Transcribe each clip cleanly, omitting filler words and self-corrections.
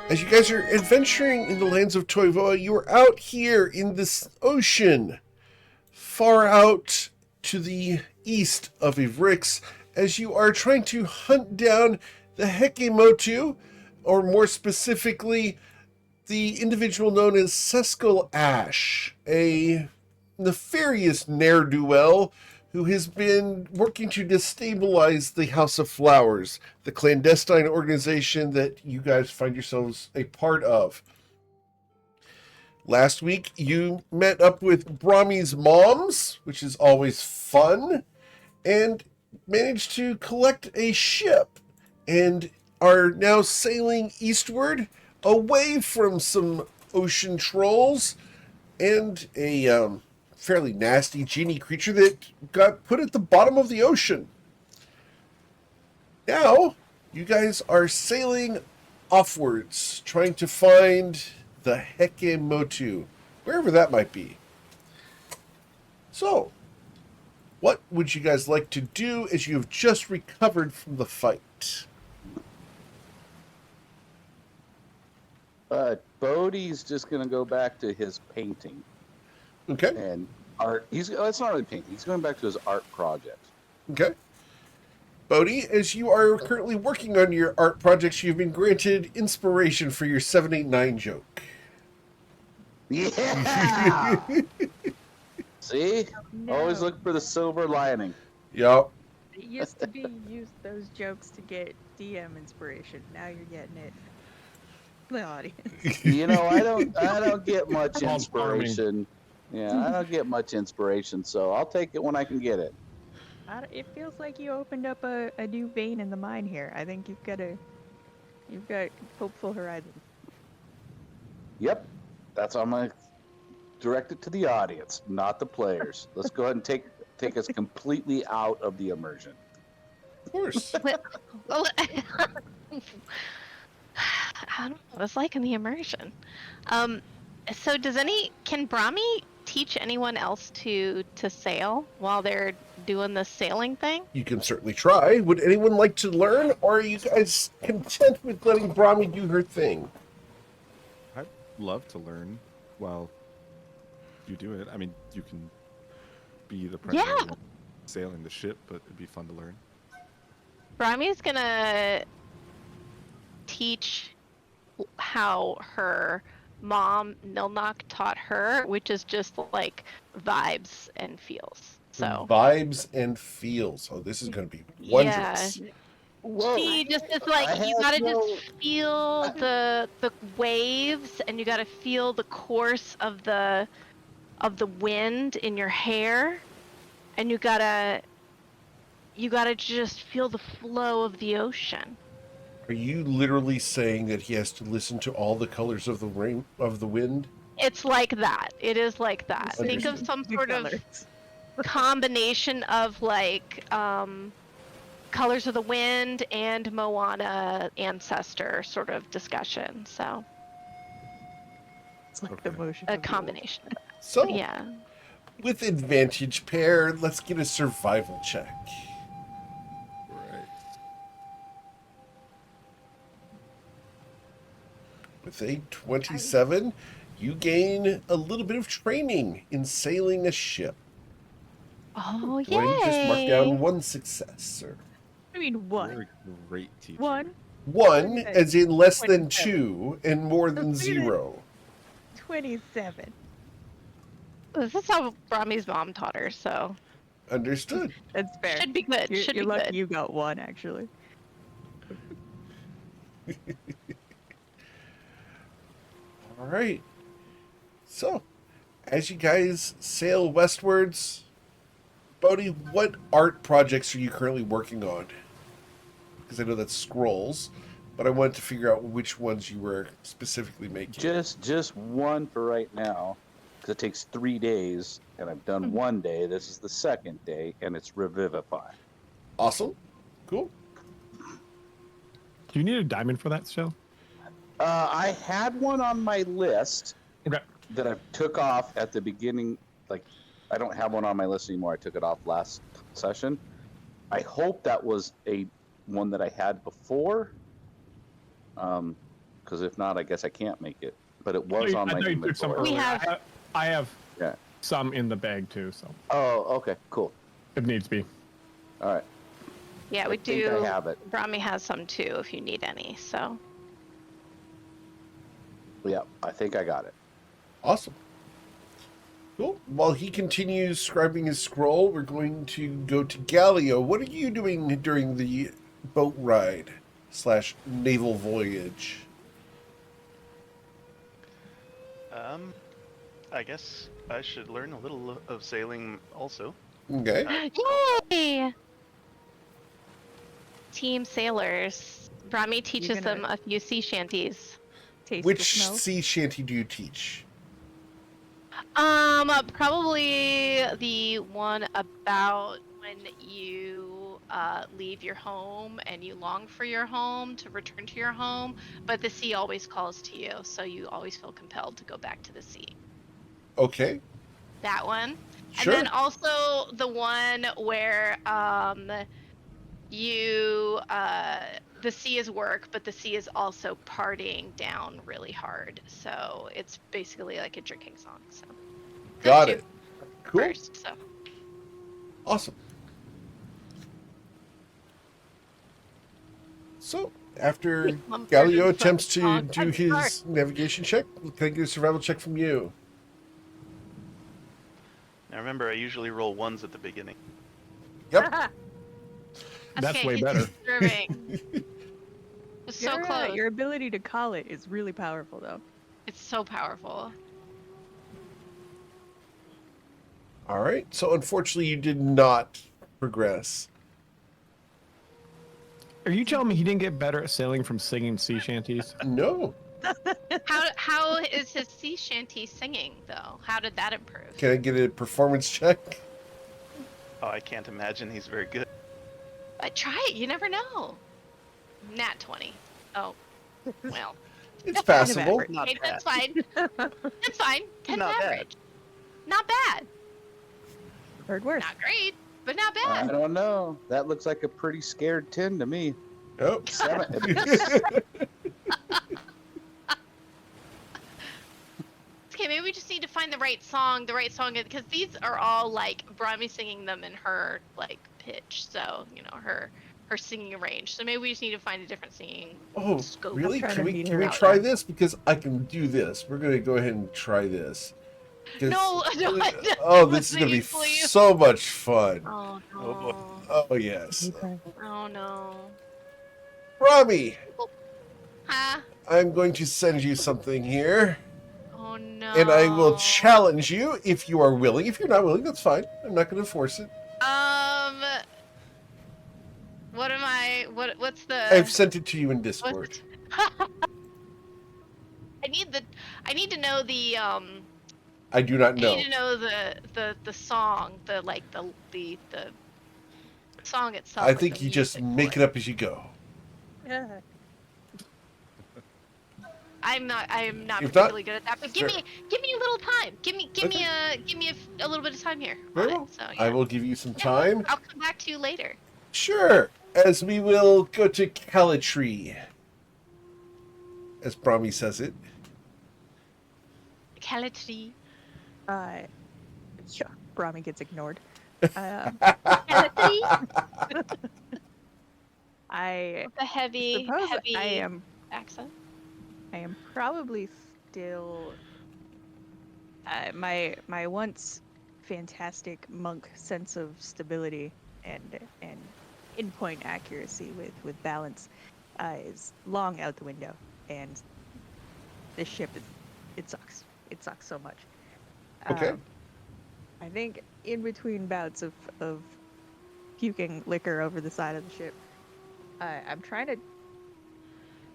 As you guys are adventuring in the lands of Toivoa, you are out here in this ocean, far out to the east of Ivrix, as you are trying to hunt down the Hekemotu, or more specifically, the individual known as Seskel Ash, a nefarious ne'er-do-well who has been working to destabilize the House of Flowers, the clandestine organization that you guys find yourselves a part of. Last week, you met up with Brahmi's moms, which is always fun, and managed to collect a ship and are now sailing eastward away from some ocean trolls and a fairly nasty genie creature that got put at the bottom of the ocean. Now, you guys are sailing offwards, trying to find the Hekemotu, wherever that might be. So, what would you guys like to do as you have just recovered from the fight? Bodie's just going to go back to his painting Okay. and art. It's not really painting. He's going back to his art project. Okay. Bodhi, as you are currently working on your art projects, you've been granted inspiration for your 789 joke. Yeah! See? No. Always look for the silver lining. Yup. It used to be you used those jokes to get DM inspiration. Now you're getting it. The audience. You know, I don't get much Called farming. inspiration. Yeah, I don't get much inspiration, so I'll take it when I can get it. It feels like you opened up a new vein in the mind here. I think you've got hopeful horizons. Yep. That's how I'm going to direct it to the audience, not the players. Let's go ahead and take us completely out of the immersion. Of course. Well, I don't know. It's like in the immersion. So can Brahmi teach anyone else to sail while they're doing the sailing thing? You can certainly try. Would anyone like to learn, or are you guys content with letting Brahmi do her thing? I'd love to learn while you do it. I mean, you can be the primary one sailing the ship, but it'd be fun to learn. Brahmi's gonna teach how her mom Nilnak taught her, which is just like vibes and feels. So Vibes and feels. Oh, this is going to be wondrous. yeah, Whoa. she just is like I you have gotta no- just feel the waves, and you gotta feel the course of the wind in your hair, and you gotta just feel the flow of the ocean. Are you literally saying that he has to listen to all the colors of the wind? It's like that. It is like that. Think of Understood. some sort of combination of like Colors of the Wind and Moana ancestor sort of discussion. So It's like Okay. the motion. a of the combination. So, Yeah. with advantage pair, let's get a survival check. Right. With a 27, you gain a little bit of training in sailing a ship. Oh, Go ahead and just mark yay! down one success, sir. I mean, one. You're a great teacher. One. One, Okay. as in less than 27. 2 and more than Let's do this. 0. 27. This is how Brahmi's mom taught her, so Understood. That's fair. should be good. You're, Should you're be lucky good. you got one, actually. All right. So, as you guys sail westwards, Bodhi, what art projects are you currently working on? Because I know that's scrolls, but I wanted to figure out which ones you were specifically making. Just one for right now, because it takes 3 days, and I've done one day. This is the second day, and it's Revivify. Awesome. Cool. Do you need a diamond for that show? I had one on my list Okay. that I took off at the beginning. Like, I don't have one on my list anymore. I took it off last session. I hope that was one that I had before. I Because if not, I guess I can't make it. But it was on I my know you took some inventory. We earlier. have- I have Yeah. some in the bag too, so Oh, okay, cool. if needs be. All right. Yeah, I we think do. I have it. Brahmi has some too if you need any. So Yeah, I think I got it. Awesome. Cool. While he continues scribing his scroll, we're going to go to Galio. What are you doing during the boat ride / naval voyage? I guess I should learn a little of sailing also. Okay. yay! Team sailors. Brahmi teaches gonna- them a few sea shanties. Taste the Which smells. sea shanty do you teach? Probably the one about when you leave your home and you long for your home to return to your home, but the sea always calls to you, so you always feel compelled to go back to the sea. Okay. That one. Sure. And then also the one where you the sea is work, but the sea is also partying down really hard. So it's basically like a drinking song. So Got those it. two Cool. first. So Awesome. So, after Mumford Galileo and attempts Sons to song. do I'm sorry. his navigation check, can I get a survival check from you? Now remember, I usually roll ones at the beginning. Yep. That's okay, way he's better. disturbing. It's so close. Your ability to call it is really powerful, though. It's so powerful. All right. So, unfortunately, you did not progress. Are you telling me he didn't get better at sailing from singing sea shanties? No. How is his sea shanty singing though? How did that improve? Can I get a performance check? Oh, I can't imagine he's very good. But try it. You never know. Nat 20. Oh, well. It's passable. average. Not Okay, bad. that's fine. That's fine. 10 Not bad. average. Not bad. Heard worse. Not great, but not I bad. don't know. That looks like a pretty scared 10 to me. Oh. 7. Okay, maybe we just need to find the right song, because these are all like Brahmi singing them in her like pitch, so you know her singing range. So maybe we just need to find a different singing Oh, scope. really? trying Can to we beat can her we out try there. this? Because I can do this. We're gonna go ahead and try this. 'Cause- No, no, Oh, this is gonna be please. so much fun. Oh no. Oh, boy. Oh yes, Oh no. Rami, Huh? I'm going to send you something here, Oh no. and I will challenge you if you are willing. If you're not willing, that's fine. I'm not going to force it. What am I? What's the? I've sent it to you in Discord. I need to know the I do not I know. need to know the song, the song itself. I like think the you just music make for it up as you go. Yeah. I am not If not, particularly good at that, but give fair. me a little time. Give me Okay. a little bit of time here. Very on well. it. So, I yeah. will give you some Yeah, time. I'll come back to you later. Sure. As we will go to Calitri, as Brahmi says it. Calitri. Yeah. Brahmi gets ignored. Calitri. I The heavy suppose I am accent. probably still my once fantastic monk sense of stability and in-point accuracy with balance is long out the window, and this ship it sucks so much. Okay. I think in between bouts of puking liquor over the side of the ship, I'm trying to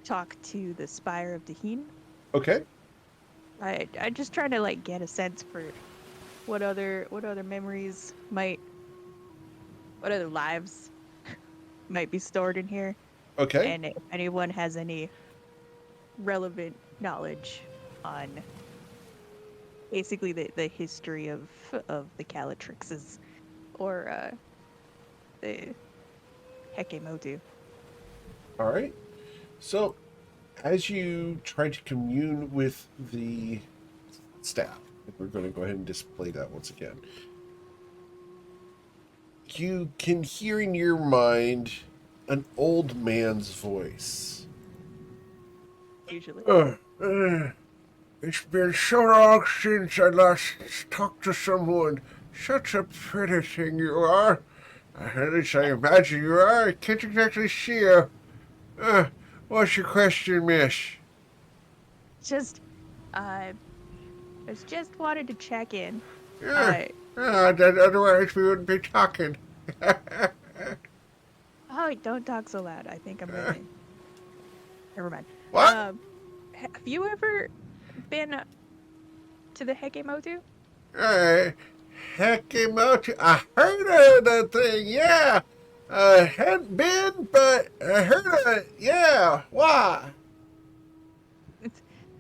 talk to the Spire of Dahin. Okay. I'm just trying to like get a sense for what other memories what other lives might be stored in here, Okay. and if anyone has any relevant knowledge on basically the history of the Calatrixes or the Hekemotu. All right. So, as you try to commune with the staff, we're going to go ahead and display that once again. You can hear in your mind an old man's voice. Usually. It's been so long since I last talked to someone. Such a pretty thing you are. At least I imagine you are. I can't exactly see you. What's your question, miss? Just, I was just wanted to check in. Yeah. Otherwise we wouldn't be talking. Oh, don't talk so loud. I think I'm moving. Never mind. What? Have you ever been to the Hekemotu? Hekemotu. I heard of the thing, yeah. I hadn't been, but I heard of it, yeah. Why?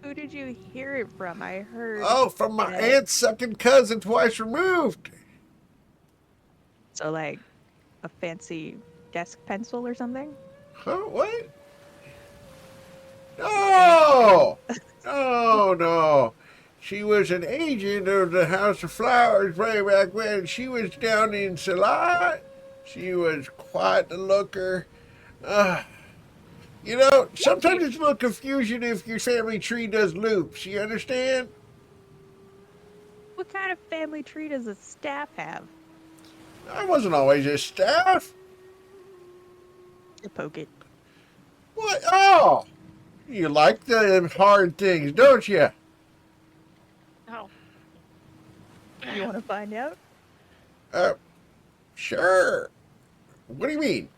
Who did you hear it from? I heard. Oh, from my that- aunt's second cousin twice removed. So, like, a fancy desk pencil or something? Huh? What? No! No. She was an agent of the House of Flowers way back when. She was down in Salat. She was quite the looker. Sometimes it's a little confusion if your family tree does loops. You understand? What kind of family tree does a staff have? I wasn't always a staff. You poke it. What? Oh! You like the hard things, don't you? Oh. You want to find out? Sure. What do you mean?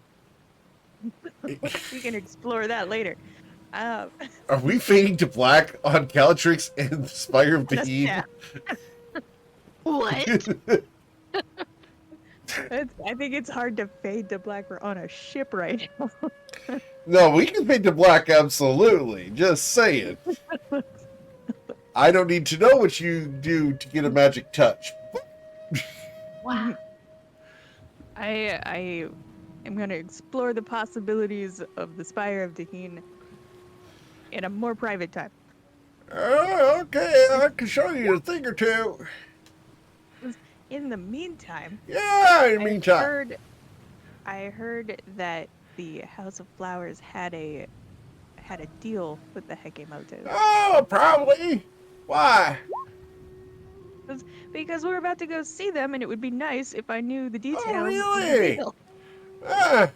We can explore that later. Are we fading to black on Calatrix and the Spire of That's- Beheed? yeah. What? I think it's hard to fade to black. We're on a ship right now. No, we can fade to black, absolutely. Just saying. I don't need to know what you do to get a magic touch. Wow. I am going to explore the possibilities of the Spire of Daheen in a more private time. Oh, okay, I can show you a thing or two. In the meantime, Yeah, in the meantime. I heard that the House of Flowers had a deal with the Hekemoto. Oh, probably. Why? Because we're about to go see them, and it would be nice if I knew the details. of the really? deal. Well,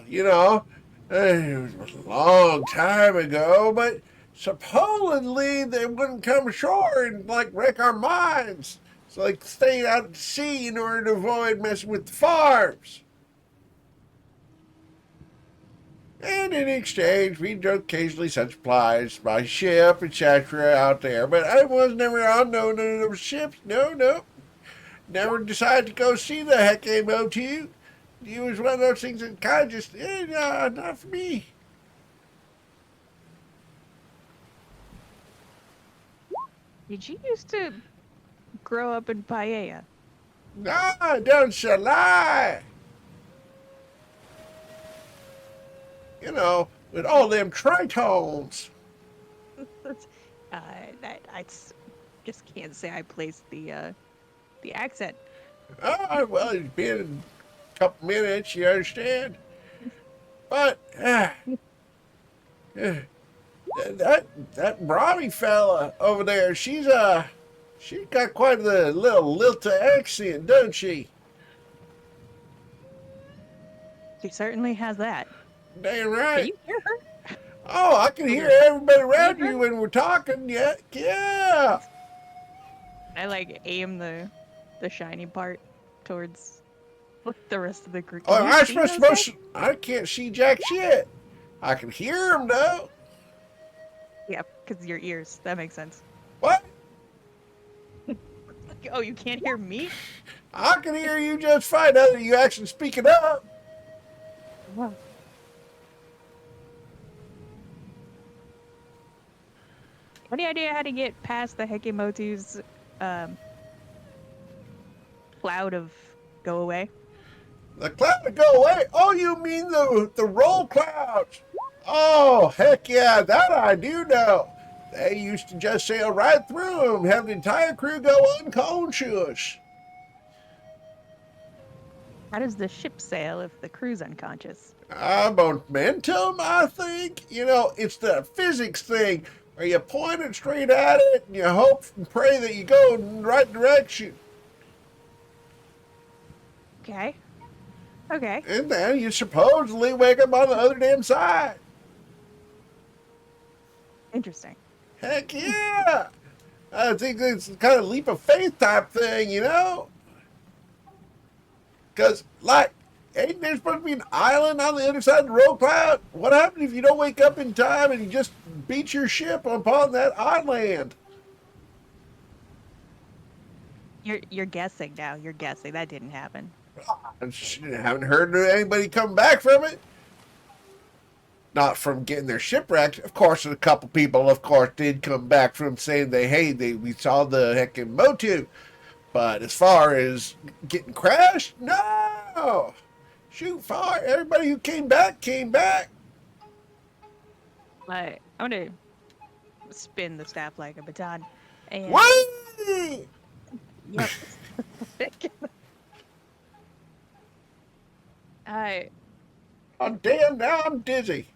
it was a long time ago, but supposedly they wouldn't come ashore and, wreck our minds. So, stay out at sea in order to avoid messing with the farms. And in exchange, we'd occasionally send supplies by ship, etc. out there. But I was never on none of those ships. No. Never decided to go see the Hekemotu. It was one of those things that kind of just, not for me. Did you used to grow up in Paella? Nah, don't say lie. With all them tritones. I just can't say I placed the accent. Oh, well, it's been a couple minutes, you understand? But, that Brahmi fella over there, she's got quite the little lilta accent, doesn't she? She certainly has that. Damn Can right. you hear her? Oh, I can hear everybody around you when we're talking. Yeah. I aim the shiny part towards the rest of the group. Oh, Can you I'm see those supposed guys? to. I can't see jack shit. I can hear them though. Yeah, because your ears. That makes sense. What? Oh, you can't hear me? I can hear you just fine now that you actually speak it up. Wow. Any idea how to get past the Hekemotu's cloud of go away? The cloud to go away. Oh, you mean the roll clouds? Oh, heck yeah, that I do know. They used to just sail right through them, have the entire crew go unconscious. How does the ship sail if the crew's unconscious? Momentum, I think. You know, it's the physics thing where you point it straight at it and you hope and pray that you go in the right direction. Okay. Okay. And then you supposedly wake up on the other damn side. Interesting. Heck yeah! I think it's kind of leap of faith type thing, you know? Because, like, ain't there supposed to be an island on the other side of the road cloud? What happens if you don't wake up in time and you just beat your ship upon that island? You're guessing now. You're guessing. That didn't happen. I haven't heard of anybody come back from it. Not from getting their shipwrecked. Of course, a couple people, of course, did come back from saying we saw the heckin' Motu. But as far as getting crashed, no. Shoot fire. Everybody who came back came back. I'm gonna spin the staff like a baton. And Whee! Yep. Oh, damn, now I'm dizzy.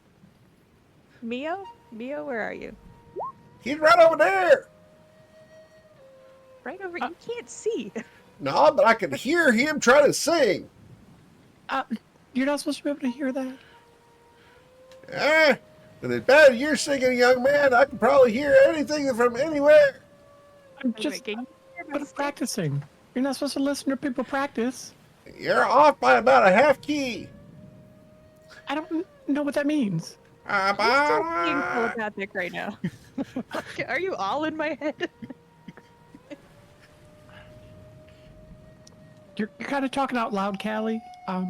Mio, where are you? He's right over there. Right over. You can't see. No, but I can hear him try to sing. You're not supposed to be able to hear that. And as bad as you're singing, young man, I can probably hear anything from anywhere. I'm Wait, just can you hear my but I'm stick? practicing. You're not supposed to listen to people practice. You're off by about a half key. I don't know what that means. I'm still being telepathic right now. Okay, are you all in my head? You're kind of talking out loud, Callie. Ow,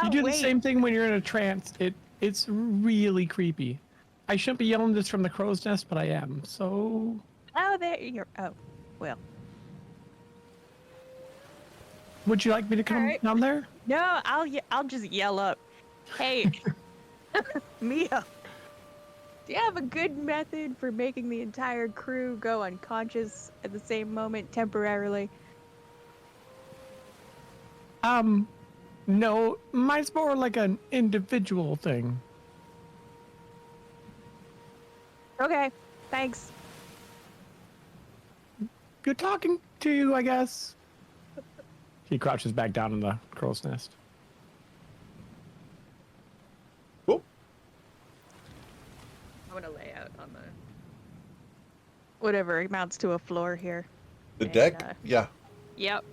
You do the wait. same thing when you're in a trance. It's really creepy. I shouldn't be yelling this from the crow's nest, but I am. So Oh, there you're. Oh, well. would you like me to come Alright. down there? No, I'll just yell up. Hey, Mio. Do you have a good method for making the entire crew go unconscious at the same moment temporarily? No, mine's more like an individual thing. Okay, thanks. Good talking to you, I guess. He crouches back down in the crow's nest. Whoop. I'm gonna lay out on the whatever amounts to a floor here. The And, deck? Yeah, Yep.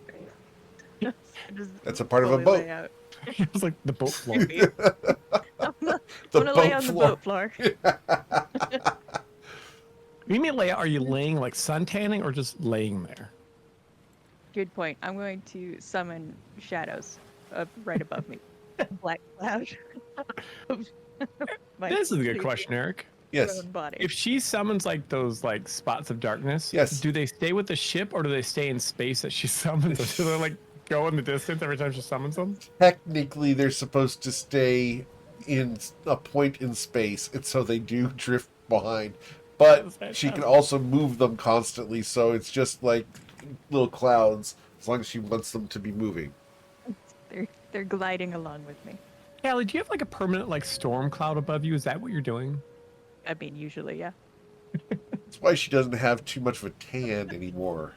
Just that's a part of a fully boat. lay out. It's like the boat floor. I'm gonna lay on the boat floor. You mean lay out? Are you laying like sun tanning or just laying there? Good point. I'm going to summon shadows right above me. Black cloud. My This is a good sleeping question, Eric. Yes. prone body. If she summons like those like spots of darkness, Yes. do they stay with the ship or do they stay in space that she summons? Or do they like go in the distance every time she summons them? Technically, they're supposed to stay in a point in space, and so they do drift behind. But she can also move them constantly, so it's just like little clouds, as long as she wants them to be moving. They're gliding along with me. Callie, do you have like a permanent like storm cloud above you? Is that what you're doing? I mean, usually, yeah. That's why she doesn't have too much of a tan anymore.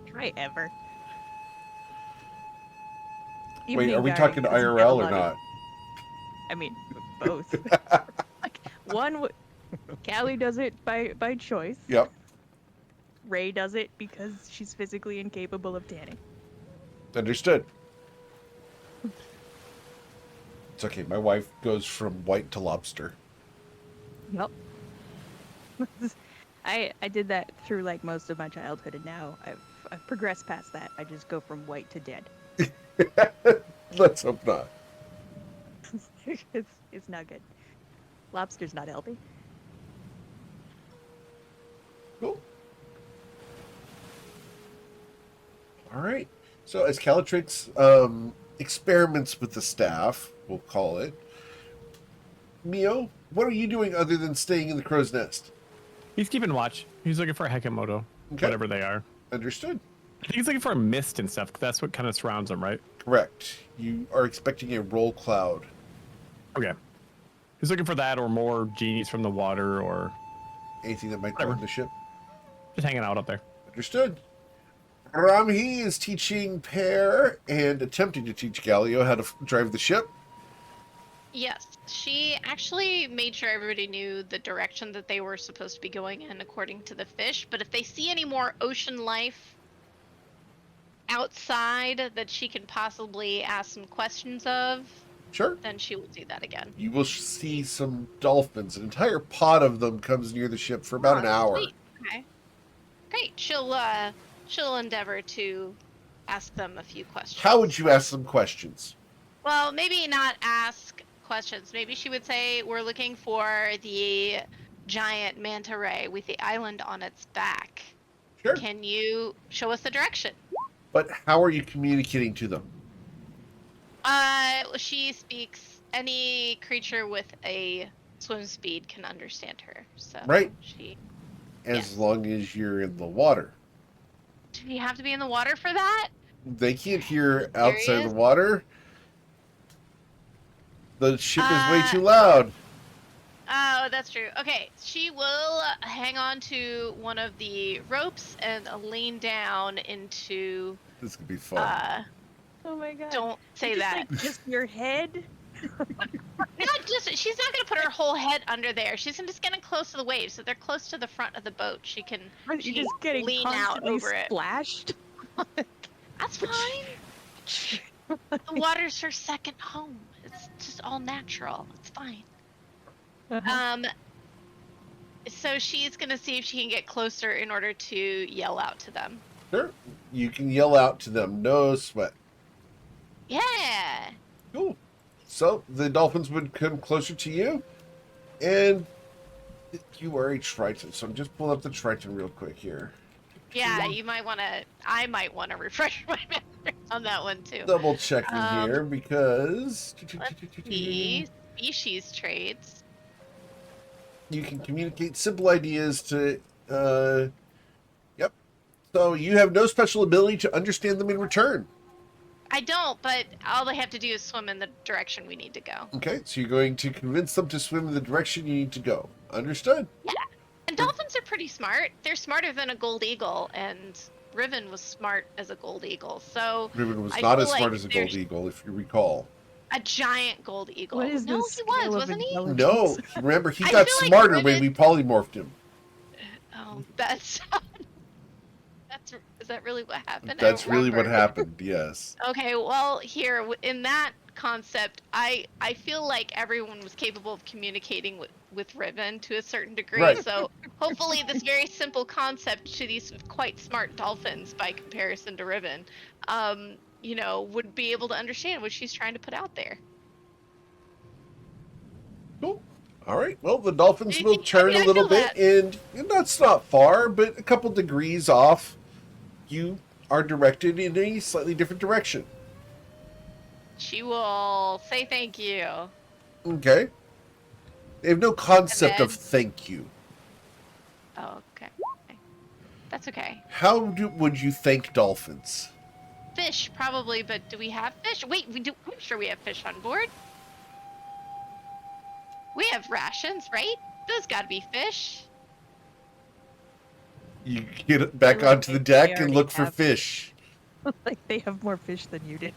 Try ever. Wait, Evening are we Guard talking doesn't get a IRL or lot of- not? I mean, both. Like, Callie does it by choice. Yep, Ray does it because she's physically incapable of tanning. understood. It's okay, my wife goes from white to lobster. Yep. I did that through like most of my childhood, and now I've progressed past that. I just go from white to dead. Let's hope not. It's not good. Lobster's not healthy. Cool. All right. So as Calatrix experiments with the staff, we'll call it, Mio, what are you doing other than staying in the crow's nest? He's keeping watch. He's looking for a Hekemoto, Okay. whatever they are. Understood. I think he's looking for a mist and stuff, 'cause that's what kind of surrounds him, right? Correct. You are expecting a roll cloud. Okay. He's looking for that or more genies from the water or Anything that might go Whatever. on the ship. just hanging out up there. Understood. Ramhi is teaching Pear and attempting to teach Galio how to drive the ship. Yes, she actually made sure everybody knew the direction that they were supposed to be going in according to the fish. But if they see any more ocean life outside that she can possibly ask some questions of, Sure. then she will do that again. You will see some dolphins. An entire pod of them comes near the ship for about an hour. Sweet. Okay. Great. She'll endeavor to ask them a few questions. How would you ask them questions? Well, maybe not ask questions. Maybe she would say, we're looking for the giant manta ray with the island on its back. Sure. Can you show us the direction? But how are you communicating to them? She speaks, any creature with a swim speed can understand her. So Right. she... As Yes. long as you're in the water. Do you have to be in the water for that? They can't hear outside Serious? the water. The ship is way too loud. Oh, that's true. Okay, she will hang on to one of the ropes and lean down into. This could be fun. Oh my god. Don't say Just, that. Like, just your head? Not just. She's not gonna put her whole head under there. She's just getting close to the waves, so they're close to the front of the boat. She can. You're She just getting lean out constantly over it. splashed? That's fine. The water's her second home. It's just all natural. It's fine. So she's gonna see if she can get closer in order to yell out to them. Sure. You can yell out to them. No sweat. Yeah. Cool. So the dolphins would come closer to you, and you are a Triton. So I'm just pulling up the Triton real quick here. Yeah, you might want to. I might want to refresh my memory on that one too. Double checking Um, here because The species traits. you can communicate simple ideas to. Yep. So you have no special ability to understand them in return. I don't, but all they have to do is swim in the direction we need to go. Okay, so you're going to convince them to swim in the direction you need to go. Understood? And dolphins are pretty smart. They're smarter than a gold eagle, and Riven was smart as a gold eagle. So Riven was I not feel as smart like as a gold there's- eagle, if you recall. a giant gold eagle. What is no, this he was, scale of wasn't he? intelligence? No, remember, he I got feel like smarter when Riven- we polymorphed him. Oh, that's. Is that really what happened? I That's don't really what remember. happened, yes. Okay, well, here in that concept, I feel like everyone was capable of communicating with Riven to a certain degree. Right. So hopefully, this very simple concept to these quite smart dolphins, by comparison to Riven, would be able to understand what she's trying to put out there. Cool. All right. Well, the dolphins I will think- I turn mean, a I little feel bit, and that's not far, but a couple degrees off. You are directed in a slightly different direction. She will say thank you. Okay. They have no concept of then- thank you. Oh, okay. That's okay. How would you thank dolphins? Fish, probably, but do we have fish? Wait, we do. I'm sure we have fish on board. We have rations, right? There's got to be fish. You get back I really onto the think they deck and already look for have- fish. Like they have more fish than you do.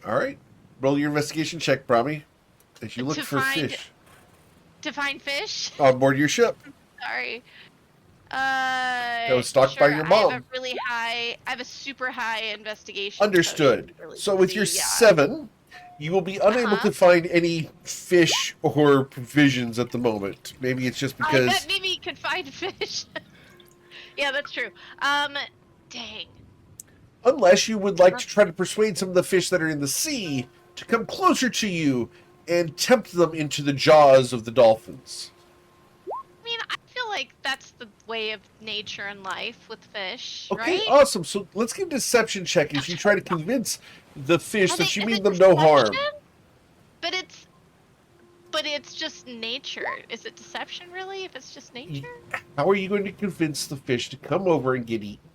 All right. Roll your investigation check, Brahmi, as you look To for find- fish To find fish? on board your ship. Sorry. was stalked by your mom. I have a really high. I have a super high investigation. Understood. quotient, really So with your easy, yeah. 7, you will be unable Uh-huh. to find any fish or provisions at the moment. Maybe it's just I because bet maybe you could find fish. Yeah, that's true. Dang. unless you would like to try to persuade some of the fish that are in the sea to come closer to you and tempt them into the jaws of the dolphins. I mean, I feel like that's the way of nature and life with fish, Okay, right? awesome. So let's give a deception check as you try to convince the fish Are that they- you is mean it them no harm. deception? But it's just nature. Is it deception, really, if it's just nature? How are you going to convince the fish to come over and get eaten?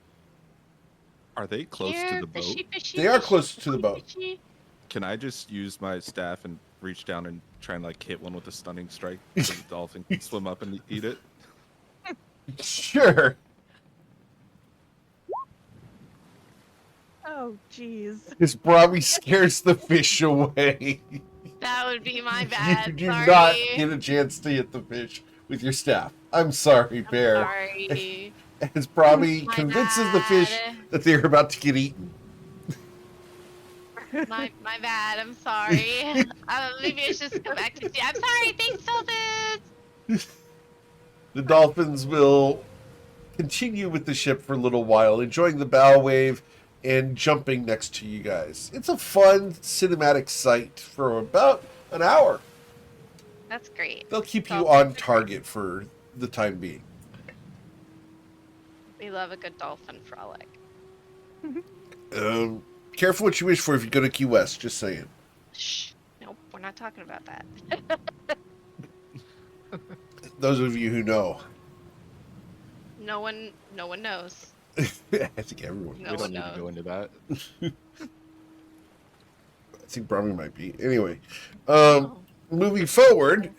Are they close to Here, the boat? fishy, fishy, They are fishy, close to the fishy, boat. fishy. Can I just use my staff and reach down and try and like hit one with a stunning strike so the dolphin can swim up and eat it? Sure. Oh, jeez. His Brahmi scares the fish away. That would be my bad. You do Sorry. not get a chance to hit the fish with your staff. I'm sorry, Bear. Sorry. As Brahmi My convinces the fish bad. that they're about to get eaten. My bad. I'm sorry. Maybe I should just go back to sea. I'm sorry. Thanks, dolphins. The dolphins will continue with the ship for a little while, enjoying the bow wave and jumping next to you guys. It's a fun cinematic sight for about an hour. That's great. They'll keep you Dolphins on are great. target for the time being. We love a good dolphin frolic. Careful what you wish for if you go to Key West, just saying. Shh. Nope, we're not talking about that. Those of you who know. No one knows. I think everyone. No We one don't need to go knows. into that. I think Brahmi might be. Anyway, Oh. moving forward,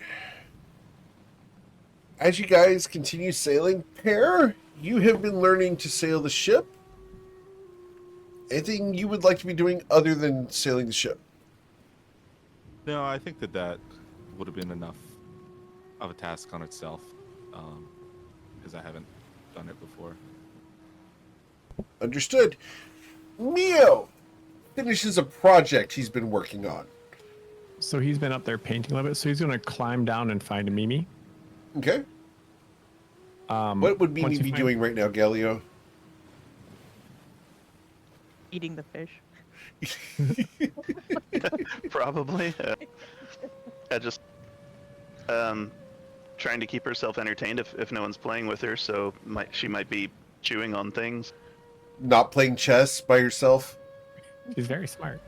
as you guys continue sailing, Pear, you have been learning to sail the ship. Anything you would like to be doing other than sailing the ship? No, I think that would have been enough of a task on itself, because I haven't done it before. Understood. Mio finishes a project he's been working on. So he's been up there painting a little bit. So he's going to climb down and find a Mimi. Okay. What What would Mimi be doing right now, Galileo? Eating the fish. Probably. Just trying to keep herself entertained if no one's playing with her, so she might be chewing on things. Not playing chess by yourself? She's very smart.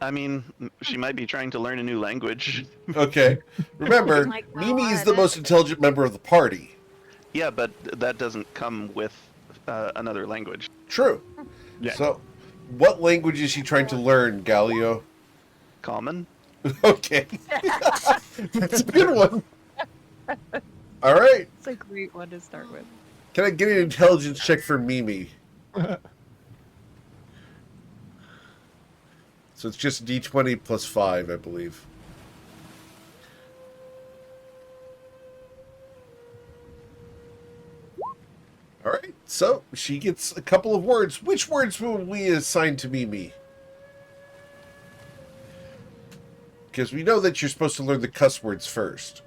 I mean, she might be trying to learn a new language. Okay. Remember, Oh my Mimi is the God. most intelligent member of the party. Yeah, but that doesn't come with another language. True. Yeah. So, what language is she trying to learn, Galileo? Common? Okay. That's a good one. All right. It's a great one to start with. Can I get an intelligence check for Mimi? So it's just D20 plus 5, I believe. All right. So she gets a couple of words. Which words will we assign to Mimi? Because we know that you're supposed to learn the cuss words first.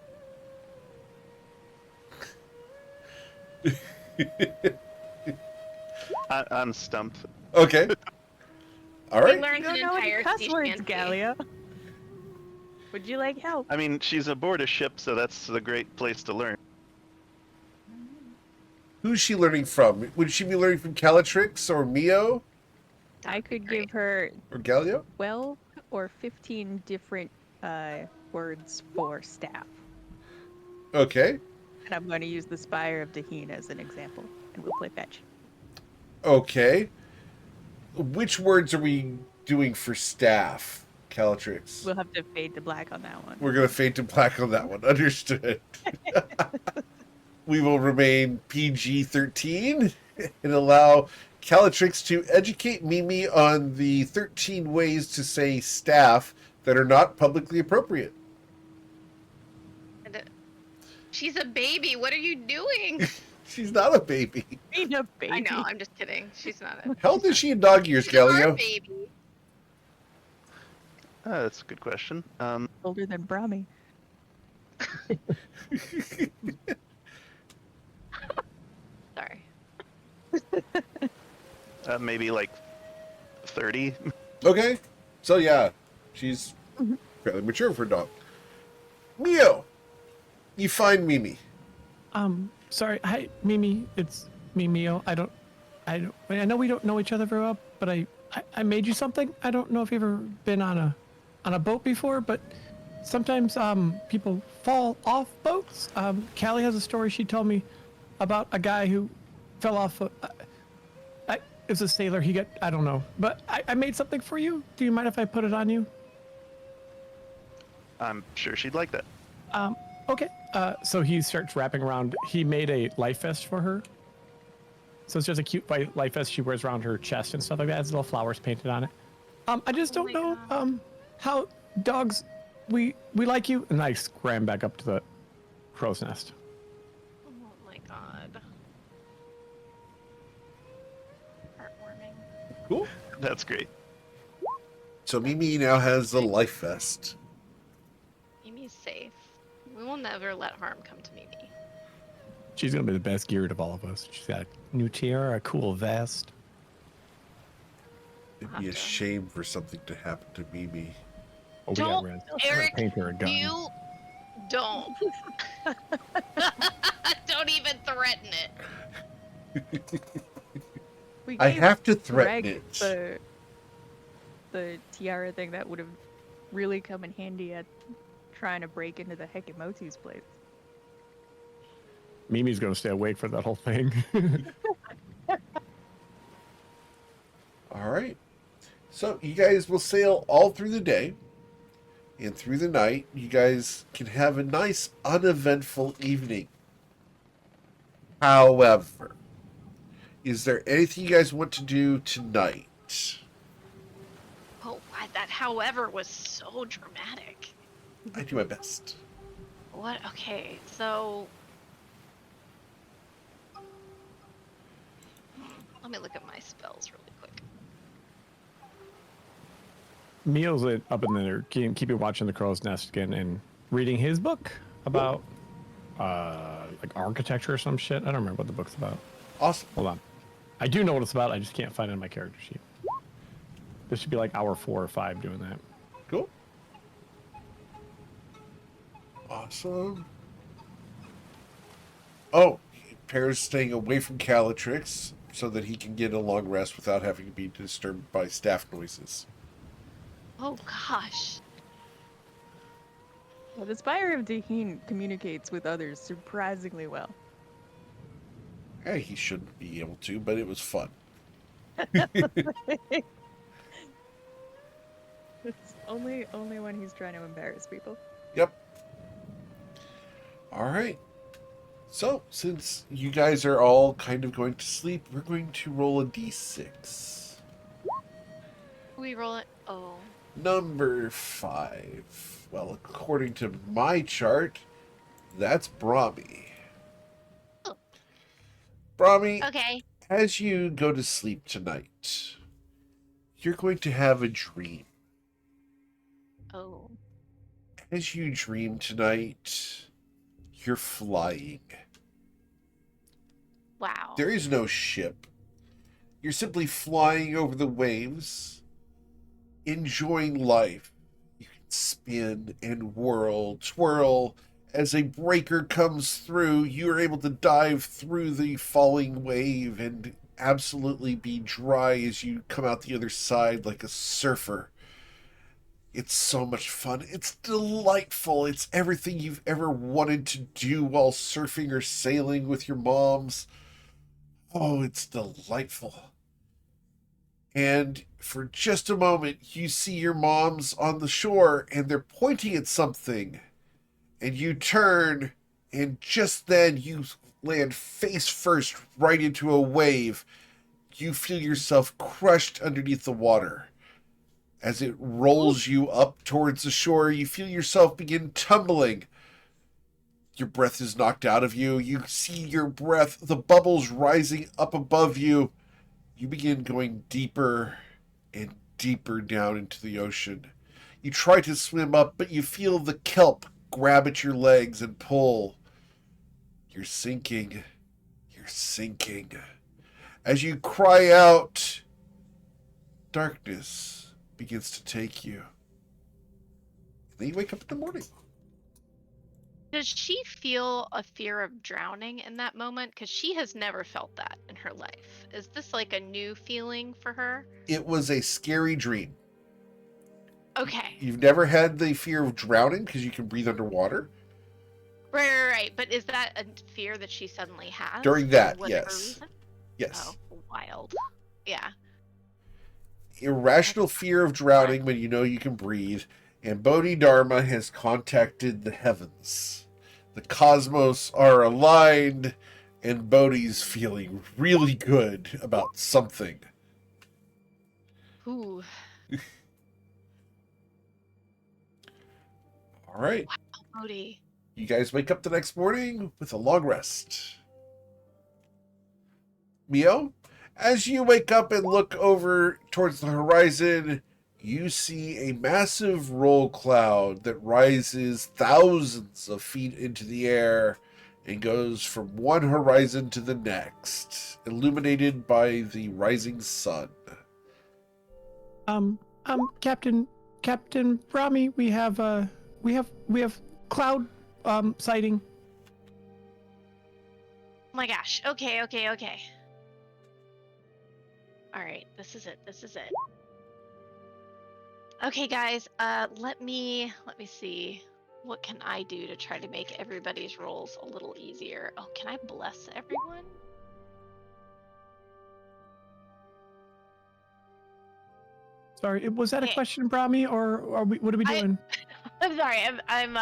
I'm stumped. Okay. All We right. learned You don't an know any entire cuss sea words, shanty. Gallia. Would you like help? I mean, she's aboard a ship, so that's a great place to learn. Who's she learning from? Would she be learning from Calatrix or Mio I could Great. give her or Galileo? 12 or 15 different words for staff. Okay. And I'm going to use the Spire of Daheen as an example, and we'll play fetch. Okay. Which words are we doing for staff, Calatrix? We'll have to fade to black on that one. We're going to fade to black on that one. Understood. We will remain PG-13 and allow Calatrix to educate Mimi on the 13 ways to say staff that are not publicly appropriate. She's a baby. What are you doing? She's not a baby. Being a baby. I know. I'm just kidding. She's not a. How old is she in dog years, She's our Galileo? baby. That's a good question. Older than Brahmi. Sorry. Maybe like 30. Okay. So, yeah, she's fairly mature for a dog. Mio, you find Mimi. Sorry. Hi, Mimi. It's me, Mio. I know we don't know each other very well, but I I made you something. I don't know if you've ever been on a boat before, but sometimes people fall off boats. Callie has a story she told me about a guy who fell off. It was a sailor. I don't know, but I made something for you. Do you mind if I put it on you? I'm sure she'd like that. Okay. So he starts wrapping around. He made a life vest for her. So it's just a cute life vest she wears around her chest and stuff like that. It has little flowers painted on it. I just don't know how dogs. We like you. And I scram back up to the crow's nest. Oh my god. Heartwarming. Cool. That's great. So Mimi now has a life vest. Mimi's safe. We will never let harm come to Mimi. She's gonna be the best geared of all of us. She's got a new tiara, a cool vest. It'd be a shame for something to happen to Mimi. Oh, Don't, we got Eric, paint her a gun. you don't. Don't even threaten it. We I gave have to threaten Greg it. the tiara thing that would have really come in handy at trying to break into the Hekimoto's place. Mimi's gonna stay awake for that whole thing. All right. So you guys will sail all through the day and through the night. You guys can have a nice, uneventful evening. However, is there anything you guys want to do tonight? Oh, that however was so dramatic. I do my best. What? Okay, so let me look at my spells really quick. Meal's up in there, keeping watching the crow's nest again and reading his book about like architecture or some shit. I don't remember what the book's about. Awesome. Hold on. I do know what it's about. I just can't find it in my character sheet. This should be like hour 4 or 5 doing that. Cool. Awesome. Oh, Pear's staying away from Calatrix so that he can get a long rest without having to be disturbed by staff noises. Oh gosh. Well, the Spire of Daheen communicates with others surprisingly well. Hey, he shouldn't be able to, but it was fun. It's only when he's trying to embarrass people. Yep. All right. So, since you guys are all kind of going to sleep, we're going to roll a d6. We roll it. Oh. Number 5. Well, according to my chart, that's Brahmi. Oh. Brahmi, Okay. as you go to sleep tonight, you're going to have a dream. Oh. As you dream tonight, you're flying. Wow. There is no ship. You're simply flying over the waves, enjoying life. You can spin and whirl, twirl. As a breaker comes through, you're able to dive through the falling wave and absolutely be dry as you come out the other side like a surfer. It's so much fun. It's delightful. It's everything you've ever wanted to do while surfing or sailing with your moms. Oh, it's delightful. And for just a moment, you see your moms on the shore and they're pointing at something. And you turn, and just then you land face first right into a wave. You feel yourself crushed underneath the water. As it rolls you up towards the shore, you feel yourself begin tumbling. Your breath is knocked out of you. You see your breath, the bubbles rising up above you. You begin going deeper and deeper down into the ocean. You try to swim up, but you feel the kelp grab at your legs and pull. You're sinking. You're sinking. As you cry out, darkness begins to take you. And then you wake up in the morning. Does she feel a fear of drowning in that moment? Because she has never felt that in her life. Is this like a new feeling for her? It was a scary dream. Okay. You've never had the fear of drowning because you can breathe underwater? Right. But is that a fear that she suddenly has? During for that, whatever yes. reason? Yes. Oh, wild. Yeah. Irrational fear of drowning when you know you can breathe, and Bodhidharma has contacted the heavens. The cosmos are aligned, and Bodhi's feeling really good about something. Ooh. All right. Wow, Bodhi. You guys wake up the next morning with a long rest. Mio, as you wake up and look over towards the horizon, you see a massive roll cloud that rises thousands of feet into the air and goes from one horizon to the next, illuminated by the rising sun. Captain Brahmi, we have cloud sighting. Oh my gosh. Okay. All right, this is it. Okay, guys. Let me see. What can I do to try to make everybody's rolls a little easier? Oh, can I bless everyone? Sorry, was that a Okay. question, Brahmi, or what are we doing? I'm sorry. I'm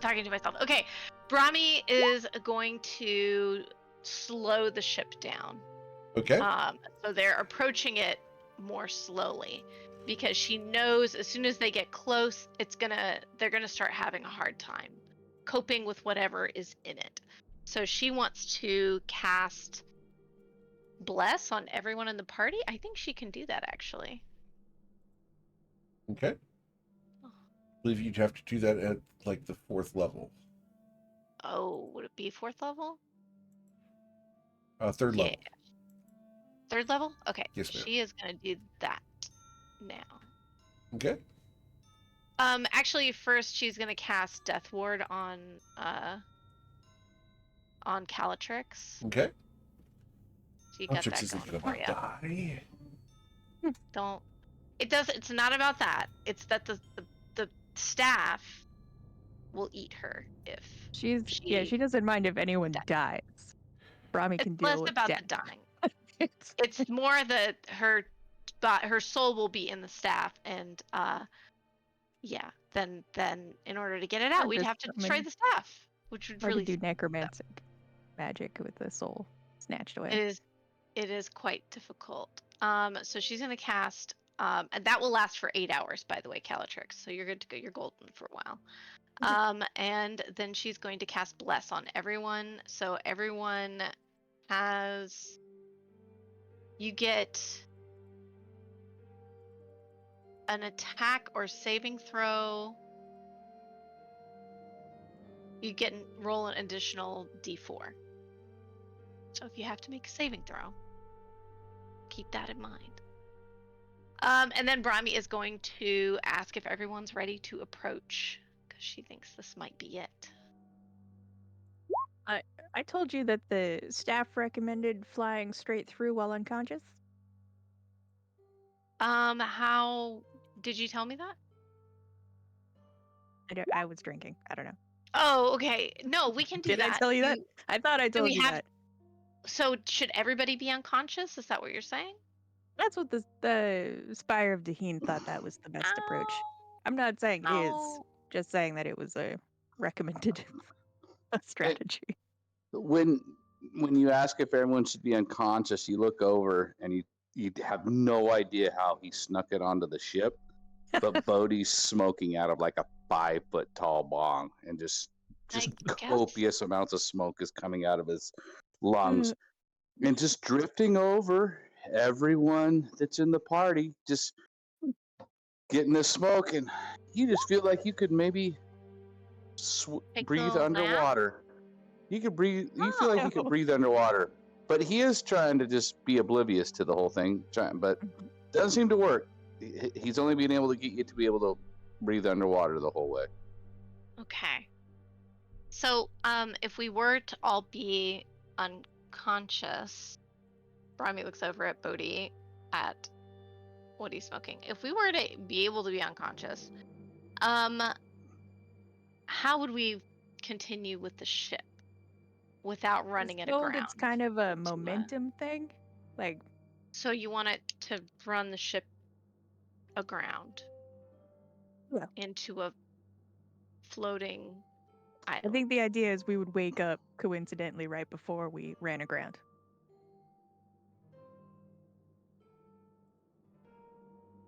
talking to myself. Okay, Brahmi is going to slow the ship down. Okay. So they're approaching it more slowly because she knows as soon as they get close, they're gonna start having a hard time coping with whatever is in it. So she wants to cast Bless on everyone in the party. I think she can do that actually. Okay. I believe you'd have to do that at like the 4th level. Oh, would it be 4th level? 3rd Yeah. level. 3rd level? Okay. Yes, ma'am. She is gonna do that now. Okay. Actually, first she's gonna cast Death Ward on Calatrix. Okay. So you got Objects that isn't going gonna for you. die. Don't. It's not about that. It's that the staff will eat her if She she doesn't mind if anyone dies. dies. Brahmi It's can less deal with about death. the dying. It's more that her soul will be in the staff, and yeah. Then in order to get it out, Or we'd just have to destroy summon- the staff, which would Or to really do necromantic magic with the soul snatched away. It is quite difficult. So she's gonna cast, and that will last for 8 hours, by the way, Calatrix. So you're good to go. You're golden for a while. And then she's going to cast Bless on everyone. So everyone has. You get an attack or saving throw. You get roll an additional d4. So if you have to make a saving throw, keep that in mind. And then Brahmi is going to ask if everyone's ready to approach, because she thinks this might be it. I told you that the staff recommended flying straight through while unconscious. How did you tell me that? I was drinking. I don't know. Oh, okay. No, we can do Did that. I tell you that? I thought I told you that. So should everybody be unconscious? Is that what you're saying? That's what the Spire of Daheen thought that was the best approach. I'm not saying it is, just saying that it was a recommended strategy. When you ask if everyone should be unconscious, you look over and you have no idea how he snuck it onto the ship. But Bodhi's smoking out of like a 5-foot tall bong, and just copious amounts of smoke is coming out of his lungs, and just drifting over everyone that's in the party, just getting the smoke, and you just feel like you could maybe breathe underwater. You could breathe. You feel like you could breathe underwater, but he is trying to just be oblivious to the whole thing. But doesn't seem to work. He's only being able to get you to be able to breathe underwater the whole way. Okay. So, if we were to all be unconscious, Brahmi looks over at Bodhi at what he's smoking. If we were to be able to be unconscious, how would we continue with the ship without running it Told aground? it's kind of a into momentum thing. Like, So you want it to run the ship aground Yeah. into a floating I island. think the idea is we would wake up coincidentally right before we ran aground.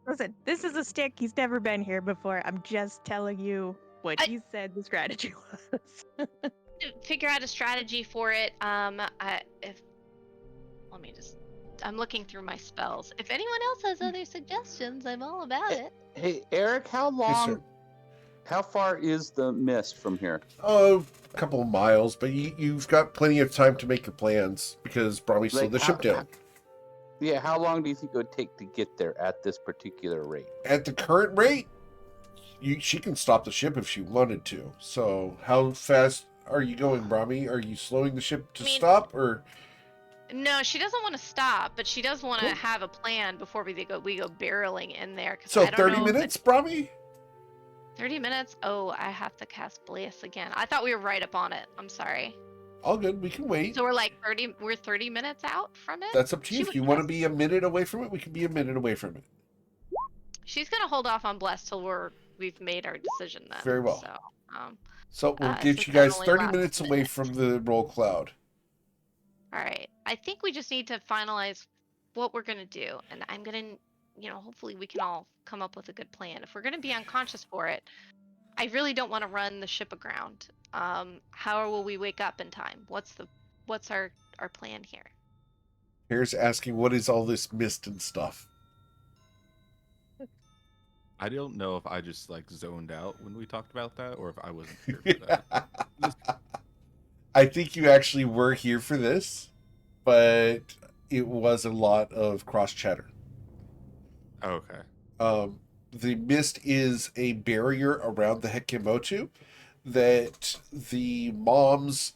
Listen, this is a stick. He's never been here before. I'm just telling you what he said the strategy was. To figure out a strategy for it. I'm looking through my spells. If anyone else has other suggestions, I'm all about it. Hey, Eric, how Yes, sir. long? How far is the mist from here? Oh, a couple of miles, but you've got plenty of time to make your plans because Brahmi slowed the ship down. Yeah, how long do you think it would take to get there at this particular rate? At the current rate, she can stop the ship if she wanted to. So, how fast are you going, Brahmi? Are you slowing the ship to stop, or? No, she doesn't want to stop, but she does want to Cool. have a plan before we go barreling in there. So I don't 30 know minutes, Brahmi? 30 minutes? Oh, I have to cast Bliss again. I thought we were right up on it. I'm sorry. All good. We can wait. So we're 30 minutes out from it? That's up to you. If you want to be a minute away from it, we can be a minute away from it. She's gonna hold off on Bless till we've made our decision then. Very well. So, So we'll get since you that guys only 30 lasts minutes a away minute. from the roll cloud. All right. I think we just need to finalize what we're gonna do, and I'm gonna, hopefully we can all come up with a good plan. If we're gonna be unconscious for it, I really don't want to run the ship aground. How will we wake up in time? What's our plan here? Here's asking, what is all this mist and stuff? I don't know if I just like zoned out when we talked about that, or if I wasn't here for that. I think you actually were here for this, but it was a lot of cross chatter. Okay. The mist is a barrier around the Hekimotu that the moms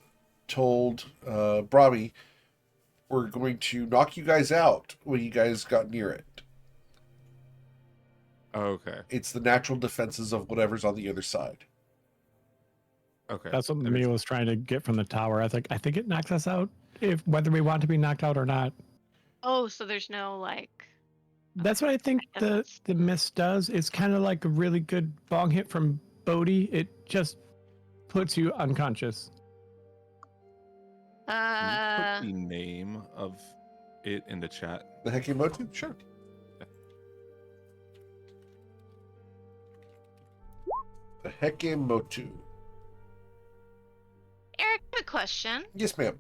told Brahmi were going to knock you guys out when you guys got near it. Okay. It's the natural defenses of whatever's on the other side. Okay. That's what Mia was trying to get from the tower. I think it knocks us out whether we want to be knocked out or not. Oh, so there's no like. That's what I think the mist does. It's kind of like a really good bong hit from Bodhi. It just puts you unconscious. Can you put the name of it in the chat? The Hekimotu? Sure. The Hekimotu. Eric, I have a question. Yes, ma'am.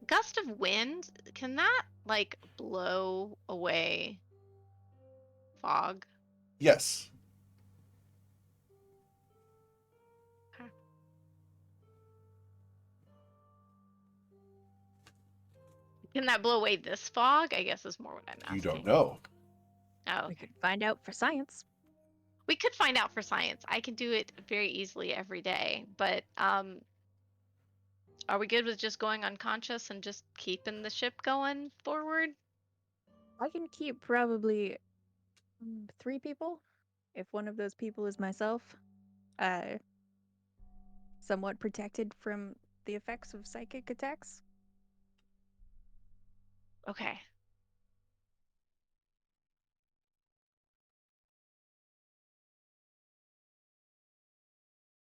Gust of wind, can that like blow away fog? Yes. Okay. Can that blow away this fog? I guess is more what I'm asking. You don't know. Oh, We could find out for science. we could find out for science. I can do it very easily every day, but are we good with just going unconscious and just keeping the ship going forward? I can keep probably 3 people, if one of those people is myself, somewhat protected from the effects of psychic attacks. Okay.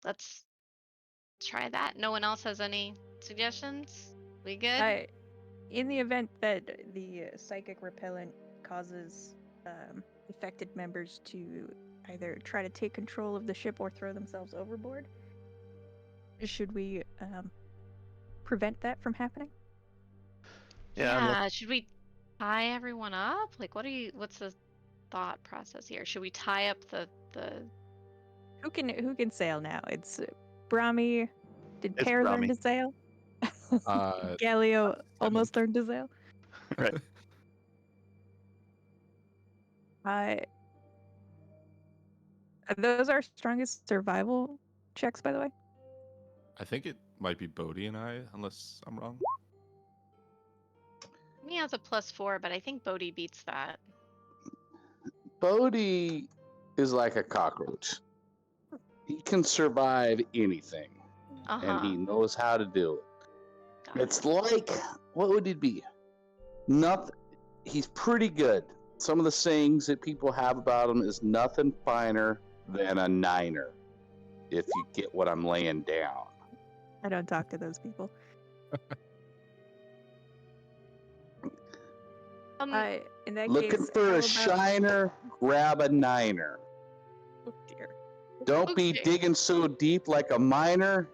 Let's try that. No one else has any suggestions? We good? In the event that the psychic repellent causes affected members to either try to take control of the ship or throw themselves overboard, should we prevent that from happening? Yeah. Should we tie everyone up? Like, what's the thought process here? Should we tie up the Who can sail now? It's Brahmi. Did It's Pear learn Brahmi. to sail? Galileo almost learned to sail. Right. Are those our strongest survival checks, by the way? I think it might be Bodhi and I, unless I'm wrong. Me has a +4, but I think Bodhi beats that. Bodhi is like a cockroach. He can survive anything, and he knows how to do it. Got It's it. like, what would it be? Nothing. He's pretty good. Some of the sayings that people have about him is nothing finer than a niner, if you get what I'm laying down. I don't talk to those people. In that Looking case, for how a about... shiner, grab a niner. Oh dear. Don't be Okay. digging so deep like a miner.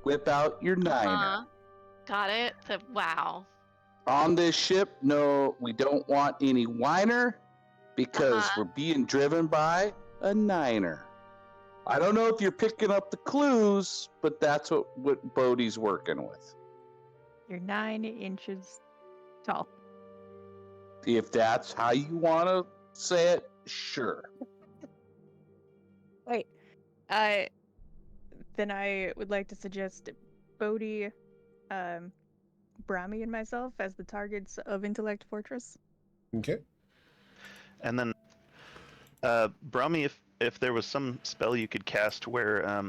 Whip out your niner. Got it. Wow. On this ship, no, we don't want any whiner because we're being driven by a niner. I don't know if you're picking up the clues, but that's what Bodhi's working with. You're 9 inches tall. If that's how you want to say it, sure. Wait. Then I would like to suggest Bodhi, Brahmi, and myself as the targets of Intellect Fortress. Okay. And then, Brahmi, if there was some spell you could cast where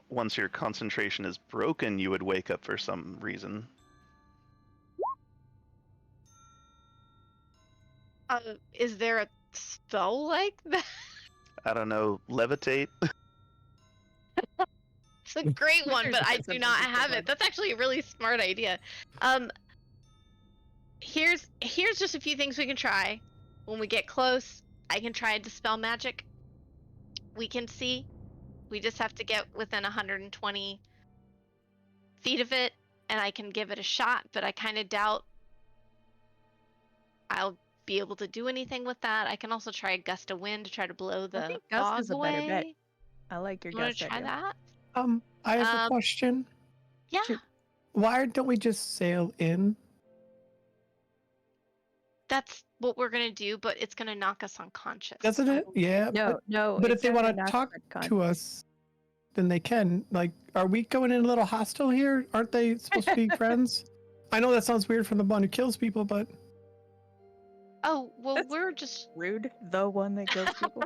once your concentration is broken, you would wake up for some reason. Is there a spell like that? I don't know, levitate? It's a great one, but I That's do a not really good have one. it. That's actually a really smart idea. Here's just a few things we can try. When we get close, I can try and dispel magic. We can see. We just have to get within 120 feet of it, and I can give it a shot, but I kind of doubt I'll be able to do anything with that. I can also try a gust of wind to try to blow I the think gust fog is a better bet. away. I like your You want gust to try idea. that? I have a question. Yeah. Why don't we just sail in? That's what we're gonna do, but it's gonna knock us unconscious. Doesn't it? Yeah. No. But if it's they not want gonna to knock talk us unconscious. to us, then they can. Like, are we going in a little hostile here? Aren't they supposed to be friends? I know that sounds weird from the one who kills people, but Oh, well, That's we're just rude. The one that kills people.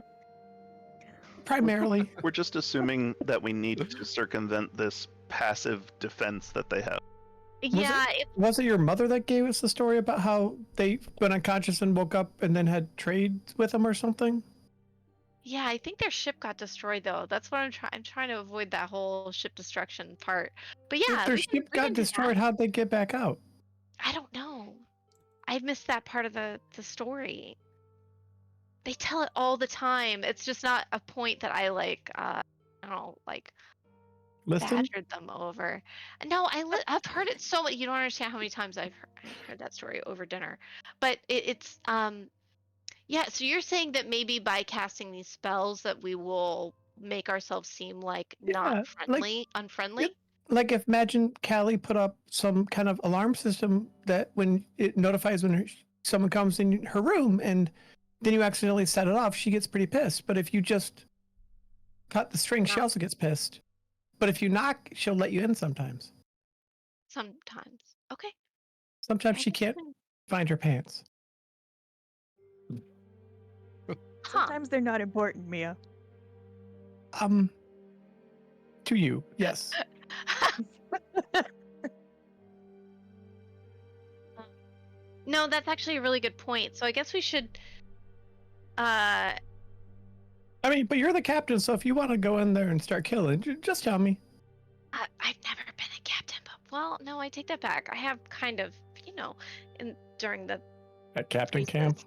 primarily. We're just assuming that we need to circumvent this passive defense that they have. yeah. Was it your mother that gave us the story about how they went unconscious and woke up and then had trade with them or something? Yeah, I think their ship got destroyed though. That's what I'm trying. I'm trying to avoid that whole ship destruction part. But yeah, If their we can ship got do destroyed, that. how'd they get back out? I don't know. I missed that part of the story. They tell it all the time. It's just not a point that I like. I don't know, like Listen? badgered them over. No, I've heard it so much. You don't understand how many times I've heard that story over dinner. But it's yeah. So you're saying that maybe by casting these spells that we will make ourselves seem like not Yeah, friendly, unfriendly. Like if imagine Callie put up some kind of alarm system that when it notifies when someone comes in her room and then you accidentally set it off, she gets pretty pissed. But if you just cut the string, she No. also gets pissed. But if you knock, she'll let you in sometimes. Sometimes. Okay. Sometimes I she guess can't then- find her pants. Huh. Sometimes they're not important, Mia. To you, yes. No, that's actually a really good point. So I guess we should I mean, but you're the captain, so if you want to go in there and start killing, just tell me. I've never been a captain, but well, no, I take that back. I have kind of, during the At captain races. camp.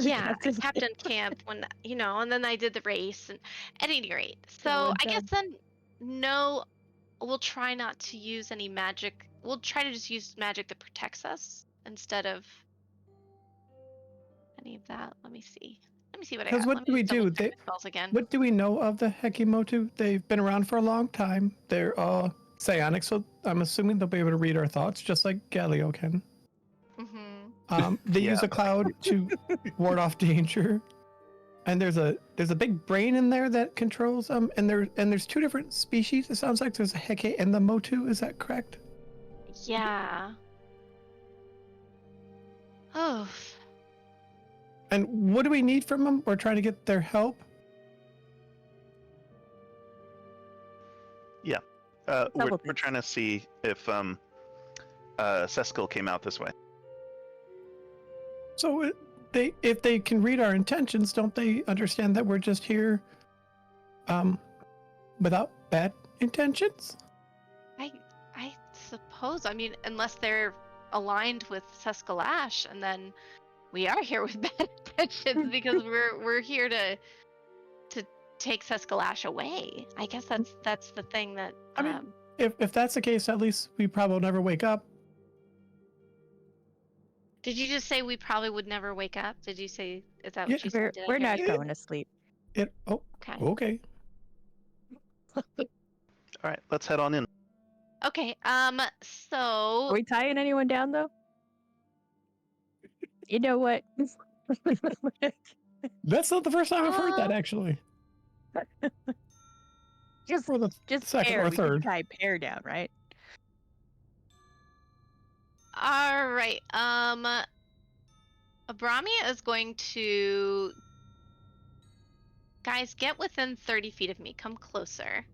Yeah, at captain camp when and then I did the race and at any rate. So one I guess time. then no, we'll try not to use any magic. We'll try to just use magic that protects us instead of any of that. Let me see. Let me see what I got. Because what Let do me we just double do? check my spells again. What do we know of the Hekimotu? They've been around for a long time. They're psionic, so I'm assuming they'll be able to read our thoughts, just like Galileo can. Mm-hmm. They use Yeah. a cloud to ward off danger. and there's a big brain in there that controls them, and there's two different species. It sounds like there's a Heke and the Motu. Is that correct? Yeah. Oh. And what do we need from them? We're trying to get their help. We're Double things. trying to see if Seskil came out this way. So if they can read our intentions, don't they understand that we're just here without bad intentions? I suppose. I mean, unless they're aligned with Seskalash, and then we are here with bad intentions because we're here to take Seskalash away. I guess that's the thing that. I mean, if that's the case, at least we probably will never wake up. Did you just say we probably would never wake up? Did you say, is that what you We're, said? Did I we're hear not you? going to sleep. Okay. Okay. All right, let's head on in. Okay. Are So we tying anyone down though? You know what? That's not the first time I've heard that, actually. just For the just second pair. or We third. can tie pair down, right? all right. Abrami is going to. Guys, get within 30 feet of me. Come closer.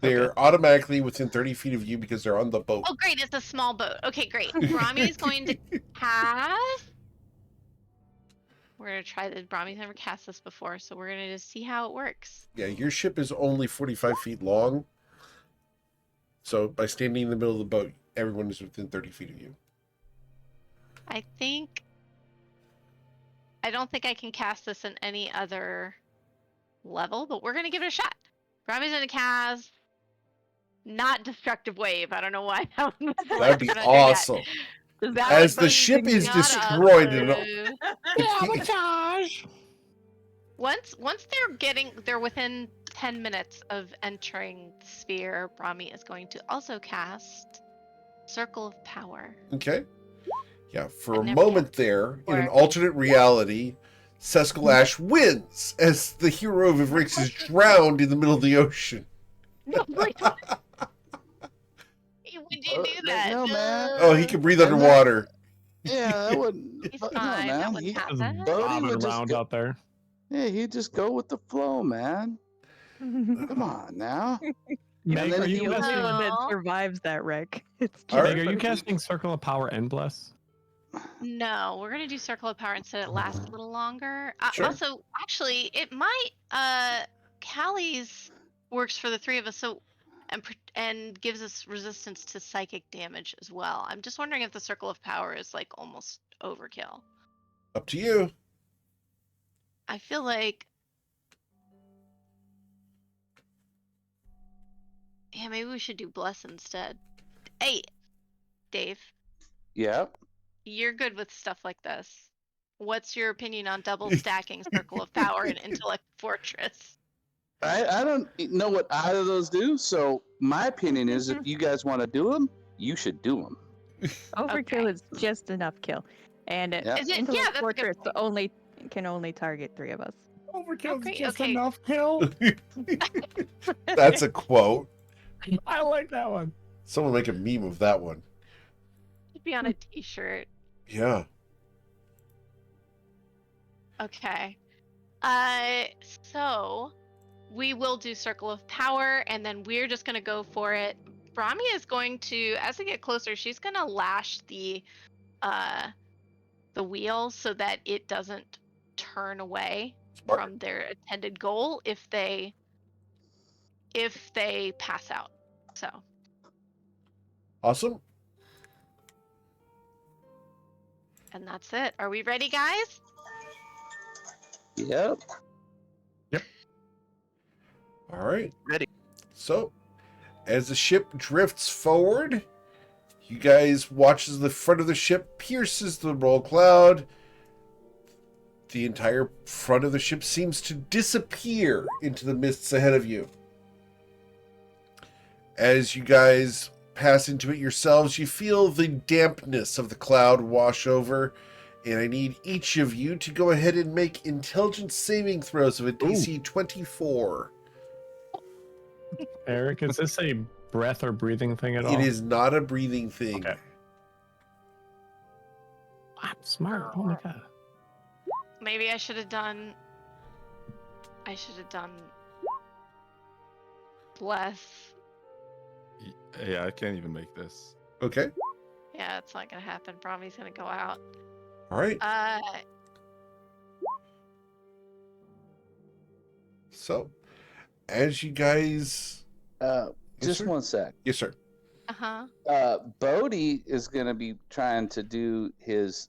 They're automatically within 30 feet of you because they're on the boat. Oh, great. It's a small boat. Okay, great. Brahmi is going to cast. We're going to try this. Brahmi's never cast this before, so we're going to just see how it works. Yeah, your ship is only 45 feet long. So by standing in the middle of the boat, everyone is within 30 feet of you. I don't think I can cast this in any other level, but we're going to give it a shot. Brahmi's going to cast not destructive wave. I don't know why. That'd be awesome. That As would the be ship is not destroyed in awesome. Sabotage! Once they're within 10 minutes of entering the sphere, Brahmi is going to also cast Circle of Power. Okay. Yeah, for I've a never moment cast there, in an before. alternate reality, Seskalash wins as the hero of Ivrix is drowned in the middle of the ocean. No, like, would you do that? No, man. Oh, he can breathe underwater. Yeah, that wouldn't. He's No, fine. That man. wouldn't Just happen. Bodhi bobbing would just around go, out there. yeah, he'd just go with the flow, man. Come on now. Meg, then are he you the only casting? one that No. survives that wreck. It's All right. Meg, are you casting Circle of Power and Bless? No, we're gonna do Circle of Power instead. It lasts a little longer. Sure. Also, actually, it might. Callie's works for the three of us, so and gives us resistance to psychic damage as well. I'm just wondering if the Circle of Power is like almost overkill. Up to you. I feel like. Yeah, maybe we should do Bless instead. Hey, Dave, Yeah. you're good with stuff like this. What's your opinion on double stacking Circle of Power and Intellect Fortress? I don't know what either of those do, so my opinion is if you guys want to do them, you should do them. Overkill Okay. is just enough kill, and Yeah. Is it? Intellect Yeah, that's a Fortress good point. can only target 3 of us. Overkill's Okay, just okay. enough kill. That's a quote. I like that one. Someone make a meme of that one. Should be on a T-shirt. Yeah. Okay. So we will do Circle of Power, and then we're just gonna go for it. Brahmi is going to, as we get closer, she's gonna lash the wheel so that it doesn't turn away Smart. from their intended goal if they pass out. So Awesome. and that's it. Are we ready, guys? Yep. All right. Ready. So, as the ship drifts forward, you guys watch as the front of the ship pierces the roll cloud. The entire front of the ship seems to disappear into the mists ahead of you. As you guys pass into it yourselves, you feel the dampness of the cloud wash over, And I need each of you to go ahead and make intelligence saving throws of a DC 24. Eric, is this a breath or breathing thing at all? It is not a breathing thing. Okay. I'm smart. Oh my god. Maybe I should have done less. Yeah, I can't even make this. Okay. Yeah, it's not gonna happen. Brahmi's gonna go out. All right. So, as you guys... Just sir? one sec. Yes, sir. Bodhi is gonna be trying to do his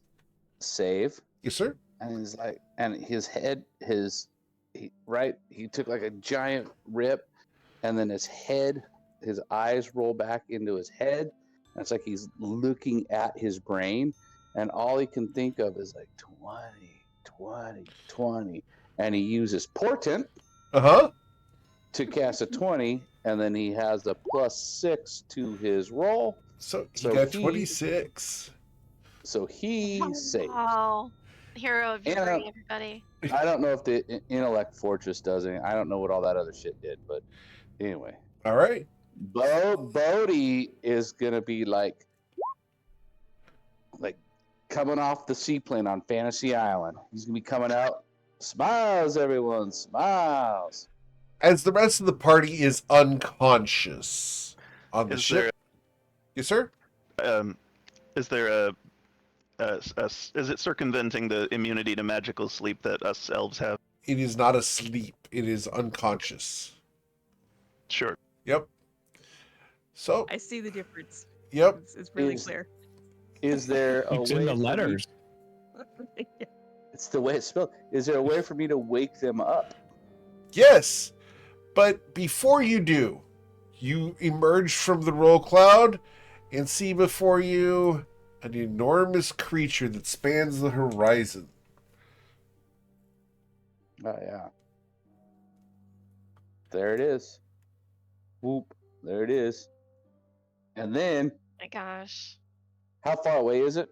save, Yes, sir. and he's like, and his head, he took like a giant rip, and then his eyes roll back into his head, and it's like he's looking at his brain, and all he can think of is like 20, 20, 20, and he uses portent Uh-huh. to cast a 20, and then he has a +6 to his roll. So, he So got he- 26. So he saves. Oh, hero of your And, brain, everybody. I don't know if the intellect fortress does anything. I don't know what all that other shit did, but anyway. All right. Bodhi is gonna be like coming off the seaplane on Fantasy Island. He's gonna be coming out. Smiles, everyone, smiles. As the rest of the party is unconscious on the Is ship. Yes, sir? Is there is it circumventing the immunity to magical sleep that us elves have? It is not asleep. It is unconscious. Sure. Yep. So, I see the difference. yep. It's really Is- clear. Is there a It's way in the for me- letters. It's the way it's spelled. Is there a way for me to wake them up? Yes. But before you do, you emerge from the roll cloud and see before you an enormous creature that spans the horizon. Oh yeah. There it is. Whoop. There it is. And then, My gosh. how far away is it?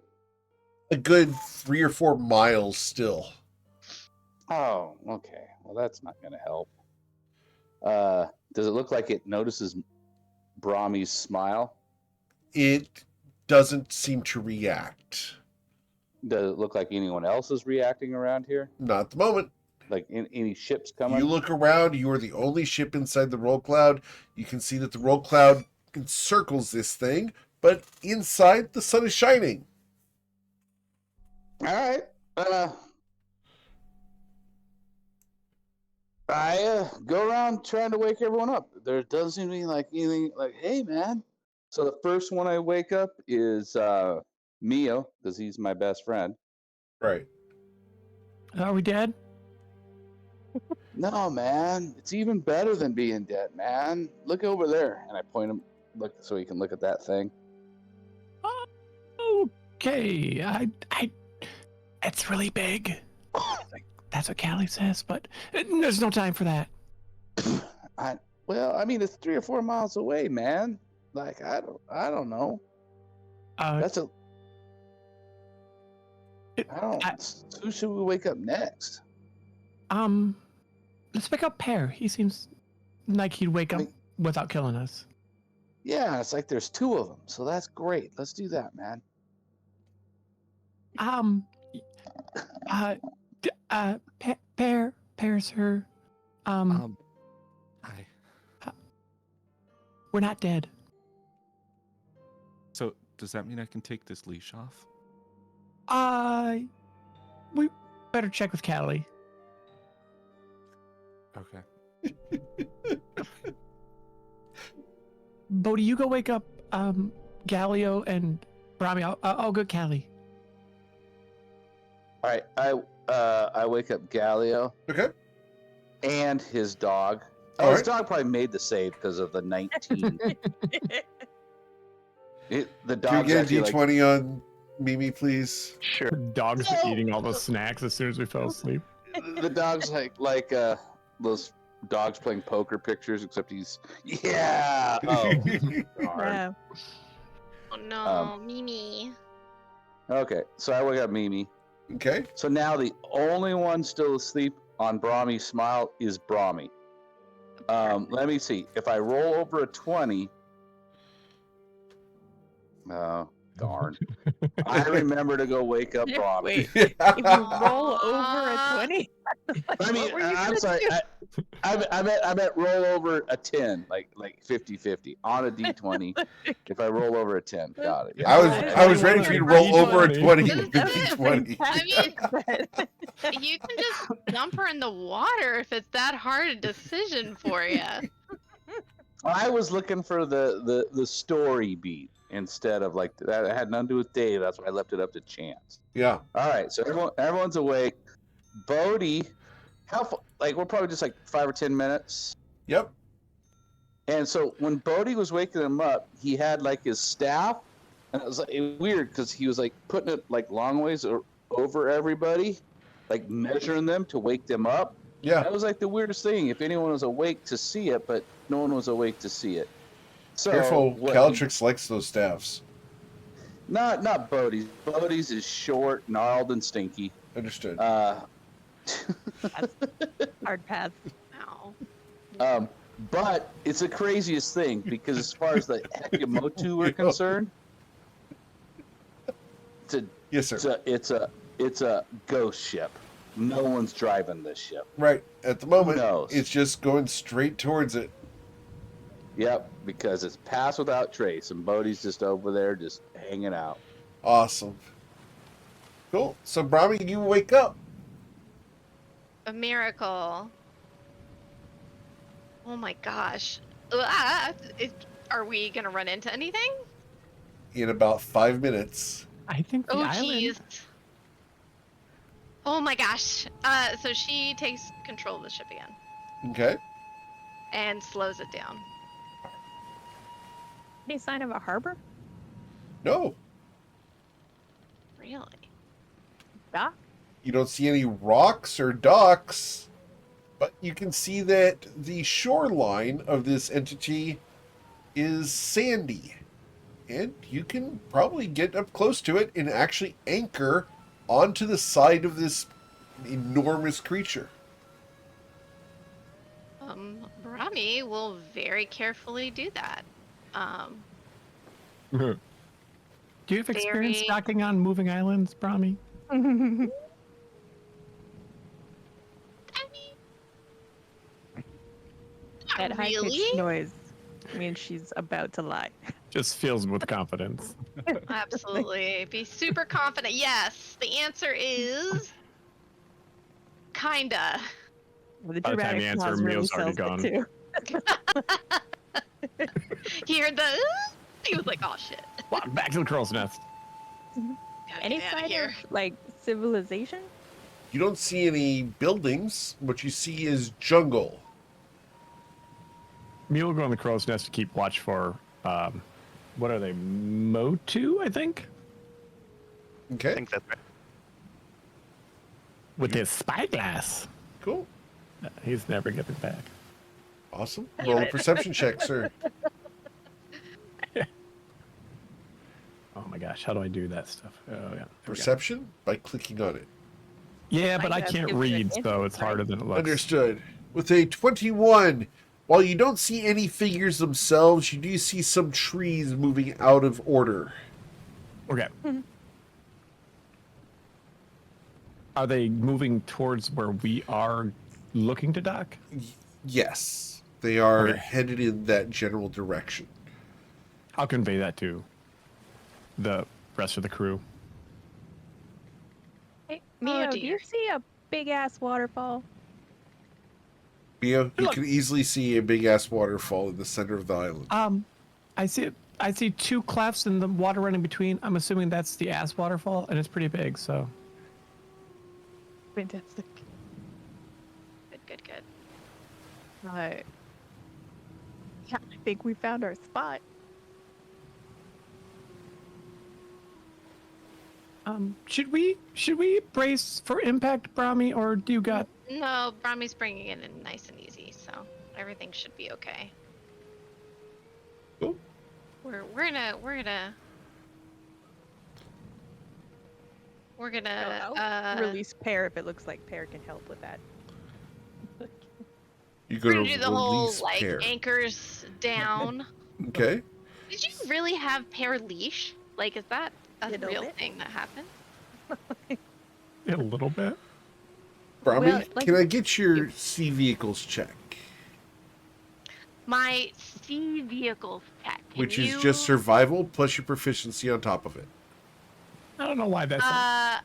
A good 3 or 4 miles still. Oh, okay. Well, that's not going to help. Does it look like it notices Brahmi's smile? It doesn't seem to react. Does it look like anyone else is reacting around here? Not at the moment. Like any ships coming? You look around, you are the only ship inside the roll cloud. You can see that the roll cloud encircles this thing, but inside the sun is shining. All right. I go around trying to wake everyone up. There doesn't seem to be like anything like, hey, man. So the first one I wake up is Mio, because he's my best friend. Right. Are we dead? No, man. It's even better than being dead, man. Look over there. And I point him, look, so he can look at that thing. Okay. It's really big. That's what Callie says, but there's no time for that. Well, I mean, it's 3 or 4 miles away, man. Like, I don't know. That's a. Who should we wake up next? Let's pick up Pear. He seems like he'd wake up without killing us. Yeah, it's like there's 2 of them, so that's great. Let's do that, man. Pear's her. Hi. We're not dead. So does that mean I can take this leash off? We better check with Callie. Okay. Bodhi, you go wake up Galileo and Brahmi. I'll go Callie. All right, I wake up Galileo. Okay. And his dog. All His right. dog probably made the save because of the 19. The Can we dog's get a actually D20 on Mimi, please? Sure. Dogs No. eating all those snacks as soon as we fell asleep. the dog's like those dogs playing poker pictures, except he's Oh, darn. Yeah. Oh no, Mimi. Okay, so I wake up Mimi, Okay. So now the only one still asleep on Brahmi's smile is Brahmi. Let me see. If I roll over a 20, darn. I remember to go wake up Brahmi. Wait, if you roll over a Aw. 20, I mean, what were you I'm gonna sorry. do? I meant roll over a 10, like 50-50 on a d20. If I roll over a 10, got it. Yeah. I was ready for you to roll over a 20 This with the is d20. I mean, But you can just dump her in the water if it's that hard a decision for you. I was looking for the story beat instead of like that. It had nothing to do with Dave. That's why I left it up to chance. Yeah. All right, so everyone's awake. Bodhi, we're probably just like 5 or 10 minutes. Yep. And so when Bodhi was waking him up, he had like his staff, and it was weird because he was like putting it like long ways over everybody, like measuring them to wake them up. Yeah. That was like the weirdest thing. If anyone was awake to see it, but no one was awake to see it. So Careful, what Calatrix likes those staffs. not Bodhi's. Bodhi's is short, gnarled, and stinky. Understood. hard pass. Ow. But it's the craziest thing because as far as the Hekemotu are concerned, Yes, sir. it's a ghost ship. No one's driving this ship. Right. At the moment, Who knows? it's just going straight towards it. Yep, because it's pass without trace, and Bodhi's just over there, just hanging out. Awesome. Cool. So, Brahmi, you wake up. A miracle. Oh my gosh. Are we gonna run into anything? In about 5 minutes. I think the Oh island. jeez. Oh my gosh. So she takes control of the ship again Okay. and slows it down. Any sign of a harbor? No, Really? Doc? you don't see any rocks or docks, but you can see that the shoreline of this entity is sandy. And you can probably get up close to it and actually anchor onto the side of this enormous creature. Brahmi will very carefully do that. Do you have experience Very- docking on moving islands, Brahmi? I mean, That not high-pitched really. noise means she's about to lie. Just fills him with confidence. Absolutely. Be super confident. Yes. The answer is kinda. The By the time dramatic you answer, pause really Meal's already sells it, gone. too. He heard the he was like, oh shit. Walk back to the crow's nest. Gotta Any get outta sign here. of, like, civilization? You don't see any buildings. What you see is jungle. Meal will go in the crow's nest to keep watch for, what are they, Motu, I think? I Okay, think that's right. With his spyglass. cool. He's never getting back. Awesome. Roll a perception check, sir. Oh my gosh, how do I do that stuff? Oh, yeah. There we go. Perception by clicking on it. Yeah, but I guess can't gives you read, so advantage, it's harder than it looks. Understood. With a 21, while you don't see any figures themselves, you do see some trees moving out of order. Okay. Are they moving towards where we are looking to dock? Yes, they are Okay. headed in that general direction. I'll convey that to the rest of the crew. Hey, Mio, do dear. you see a big-ass waterfall? You Look. can easily see a big ass waterfall in the center of the island. I see two clefts and the water running between. I'm assuming that's the ass waterfall, and it's pretty big, so. Fantastic. Good. Right. Yeah, I think we found our spot. Should we brace for impact, Brahmi, or do you got? No, Brahmi's bringing it in nice and easy, so everything should be okay. Cool. We're gonna We're gonna I'll release Pear if it looks like Pear can help with that. You're we're going gonna to do the whole release like Pear. anchors down. Okay. Did you really have Pear leash? Like, is that a Little real bit. thing that happened? A little bit. Brahmi, Well, like- can I get your sea vehicles check? My sea vehicles check. Can Which you... is just survival plus your proficiency on top of it. I don't know why that's a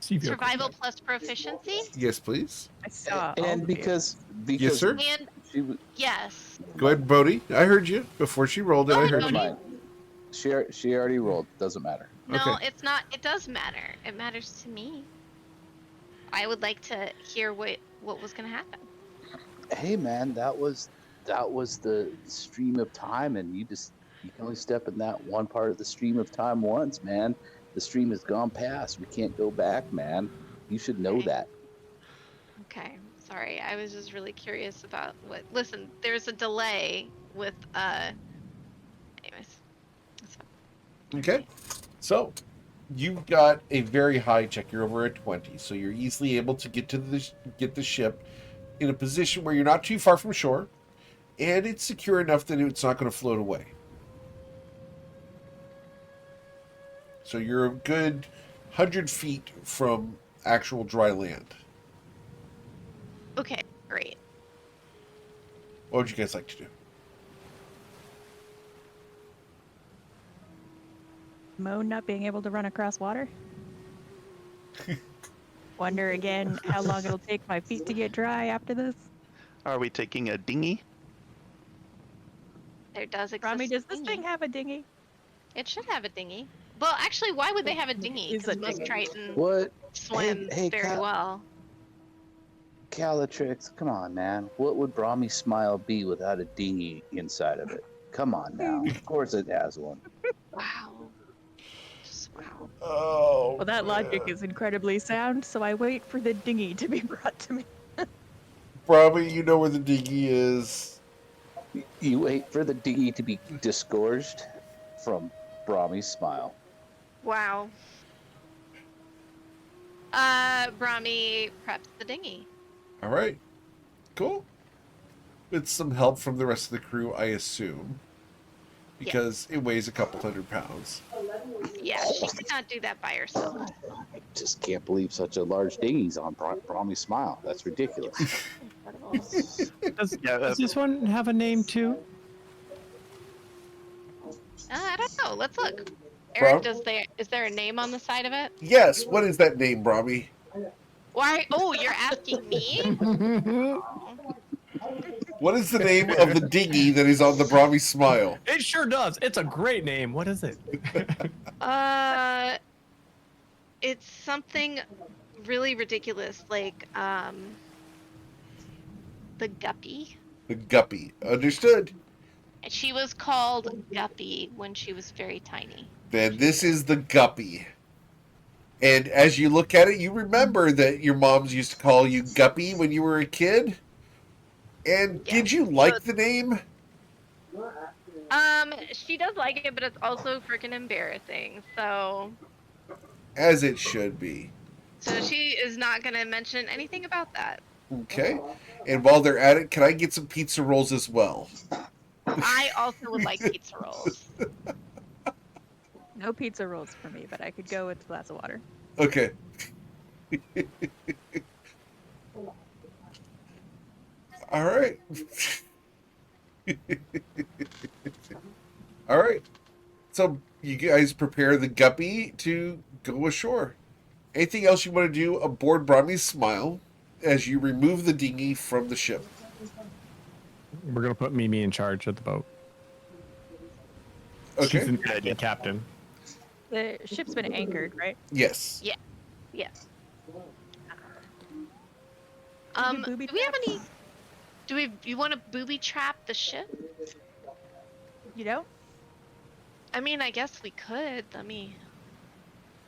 sea vehicle survival check. plus proficiency. Yes, please. I saw all And the because Yes, sir. And she was yes. Go ahead, Bodhi. I heard you before she rolled it. I heard never you. mind. She already rolled. Doesn't matter. No, Okay. it's not. It does matter. It matters to me. I would like to hear what was gonna happen. Hey man, that was the stream of time, and you can only step in that one part of the stream of time once, man. The stream has gone past. We can't go back, man. You should know Okay. that. Okay. Sorry, I was just really curious about what. Listen, there's a delay with Anyways, that's fine. Okay. So, you've got a very high check. You're over at 20, so you're easily able to get the ship in a position where you're not too far from shore, and it's secure enough that it's not going to float away. So you're a good 100 feet from actual dry land. Okay, great. What would you guys like to do? Mo not being able to run across water. Wonder again how long it'll take my feet to get dry after this. Are we taking a dinghy? There does exist. Rami, does a this dinghy. thing have a dinghy? It should have a dinghy. Well, actually, why would they have a dinghy? It's Because a most dinghy. Triton What? swims hey, very Cal- well. Calatrix, come on, man. What would Brahmi Smile be without a dinghy inside of it? Come on now. Of course it has one. Wow. Just wow. Oh. Well, that logic is incredibly sound, so I wait for the dinghy to be brought to me. Probably you know where the dinghy is. You wait for the dinghy to be disgorged from Brahmi's Smile. Wow. Brahmi preps the dinghy. All right. Cool. With some help from the rest of the crew, I assume. Because it weighs a couple 100 pounds. Yeah, she could not do that by herself. I just can't believe such a large dinghy's on Brahmi's Smile. That's ridiculous. Does this one have a name too? I don't know. Let's look. Bro? Eric, is there a name on the side of it? Yes. What is that name, Brahmi? Why? Oh, you're asking me? What is the name of the dinghy that is on the Brahmi Smile? It sure does. It's a great name. What is it? It's something really ridiculous, like the Guppy. The Guppy. Understood. And she was called Guppy when she was very tiny. Then this is the Guppy. And as you look at it, you remember that your moms used to call you Guppy when you were a kid? And Yeah. did you like the name? She does like it, but it's also freaking embarrassing. So As it should be. she is not gonna mention anything about that. Okay. And while they're at it, can I get some pizza rolls as well? I also would like pizza rolls. No pizza rolls for me, but I could go with a glass of water. Okay. All right. All right. So you guys prepare the Guppy to go ashore. Anything else you want to do aboard Brahmi's Smile as you remove the dinghy from the ship? We're gonna put Mimi in charge of the boat. Okay. She's the captain. The ship's been anchored, right? Yes. Yeah. booby Do we have any? You want to booby trap the ship? You know? I mean, I guess we could. Let me.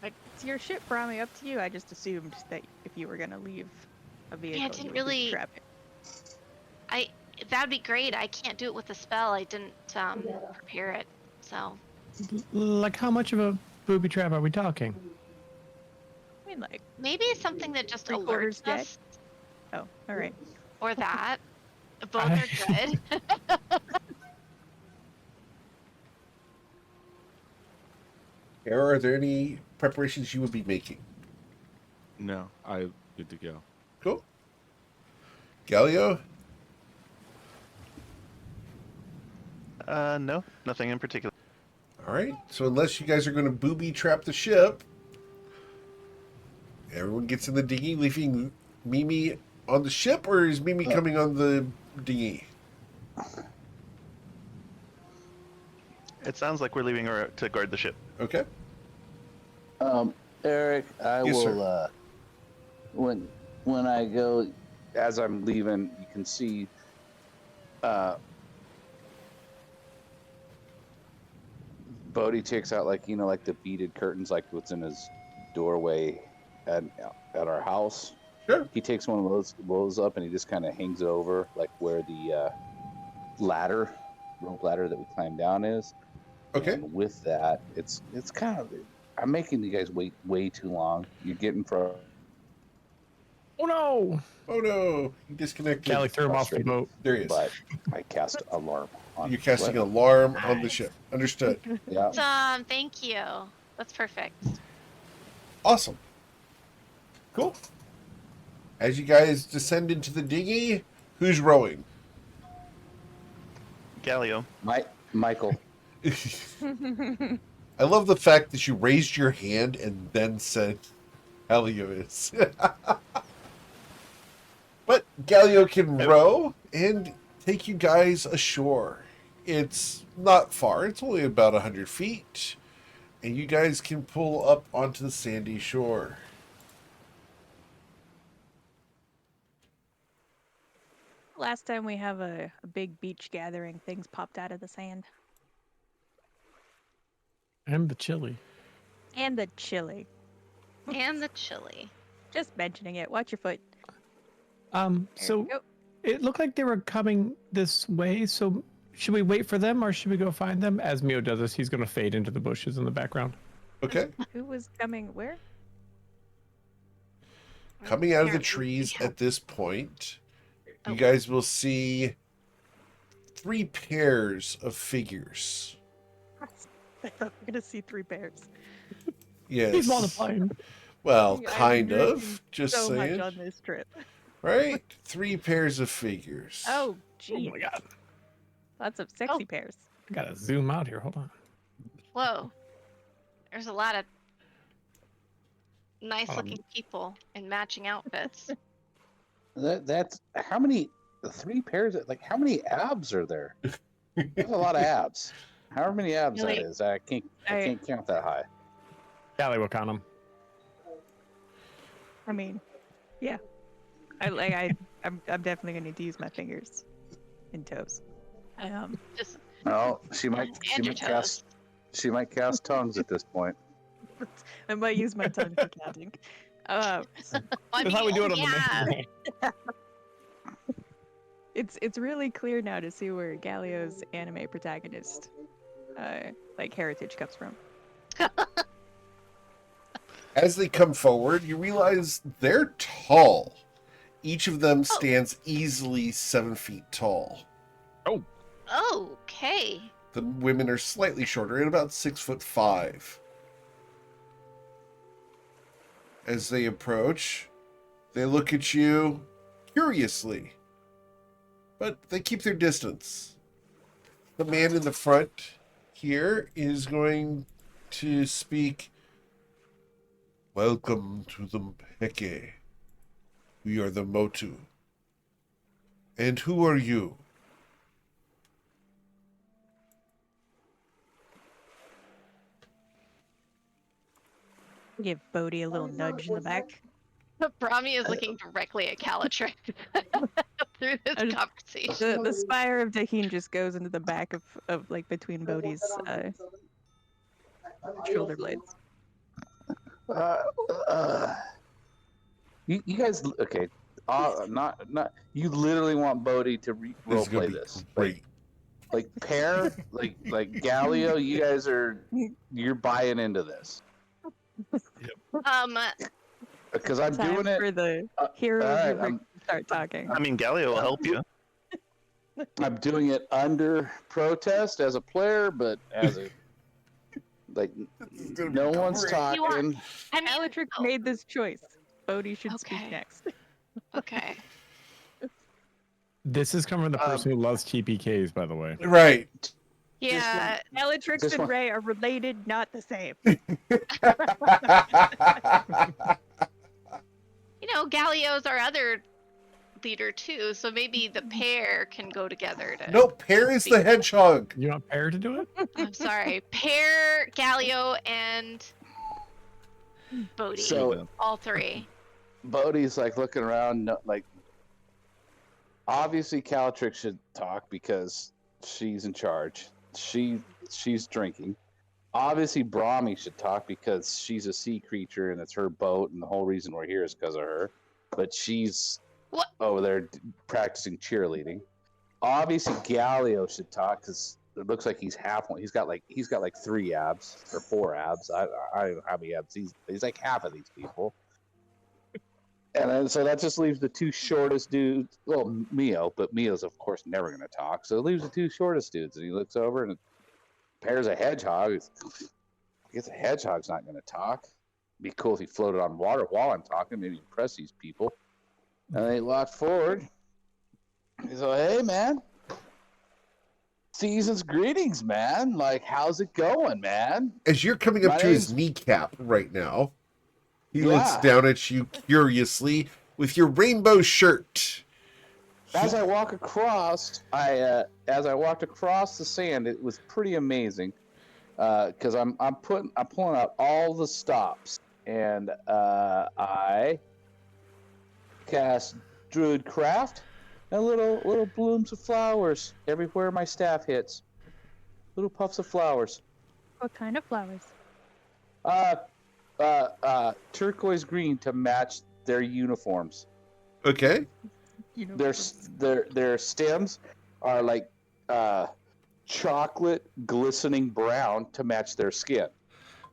It's your ship, Brahmi, up to you. I just assumed that if you were going to leave a vehicle, didn't you would really- trap it. That'd be great. I can't do it with a spell. I didn't prepare it. So Like how much of a booby trap are we talking? mean, like, Maybe something that just 3/4 alerts deck. us, oh, all right. or that. Both are good. Era, are there any preparations you would be making? No, I'm good to go. Cool. Galio? No, nothing in particular. All right. So unless you guys are going to booby trap the ship, everyone gets in the dinghy, leaving Mimi on the ship, or is Mimi coming on the dinghy? It sounds like we're leaving her to guard the ship. Okay. Eric, I Yes, will. sir. When I go, as I'm leaving, you can see. Bodhi takes out like the beaded curtains, like what's in his doorway at our house. Sure. He takes one of those up and he just kind of hangs it over like where the rope ladder that we climb down is. Okay. And with that, it's kind of, I'm making you guys wait way too long. You're getting for. Oh no! Oh no, he disconnected. Callie threw him off the Frustrated. boat. There he is. But I cast alarm on. You're casting what? an alarm on the Nice. ship. Understood. Yeah. Awesome. Thank you. That's perfect. Awesome. Cool. As you guys descend into the dinghy, who's rowing? Galio. Michael. I love the fact that you raised your hand and then said Galio is. But Galio can row and take you guys ashore. It's not far. It's only about 100 feet. And you guys can pull up onto the sandy shore. Last time we have a big beach gathering, things popped out of the sand. And the chili. And the chili. And the chili. Just mentioning it. Watch your foot. There So we go. it looked like they were coming this way. So should we wait for them or should we go find them? As Mio does this, he's going to fade into the bushes in the background. Okay? Who was coming where? Coming out of the Apparently trees we at this point, you Oh. guys will see 3 pairs of figures. I thought we were gonna see 3 pairs. Yes. He's multiplying. Well, I'm kind drinking of. Just so saying. much on this trip. Right? 3 pairs of figures. Oh, Oh gee. my god. Lots of sexy pairs. I got to zoom out here. Hold on. Whoa. There's a lot of nice looking people in matching outfits. That's how many? 3 pairs. Like how many abs are there? There's a lot of abs. However many abs Really? that is, I can't count that high. Callie will count them. I mean, yeah. I'm definitely gonna need to use my fingers and toes. Just No, she might and your toes. cast tongues at this point. I might use my tongue for counting. I That's how we do it on mean, the main roll. It's really clear now to see where Galio's anime protagonist, heritage comes from. As they come forward, you realize they're tall. Each of them stands easily 7 feet tall. Okay. The women are slightly shorter at about 6'5". As they approach, they look at you curiously, but they keep their distance. The man in the front here is going to speak. Welcome to the Mpeke. We are the Motu. And who are you? Give Bodhi a little nudge in the back. Brahmi is looking directly at Calatrix through this I just- conversation. The spire of Daheen just goes into the back of like between Bodhi's shoulder blades. You guys, okay? Not. You literally want Bodhi to This is roleplay gonna be this. great. Like pair, like Galio. You guys you're buying into this. because I'm Time doing it. for the uh, hero of your alright, brick to start talking. I mean, Galio will help you. I'm doing it under protest as a player, but as a like This is gonna be no one's great. talking. You want- I mean, Aletrix oh, made this choice. Bodhi should speak Okay. next. okay. This is coming from the Um, person who loves TPKs, by the way. Right. Yeah, Aletrix Just and one- Ray are related, not the same. Galio's our other leader too, so maybe the pair can go together to. Nope, Pear is the hedgehog. You want Pear to do it? I'm sorry, pair Galio and Bodhi. So all three. Bodhi's like looking around, like obviously Calatrix should talk because she's in charge. She's drinking. Obviously Brahmi should talk because she's a sea creature and it's her boat, and the whole reason we're here is because of her. But she's What? over there practicing cheerleading. Obviously Galio should talk because it looks like he's half one. He's got like 3 abs or 4 abs. I don't know how many abs. He's like half of these people. And then, so that just leaves the 2 shortest dudes. Well, Mio, but Mio's of course never going to talk. So it leaves the 2 shortest dudes, and he looks over and Pear's a hedgehog. I guess a hedgehog's not going to talk. It'd be cool if he floated on water while I'm talking, maybe impress these people. And then he walked forward. He's like, "Hey, man, season's greetings, man. Like, how's it going, man?" As you're coming up My to his name's- kneecap right now, he Yeah. looks down at you curiously with your rainbow shirt. As I walk across, as I walked across the sand, it was pretty amazing, because I'm pulling out all the stops, and I cast Druid Craft, and little blooms of flowers everywhere my staff hits, little puffs of flowers. What kind of flowers? Turquoise green to match their uniforms. Okay. You know, Their stems are like chocolate glistening brown to match their skin.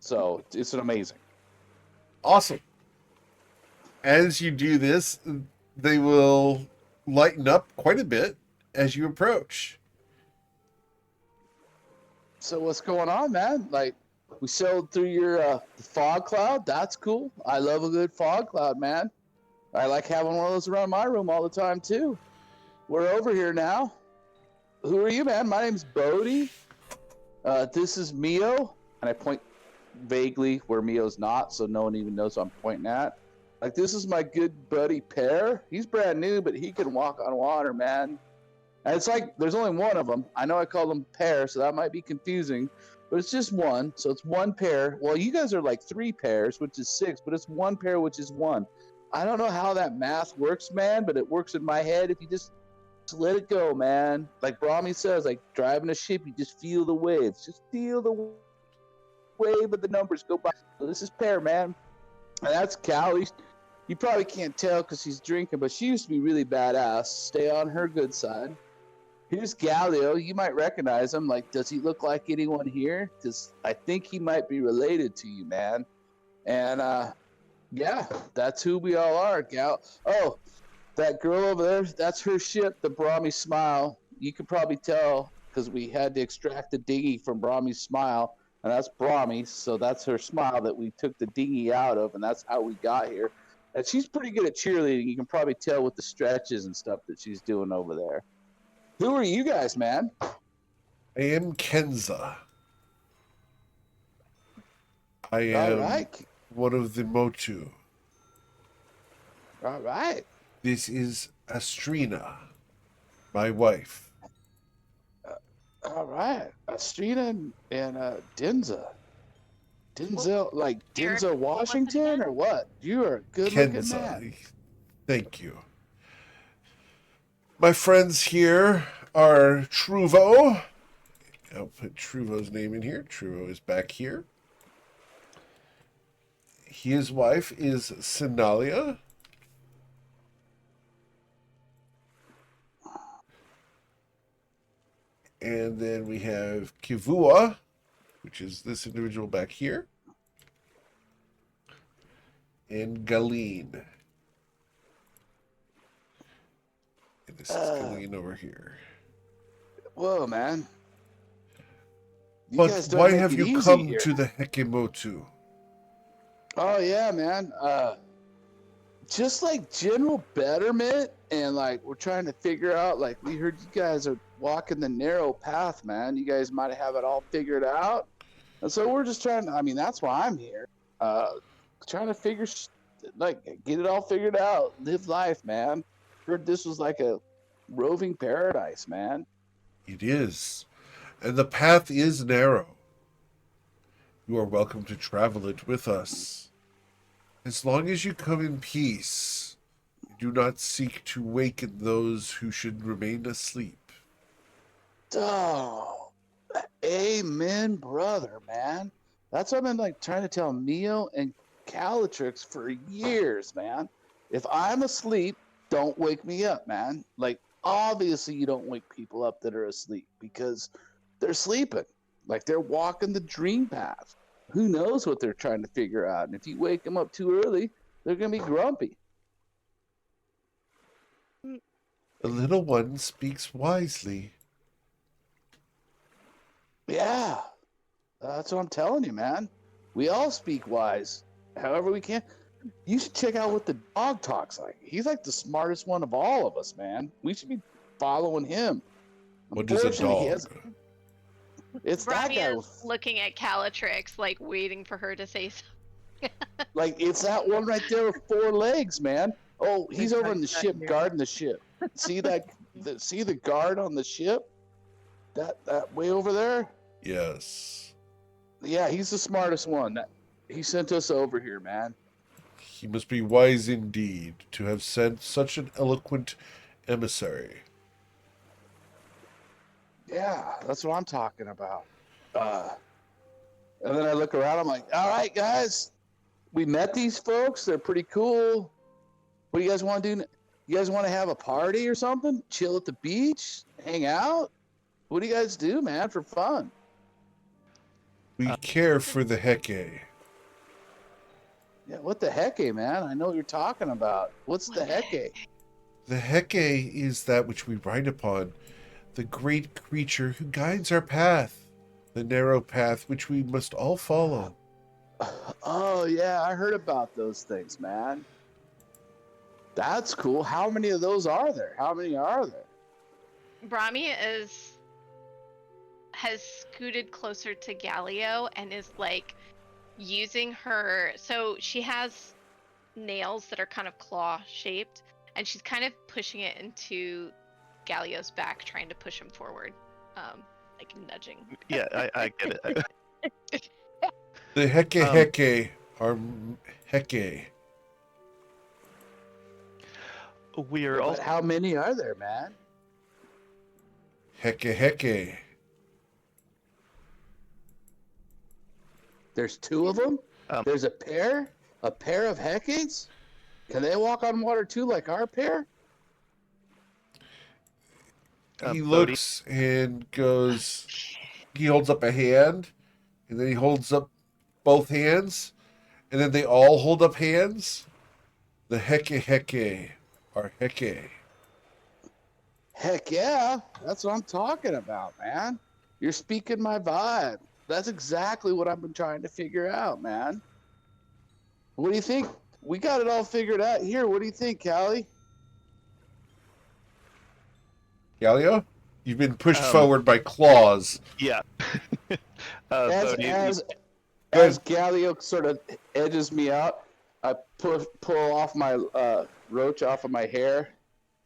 So it's an amazing. Awesome. As you do this, they will lighten up quite a bit as you approach. So what's going on, man? Like, we sailed through your fog cloud. That's cool. I love a good fog cloud, man. I like having one of those around my room all the time too. We're over here now. Who are you, man? My name's Bodhi. This is Mio, and I point vaguely where Mio's not, so no one even knows who I'm pointing at. Like, this is my good buddy Pear. He's brand new, but he can walk on water, man. And it's like there's only one of them. I know I called him Pear, so that might be confusing, but it's just one. So it's one pair. Well, you guys are like 3 pairs, which is 6, but it's 1 pair, which is 1. I don't know how that math works, man, but it works in my head if you just let it go, man. Like Brahmi says, like driving a ship, you just feel the waves. Just feel the wave of the numbers go by. So this is Pear, man. And that's Callie. You probably can't tell because she's drinking, but she used to be really badass. Stay on her good side. Here's Galio. You might recognize him. Like, does he look like anyone here? Because I think he might be related to you, man. And, yeah, that's who we all are, Gal. Oh, that girl over there, that's her ship, the Brahmi Smile. You could probably tell because we had to extract the dinghy from Brahmi's Smile, and that's Brahmi, so that's her smile that we took the dinghy out of, and that's how we got here. And she's pretty good at cheerleading. You can probably tell with the stretches and stuff that she's doing over there. Who are you guys, man? I am Kenza. I am All right. one of the Motu. All right. This is Astrina, my wife. All right. Astrina and Denza. Denzel, like Eric, Denzel Washington or what? You are a good-looking man. Kenza. Thank you. My friends here are Truvo. I'll put Truvo's name in here. Truvo is back here. His wife is Sinalia. And then we have Kivua, which is this individual back here. and Galeen. And this is Galeen over here. Whoa, man. You But guys don't why make have it you easy come here. to the Hekemotu? Oh yeah, man. Just like general betterment, and like we're trying to figure out. Like we heard you guys are walking the narrow path, man. You guys might have it all figured out, and so we're just trying. I mean, that's why I'm here. Trying to get it all figured out, live life, man. Heard this was like a roving paradise, man. It is. And the path is narrow. You are welcome to travel it with us. As long as you come in peace, do not seek to waken those who should remain asleep. Oh, amen, brother, man. That's what I've been like trying to tell Neo and Calatrix for years, man. If I'm asleep, don't wake me up, man. Like, obviously, you don't wake people up that are asleep because they're sleeping. Like, they're walking the dream path. Who knows what they're trying to figure out? And if you wake them up too early, they're going to be grumpy. The little one speaks wisely. Yeah, that's what I'm telling you, man. We all speak wise, however we can. You should check out what the dog talks like. He's like the smartest one of all of us, man. We should be following him. What is a Unfortunately, dog? It's that Brami guy. is looking at Calatrix, like waiting for her to say something. Like, it's that one right there with 4 legs, man. Oh, he's over in the Not ship, here. guarding the ship. See that? See the guard on the ship? That way over there? Yes. Yeah, he's the smartest one. He sent us over here, man. He must be wise indeed to have sent such an eloquent emissary. Yeah, that's what I'm talking about. And then I look around, I'm like, all right, guys, we met these folks. They're pretty cool. What do you guys want to do? You guys want to have a party or something? Chill at the beach? Hang out? What do you guys do, man, for fun? We care for the Heke. Yeah, what the heck, man? I know what you're talking about. What's the heck? The Heke is that which we ride upon, the great creature who guides our path, the narrow path which we must all follow. Oh, yeah, I heard about those things, man. That's cool. How many of those are there? How many are there? Brami has scooted closer to Galio and is like using her. So she has nails that are kind of claw shaped, and she's kind of pushing it into Galio's back, trying to push him forward, like nudging. Yeah, I get it. The Heke are Heke. We are But also how many are there, man? Heke. There's 2 of them? There's a pair of Hecates? Can they walk on water too, like our pair? He Bodhi. looks and goes, he holds up a hand, and then he holds up both hands, and then they all hold up hands. The Heke are Heke. Heck yeah, that's what I'm talking about, man. You're speaking my vibe. That's exactly what I've been trying to figure out, man. What do you think? We got it all figured out here. What do you think, Callie? Galio, you've been pushed forward by claws. yeah. As Bodhi, as Go ahead. as Galio sort of edges me out, I pull off my roach off of my hair,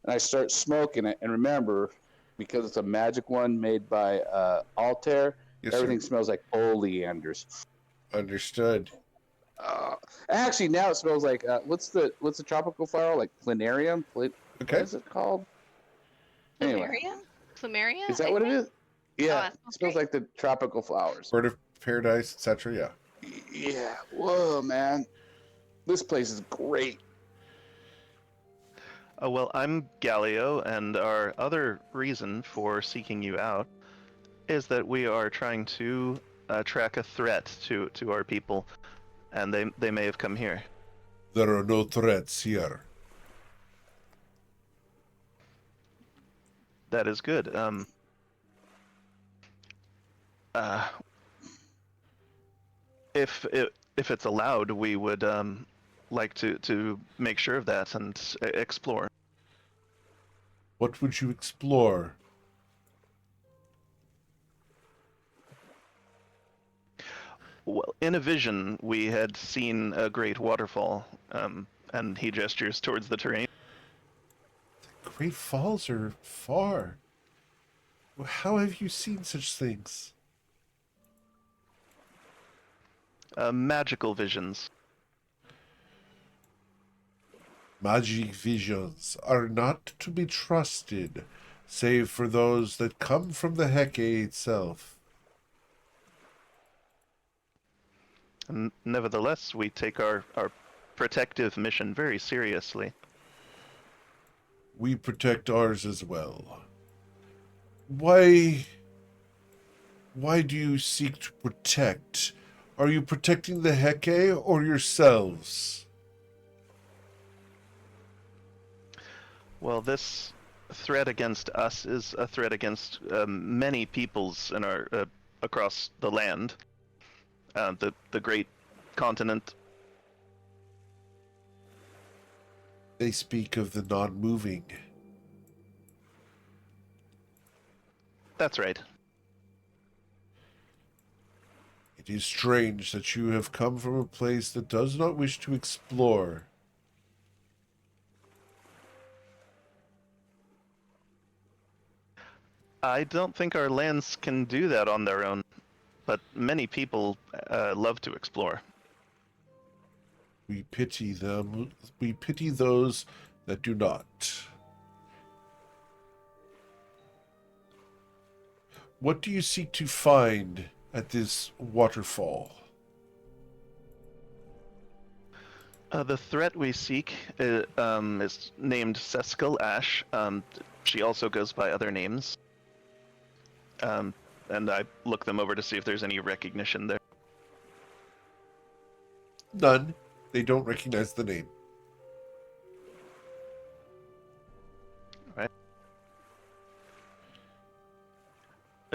and I start smoking it. And remember, because it's a magic one made by Altair, Yes, everything sir. smells like oleanders. Understood. Actually, now it smells like what's the tropical flower, like planarium? What Okay. is it called? Anyway, Plumeria? is that I what it think? is? Yeah, that it smells smells great. like the tropical flowers. Bird of paradise, etc. Yeah. Yeah. Whoa, man, this place is great. well, I'm Galio, and our other reason for seeking you out is that we are trying to track a threat to our people, and they may have come here. There are no threats here. That is good. If it's allowed, we would like to make sure of that and explore. What would you explore? Well, in a vision, we had seen a great waterfall, and he gestures towards the terrain. Great Falls are far. How have you seen such things? Magical visions. Magic visions are not to be trusted, save for those that come from the Heke itself. Nevertheless, we take our protective mission very seriously. We protect ours as well. Why do you seek to protect? Are you protecting the Heke or yourselves? Well, this threat against us is a threat against many peoples in our across the land, the great continent. They speak of the non-moving. That's right. It is strange that you have come from a place that does not wish to explore. I don't think our lands can do that on their own, but many people love to explore. We pity them. We pity those that do not. What do you seek to find at this waterfall? The threat we seek is named Seskal Ash. She also goes by other names. And I look them over to see if there's any recognition there. None. They don't recognize the name. Right.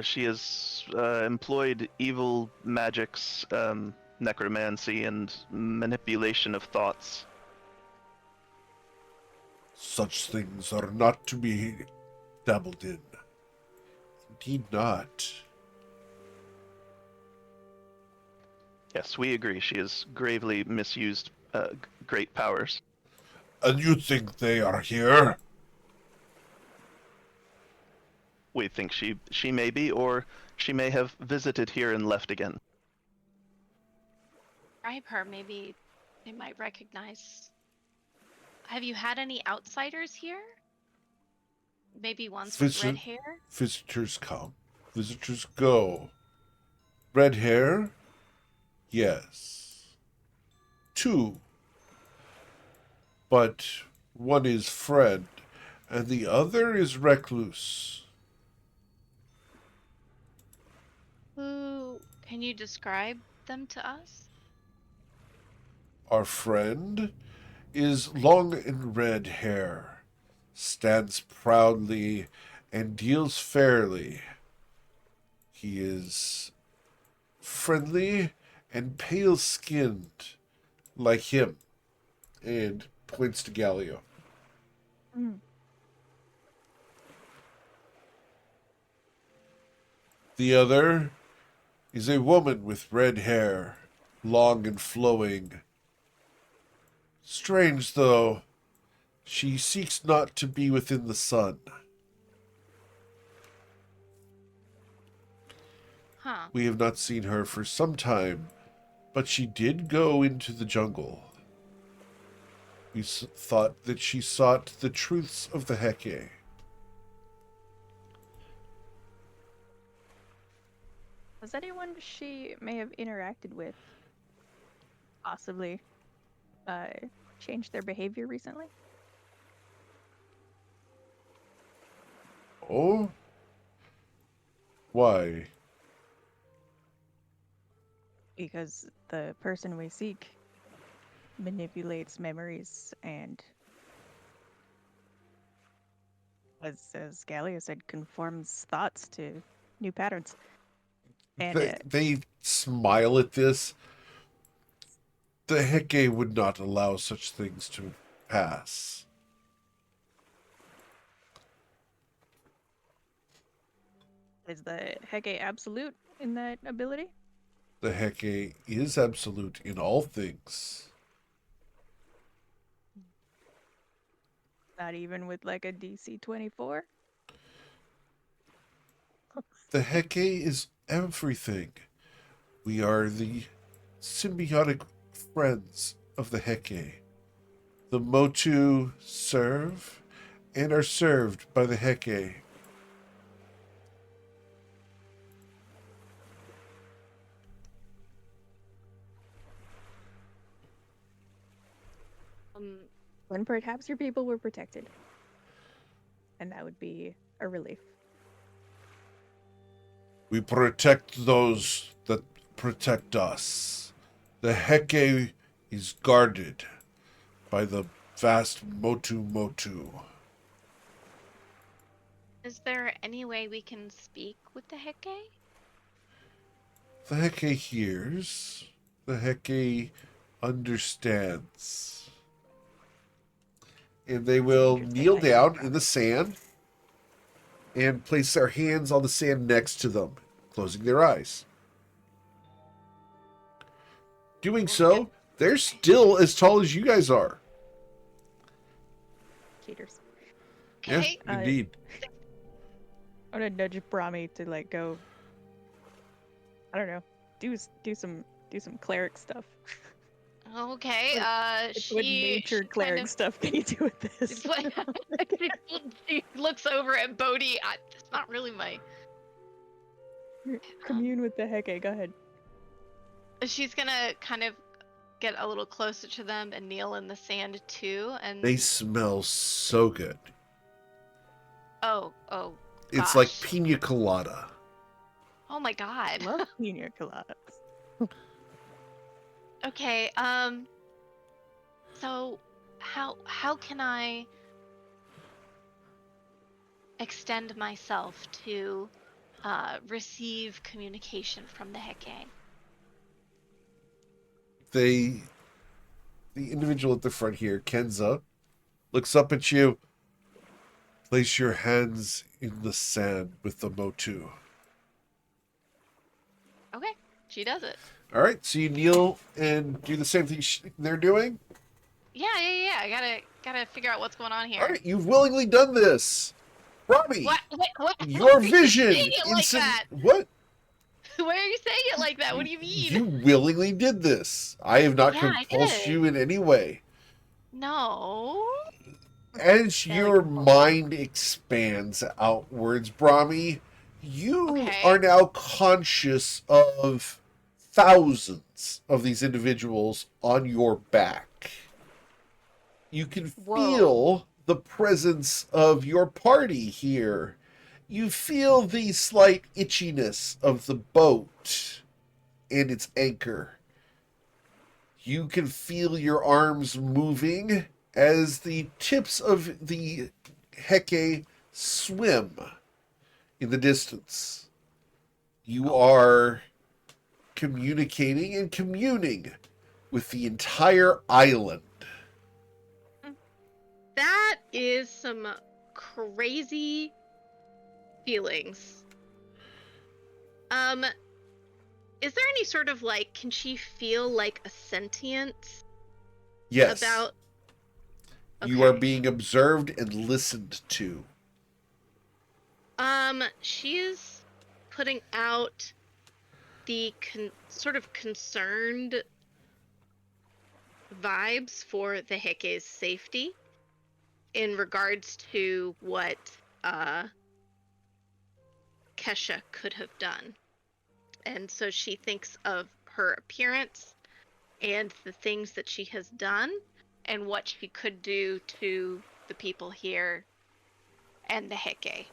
She has employed evil magics, necromancy, and manipulation of thoughts. Such things are not to be dabbled in. Indeed not. Yes, we agree. She has gravely misused great powers. And you think they are here? We think she may be, or she may have visited here and left again. Bribe her, maybe they might recognize. Have you had any outsiders here? Maybe ones with red hair? Visitors come. Visitors go. Red hair? Yes. 2. But one is friend, and the other is recluse. Who can you describe them to us? Our friend is long and red hair, stands proudly, and deals fairly. He is friendly and pale-skinned, like him, and points to Galio. Mm. The other is a woman with red hair, long and flowing. Strange, though, she seeks not to be within the sun. Huh. We have not seen her for some time, but she did go into the jungle. We thought that she sought the truths of the Heke. Was anyone she may have interacted with possibly changed their behavior recently? Oh? Why? Because the person we seek manipulates memories and, as Gallia said, conforms thoughts to new patterns. And They smile at this. The Heke would not allow such things to pass. is the Heke absolute in that ability? The Heke is absolute in all things. Not even with like a DC 24? The Heke is everything. We are the symbiotic friends of the Heke. The Motu serve and are served by the Heke. When perhaps your people were protected. And that would be a relief. We protect those that protect us. The Heke is guarded by the vast Motu Motu. Is there any way we can speak with the Heke? The Heke hears. The Heke understands. And they will Interesting. kneel I didn't down in probably- the sand and place their hands on the sand next to them, closing their eyes. Doing so, they're still as tall as you guys are. Cheaters. Okay. Yeah, indeed. I'm gonna nudge Brahmi to like go. I don't know. Do some cleric stuff. Okay. What nature she cleric kind of, stuff can you do with this? she looks over at Bodhi. It's not really my. Commune with the Heke. Go ahead. She's gonna kind of get a little closer to them and kneel in the sand too. And They smell so good. oh, It's gosh. like pina colada. Oh my god. Love pina colada. Okay. So how can I extend myself to receive communication from the Heke? The individual at the front here, Kenza, looks up at you. Place your hands in the sand with the Motu. Okay, she does it. All right, so you kneel and do the same thing they're doing. Yeah. I gotta figure out what's going on here. All right, you've willingly done this, Robbie. What? Your Why are you vision. saying it like that? What? Why are you saying it like that? What do you mean? You willingly did this. I have not Yeah, I compulsed did. you in any way. No. As Yeah, your like- mind expands outwards, Brahmi, you Okay. are now conscious of thousands of these individuals on your back. You can feel the presence of your party here. You feel the slight itchiness of the boat and its anchor. You can feel your arms moving as the tips of the Heke swim in the distance. You are communicating and communing with the entire island. That is some crazy feelings. Is there any sort of like, can she feel like a sentience Yes. about? You are Okay. being observed and listened to. She's putting out the sort of concerned vibes for the Heke's safety in regards to what Kesha could have done. And so she thinks of her appearance and the things that she has done and what she could do to the people here and the Heke.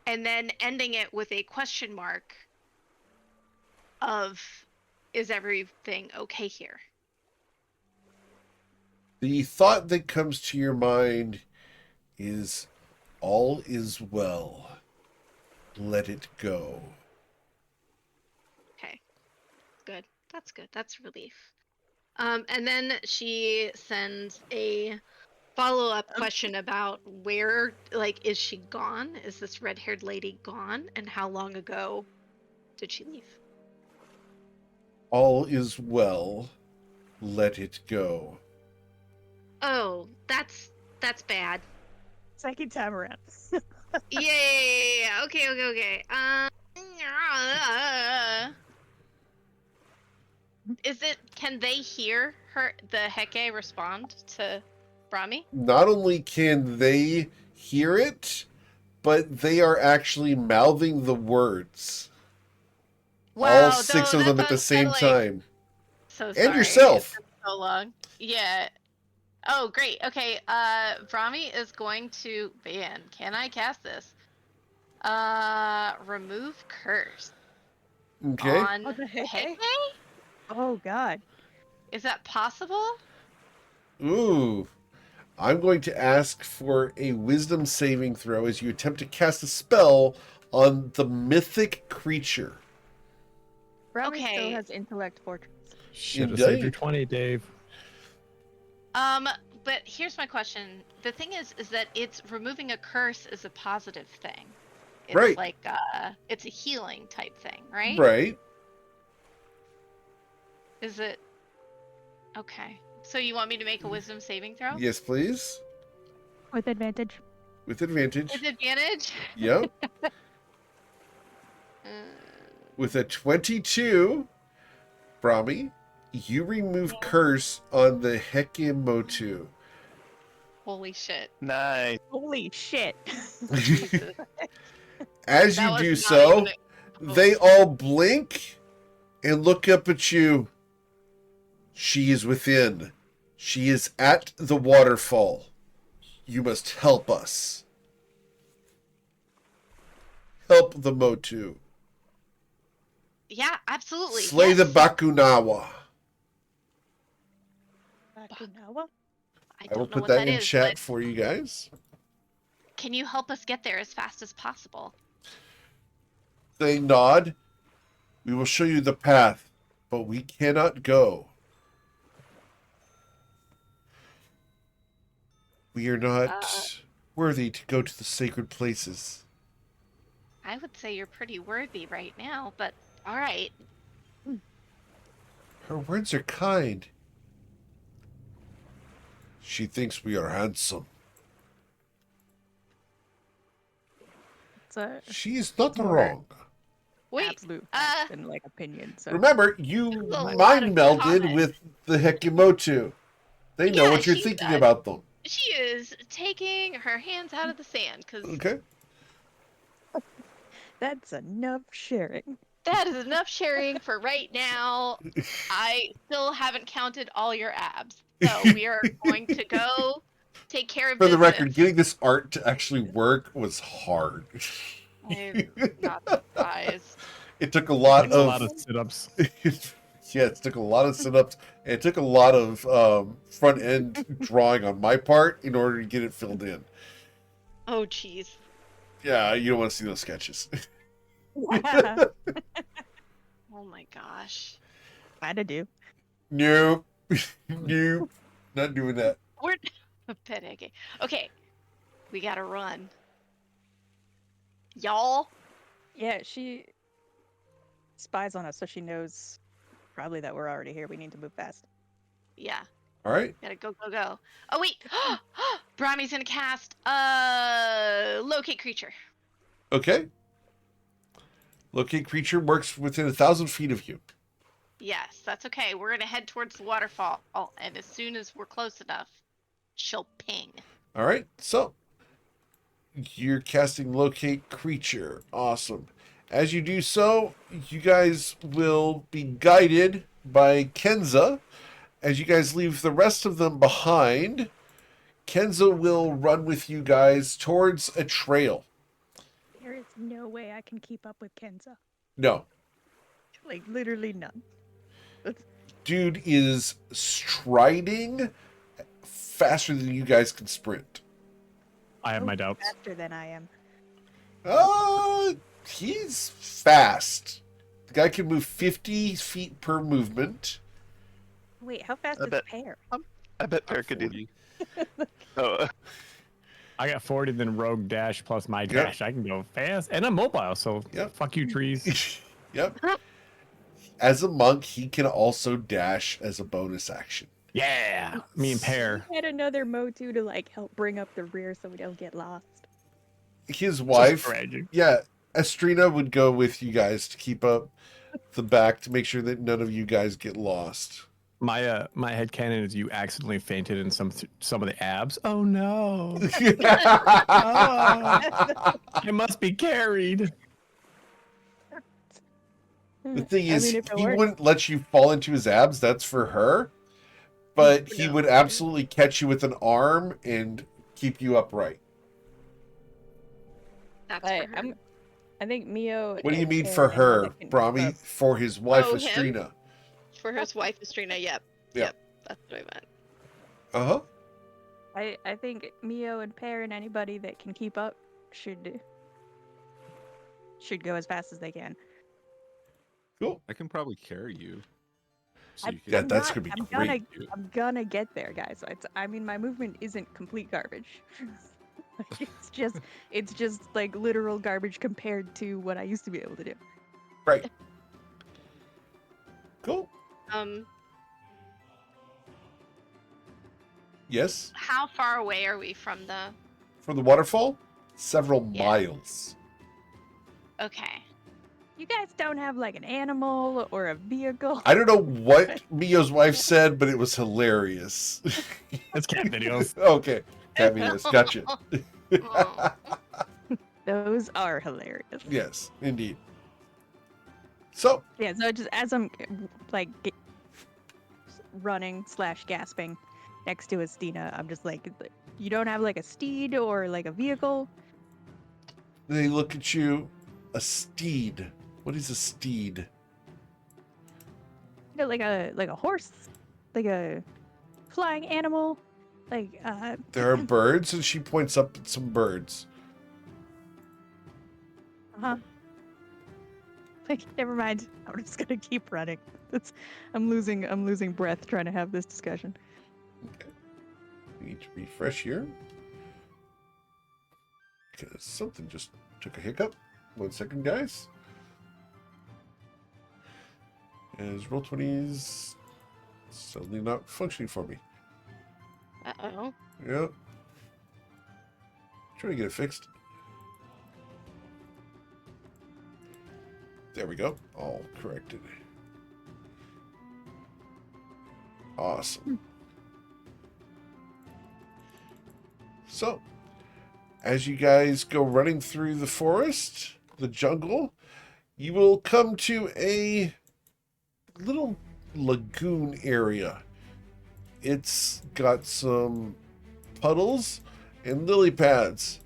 And then ending it with a question mark of, is everything okay here? The thought that comes to your mind is all is well. Let it go. Okay. Good. That's good. That's relief. And then she sends a follow-up question about where, like, is she gone? Is this red-haired lady gone? And how long ago did she leave? All is well. Let it go. Oh, that's bad. Second time around. Yeah. Okay. Can they hear her, the Heke, respond to Brahmi? Not only can they hear it, but they are actually mouthing the words. Wow, All six of them at the that's same time. So And sorry. yourself. It's been so long. Yeah. Oh, great. Okay. Brahmi is going to. Man, can I cast this? Remove curse Okay. on What the heck? Heke? Oh God. Is that possible? Ooh. I'm going to ask for a wisdom saving throw as you attempt to cast a spell on the mythic creature. Brahmi still Okay. has intellect fortress. Should have saved your Indeed. 20, Dave. But here's my question. The thing is that it's removing a curse is a positive thing. It's Right. like it's a healing type thing, right? Right. Is it? Okay. So you want me to make a wisdom saving throw? Yes, please. With advantage. With advantage. With advantage? Yep. With a 22, Brahmi, you remove curse on the Hekemotu. Holy shit. Nice. Holy shit. Jesus. As That you was do not so, even they all blink and look up at you. She is within. She is at the waterfall. You must help us. Help the Motu. Yeah, absolutely. Slay the yes. Bakunawa. Bakunawa? I I will don't know put what that that in is, chat but for you guys. can you help us get there as fast as possible? They nod. We will show you the path, but we cannot go. We are not worthy to go to the sacred places. I would say you're pretty worthy right now, but all right. Her words are kind. She thinks we are handsome. It's a She is not more wrong. Wait. absolute fact than like opinion. So Remember, you That's a lot mind of melded comment. with the Hekemotu. They know Yeah, what you're she's thinking about them. She is taking her hands out of the sand because Okay. that's enough sharing. that is enough sharing for right now. I still haven't counted all your abs. So we are going to go take care of For the business. record, getting this art to actually work was hard. I'm not surprised. It took a lot It's a of lot of sit-ups. yeah, it took a lot of sit-ups, and it took a lot of front-end drawing on my part in order to get it filled in. Oh, jeez. Yeah, you don't want to see those sketches. Yeah. Oh my gosh. Kinda do. Nope. Nope. Not doing that. We're a bit eggy. Okay, we gotta run. Y'all. Yeah, she spies on us, so she knows probably that we're already here. We need to move fast. Yeah, All right. gotta go. Oh wait, Brahmi's gonna cast locate creature. Okay. Locate creature works within 1,000 feet of you. Yes, that's okay. We're gonna head towards the waterfall, and as soon as we're close enough, she'll ping. All right. So you're casting locate creature. Awesome. As you do so, you guys will be guided by Kenza. As you guys leave the rest of them behind, Kenza will run with you guys towards a trail. There is no way I can keep up with Kenza. No. Like, literally none. Dude is striding faster than you guys can sprint. I have my doubts. Faster than I am. He's fast. The guy can move 50 feet per movement. Wait, how fast I is bet- Pear? I bet Pear could do. Oh, I got 40, then rogue dash plus my Yep. dash. I can go fast, and I'm mobile, so Yep. fuck you, trees. Yep. As a monk, he can also dash as a bonus action. Yeah, me and Pear. We had another Motu to like help bring up the rear so we don't get lost. His Just wife, tragic. yeah, Estrina would go with you guys to keep up the back to make sure that none of you guys get lost. My headcanon is you accidentally fainted in some of the abs. Oh no! It must be carried. The thing I is, mean, if it he works. wouldn't let you fall into his abs. That's for her. But he No. would absolutely catch you with an arm and keep you upright. That's I, for her. I'm, I think Mio. What do you and mean Pear for and her, Amanda can keep Brahmi? up. For his wife, Oh, him? Estrina. For his wife, Estrina. Yep. Yeah. Yep. That's what I meant. Uh-huh. I think Mio and Pear and anybody that can keep up should go as fast as they can. Cool. I can probably carry you. So I'm- you can Yeah, I'm that's not- gonna be I'm great. I'm gonna get there, guys. I mean, my movement isn't complete garbage. Like, it's just like literal garbage compared to what I used to be able to do. Right. Cool. Yes. How far away are we from the? For the waterfall, several Yeah. miles. Okay. You guys don't have like an animal or a vehicle. I don't know what Mio's wife said, but it was hilarious. That's cat videos. Okay. Cat videos. Gotcha. Oh. Those are hilarious. Yes, indeed. So, Yeah, so just as I'm like running / gasping next to Estina, I'm just like, you don't have like a steed or like a vehicle? they look at you. A steed. What is a steed? You know, like a horse, like a flying animal, like There are birds, and she points up at some birds. like never mind. I'm just gonna keep running. I'm losing breath trying to have this discussion. Okay. We need to refresh here. Because something just took a hiccup. 1 second, guys. As Roll20's suddenly not functioning for me. Uh-oh. Yep. Trying to get it fixed. There we go. All corrected. Awesome. So, as you guys go running through the forest, the jungle, you will come to a little lagoon area. It's got some puddles and lily pads.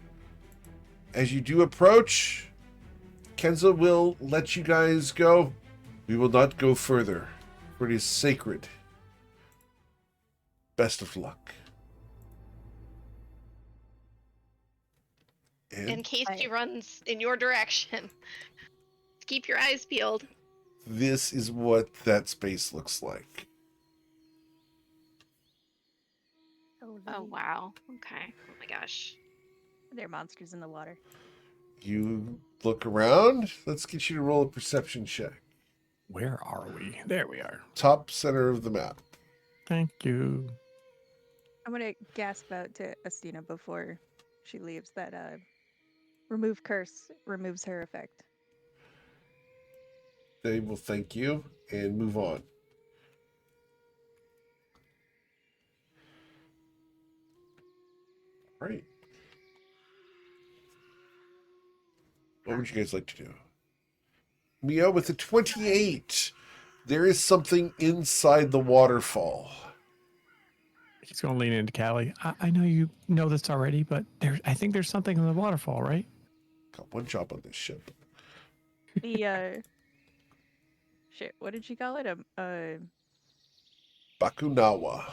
As you do approach, Kenza will let you guys go. We will not go further, for it is sacred. Best of luck. In And case I- she runs in your direction, keep your eyes peeled. this is what that space looks like. Oh wow. Okay. Oh my gosh. There are monsters in the water. You look around. Let's get you to roll a perception check. Where are we? There we are. Top center of the map. Thank you. I'm gonna gasp out to Estina before she leaves that remove curse removes her effect. They will thank you and move on. All right. What would you guys like to do? Mia with a 28. There is something inside the waterfall. He's gonna lean into Callie. I know you know this already, but I think there's something in the waterfall, right? Got one job on this ship. The shit, what did she call it? Bakunawa.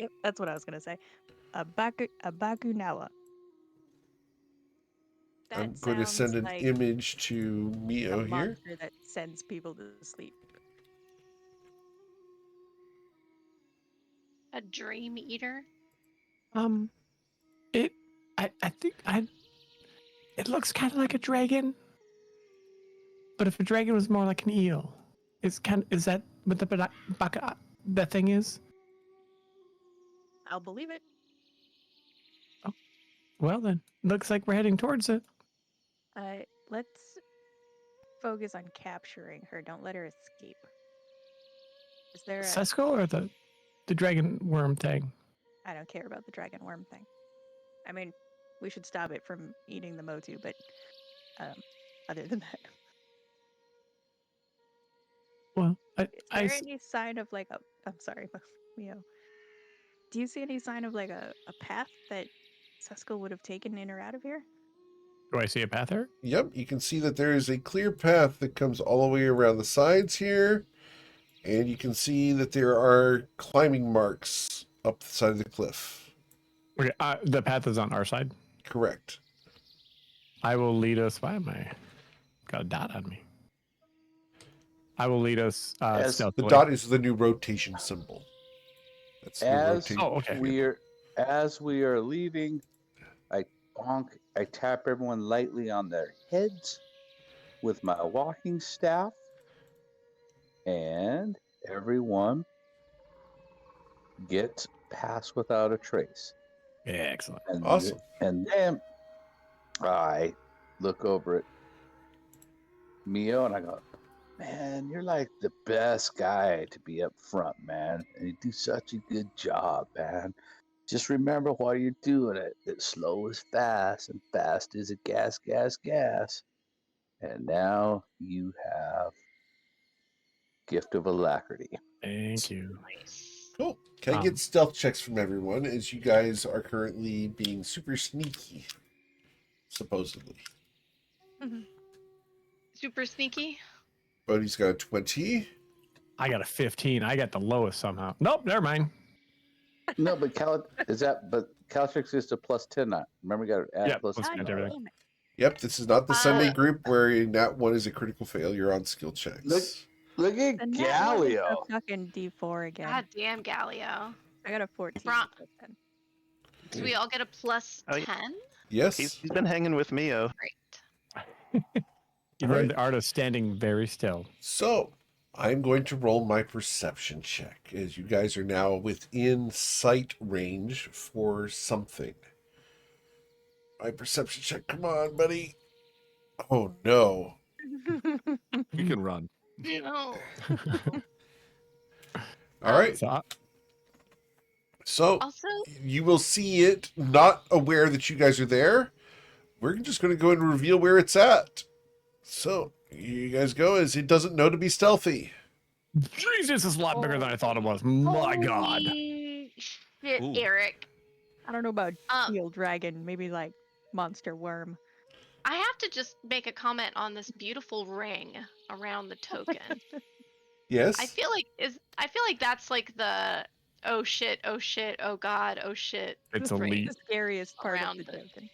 Yep, that's what I was gonna say. A Bakunawa. I'm That going to sounds send an like image to a Mio here. monster that sends people to sleep. A dream eater. It, I think it looks kind of like a dragon, but if a dragon was more like an eel, is that what the thing is? I'll believe it. Well then, looks like we're heading towards it. Let's focus on capturing her. Don't let her escape. Is there a... Sesko or the dragon worm thing? I don't care about the dragon worm thing. I mean, we should stop it from eating the Motu, but other than that, Well, is there any sign of like a... I'm sorry, Mio. Do you see any sign of like a path that Sesko would have taken in or out of here? do I see a path there? Yep, you can see that there is a clear path that comes all the way around the sides here. And you can see that there are climbing marks up the side of the cliff. Okay, the path is on our side. Correct. I will lead us. Why am I got a dot on me? I will lead us As The stealthily. dot is the new rotation symbol. That's the new As rotation. Oh, okay. we are leaving, I tap everyone lightly on their heads with my walking staff, and everyone gets past without a trace. Yeah, excellent. And Awesome. And then I look over at Mio and I go, man, you're like the best guy to be up front, man. And you do such a good job, man. Just remember while you're doing it that slow is fast and fast is a gas, gas, gas. And now you have gift of alacrity. Thank you. Nice. Cool. Can I get stealth checks from everyone as you guys are currently being super sneaky? Supposedly. Super sneaky. Bodhi's got a 20. I got a 15. I got the lowest somehow. Nope, never mind. No, but Caltrix is a plus 10 now. Remember, we got to add Yeah, plus plus 10. 10 to everything. Yep, this is not the Sunday Uh, group where that one is a critical failure on skill checks. Look at The net one is Galio. a fucking D4 again. God damn, Gallio. I got a 14. Bron- plus 10. Do we all get a plus Oh, yeah. 10? Yes. He's been hanging with Mio. Great. You All learned right. the art of standing very still. So, I'm going to roll my perception check as you guys are now within sight range for something. My perception check. Come on, buddy. Oh, no. You can run. No. All right. So, Also, you will see it, not aware that you guys are there. We're just going to go and reveal where it's at. So, you guys go as it doesn't know to be stealthy. Jesus, it's a lot bigger than I thought it was. My God. holy shit, Ooh. Eric. I don't know about Um, steel dragon, maybe like monster worm. I have to just make a comment on this beautiful ring around the token. Yes? I feel like that's like the oh shit, oh god, oh shit. It's ring elite. The scariest part of around the the- token.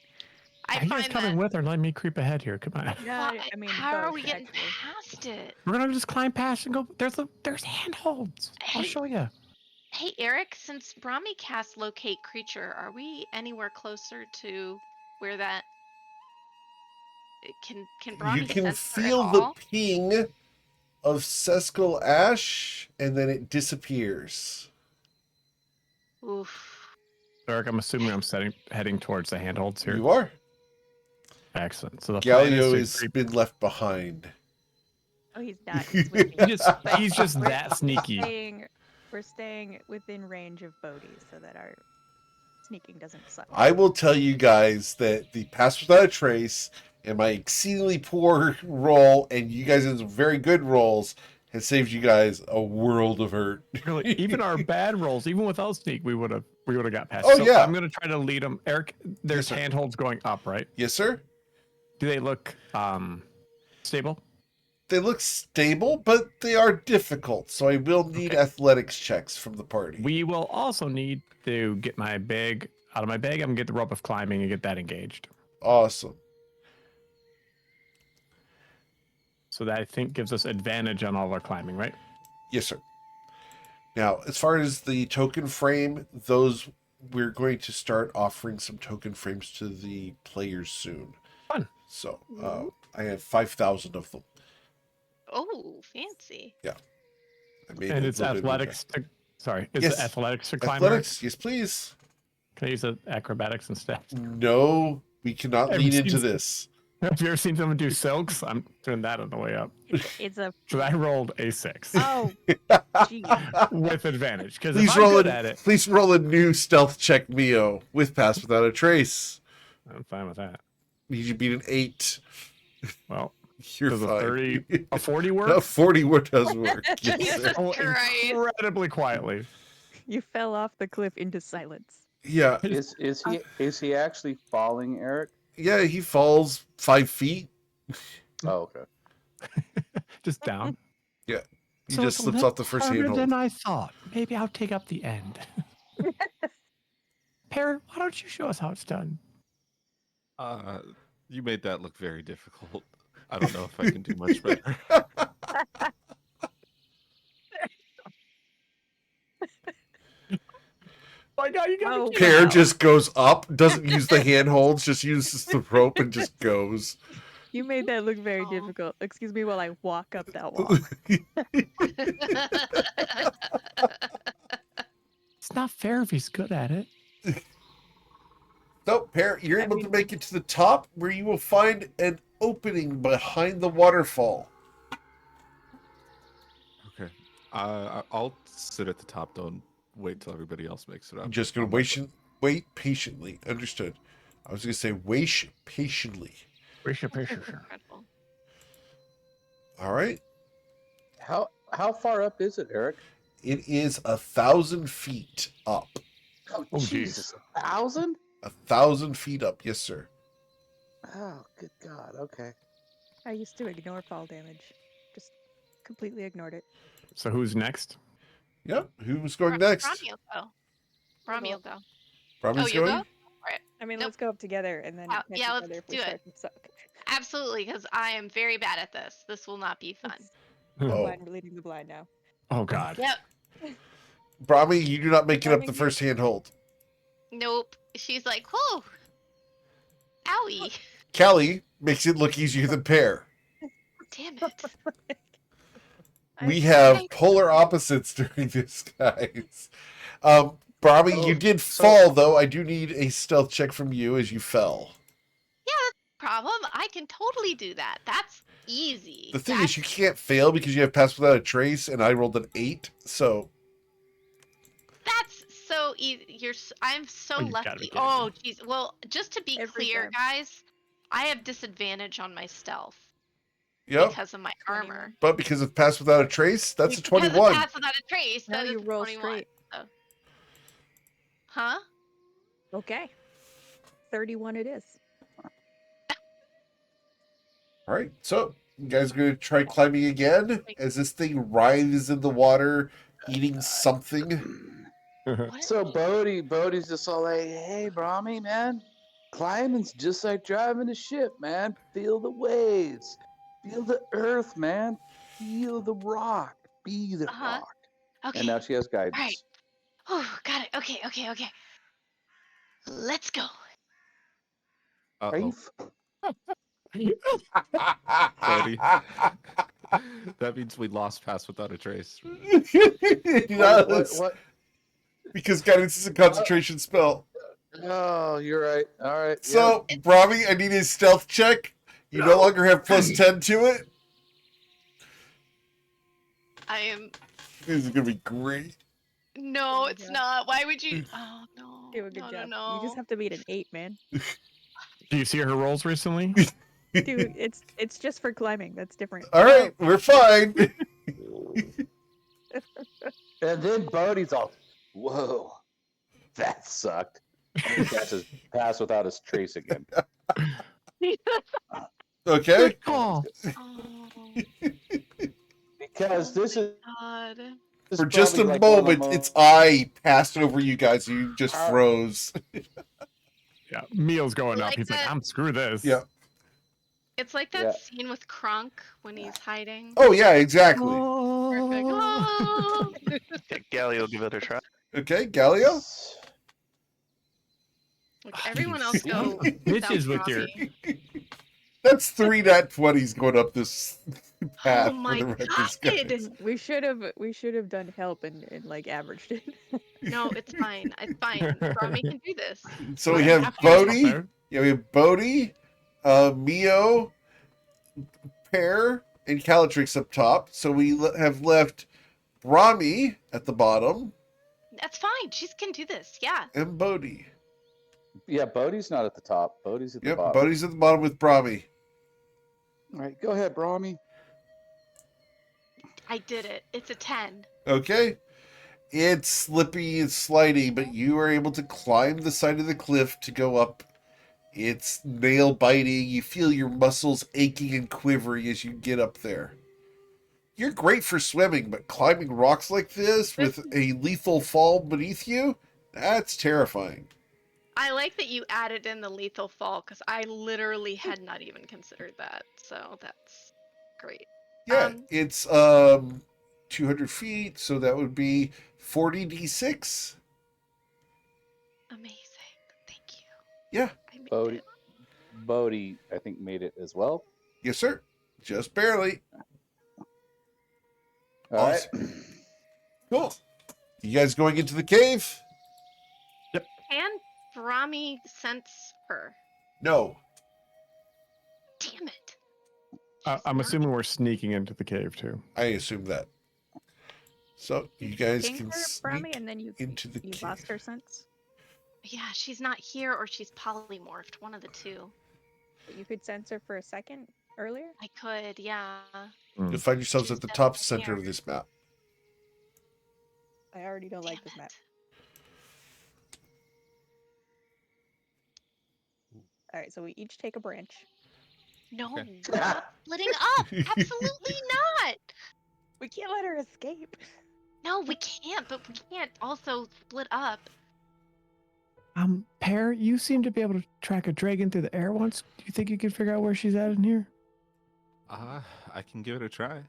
I Are you guys find coming that. with or letting me creep ahead here? Come on. Yeah, Well, I mean, how are both, we getting actually. past it? We're gonna just climb past and go. There's handholds. I'll Hey. show you. Hey Eric, since Brahmi cast locate creature, are we anywhere closer to where that can Brahmi You can sense her at feel the all? ping of Sescal Ash, and then it disappears. Oof. Eric, I'm assuming I'm heading towards the handholds here. You are. Excellent. So the plan Galio to has creep- been left behind. Oh, he's not. He's with me. he's just We're that sneaky. We're staying within range of Bodhi so that our sneaking doesn't suck. I will tell you guys that the Pass Without a Trace and my exceedingly poor roll, and you guys' very good rolls, has saved you guys a world of hurt. Really, even our bad rolls, even without sneak, we would have got past. Oh, So yeah. I'm gonna try to lead them. Eric, there's Yes, sir. handholds going up, right? Yes, sir? Do they look stable? They look stable, but they are difficult, so I will need Okay. athletics checks from the party. We will also need to get my bag out of my bag. I'm gonna get the rope of climbing and get that engaged. Awesome. So that I think gives us advantage on all our climbing, right? Yes, sir. Now, as far as the token frame, those we're going to start offering some token frames to the players soon. Fun. So I have 5,000 of them. Oh, fancy. I made And a it's little bit of athletics. It's Yes. athletics to climb. athletics. Yes, please. Can I use acrobatics instead? No, we cannot Have lean you into seen- this. Have you ever seen someone do silks? I'm doing that on the way up. It's a. So I rolled a 6 Oh, geez. with advantage because if Please I'm roll good a at it, please roll a new stealth check, Mio, with pass without a trace. I'm fine with that. You beat an 8. Well, You're does a fine. 30, a 40 A work? 40 does work. Yes, Jesus sir. Oh, Christ. incredibly quietly. You fell off the cliff into silence. Yeah, Is he actually falling, Eric? yeah. He falls 5 feet. Oh, okay. Just down. He So just it's a slips little off the first harder handhold. than I thought. Maybe I'll take up the end. Parrot, why don't you show us how it's done? You made that look very difficult. I don't know if I can do much better. My God, you gotta Oh, keep Pear wow. just goes up, doesn't use the handholds, just uses the rope and just goes. You made that look very Aw. difficult. Excuse me while I walk up that wall. It's not fair if he's good at it. So, Pear, you're able to make it to the top where you will find an opening behind the waterfall. Okay. I'll sit at the top though and wait till everybody else makes it up. I'm just going to wait patiently. Understood. I was going to say wait patiently. Incredible. All right. How far up is it, Eric? It is 1,000 feet up. Oh, Jesus, 1,000? 1,000 feet up. Yes, sir. Oh, good God. Okay. I used to ignore fall damage. Just completely ignored it. So who's next? Yep. Who's going next? Rami will go. Rami will go. Brahmi's you'll going? go? Right. I mean, Nope. let's go up together and then catch Yeah, each let's other if we do start it. to suck. Absolutely, because I am very bad at this. This will not be fun. It's Oh. blind leading the blind now. Oh God. Yep. Brahmi, you do not make it up Brahmi, the you- first handhold. Nope. She's like, whoa. Owie. Callie makes it look easier than Pear. Damn it. We I'm have sorry. polar opposites during this, guys. Brahmi, Oh, you did so- fall, though. I do need a stealth check from you as you fell. Problem? I can totally do that. That's easy. The thing is, you can't fail because you have passed without a trace, and I rolled an 8, so... That's so easy. I'm so Oh, you gotta be lucky. kidding Oh, me. jeez. Well, just to be Every clear, time. guys, I have disadvantage on my stealth Yep, because of my 21. armor. but because of pass without a trace, that's a Because of 21. pass without a trace. Now That you is roll 21. straight. Huh? Okay. 31 it is. All right, so you guys are going to try climbing again as this thing writhes in the water, eating something. What So Bodhi's just all like, hey, Brahmi, man, climbing's just like driving a ship, man. Feel the waves. Feel the earth, man. Feel the rock. Be the Uh-huh. rock. Okay. And now she has guidance. Alright. Oh, got it. Okay. Let's go. Are you Cody. That means we lost pass without a trace. Yes, what? because guidance is a concentration spell. Oh, you're right. All right. So, Brahmi, I need a stealth check. You no longer have plus 10 to it. I am. This is going to be great. No, my it's God. not. Why would you? Oh no. Do a good no, job. No, You just have to beat an 8, man. Do you see her rolls recently? Dude, it's just for climbing. That's different. All right, we're fine. And then Bodhi's all, whoa, that sucked. And he passes pass without his trace again. Okay. Good call. Oh. Because this is God. this For is just a probably like one of the moment, its eye passed over you guys. You just froze. Yeah, meal's going up. Like He's like, that- I'm screw this. Yeah. It's like that Yeah. scene with Kronk when he's hiding. Oh, yeah, exactly. Perfect. Oh! Okay, Gally will give it a try. Okay, Galio? Look, everyone else go Bitches without with your. Robbie. That's 3 nat 20s going up this path Oh my for the records, guys. God! We should have done help and like averaged it. No, it's fine. It's fine. Robbie can do this. So we Right, have half hour's not Bodhi. there. Yeah, we have Bodhi, Mio, Pear, and Calatrix up top. So we have left Brahmi at the bottom That's fine. She can do this. Yeah. and Bodhi. Yeah, Bodhi's not at the top. Bodhi's at the Yep, bottom. Bodhi's at the bottom with Brahmi. All right, go ahead, Brahmi. I did it. It's a 10. Okay. It's slippy and slidey, but you are able to climb the side of the cliff to go up. It's nail biting. You feel your muscles aching and quivering as you get up there. You're great for swimming, but climbing rocks like this with a lethal fall beneath you, that's terrifying. I like that you added in the lethal fall because I literally had not even considered that. So that's great. Yeah, it's 200 feet, so that would be 40d6. Amazing. Thank you. Yeah. I made Bodhi, it. Bodhi, I think made it as well. Yes, sir. Just barely. All right. Cool. You guys going into the cave? Can Brahmi sense her? No. Damn it. I'm assuming we're sneaking into the cave too. I assume that. So you guys Ping can her, Brahmi, sneak and then you into the lost cave. her sense. Yeah, she's not here or she's polymorphed. One of the two. But you could sense her for a second earlier. I could, yeah. You'll find yourselves She's at the top definitely center here. of this map. I already don't like Damn this map. it. All right, so we each take a branch. No, Okay. we're not splitting up. Absolutely not. We can't let her escape. No, we can't, but we can't also split up. Pear, you seem to be able to track a dragon through the air once. Do you think you could figure out where she's at in here? I can give it a try.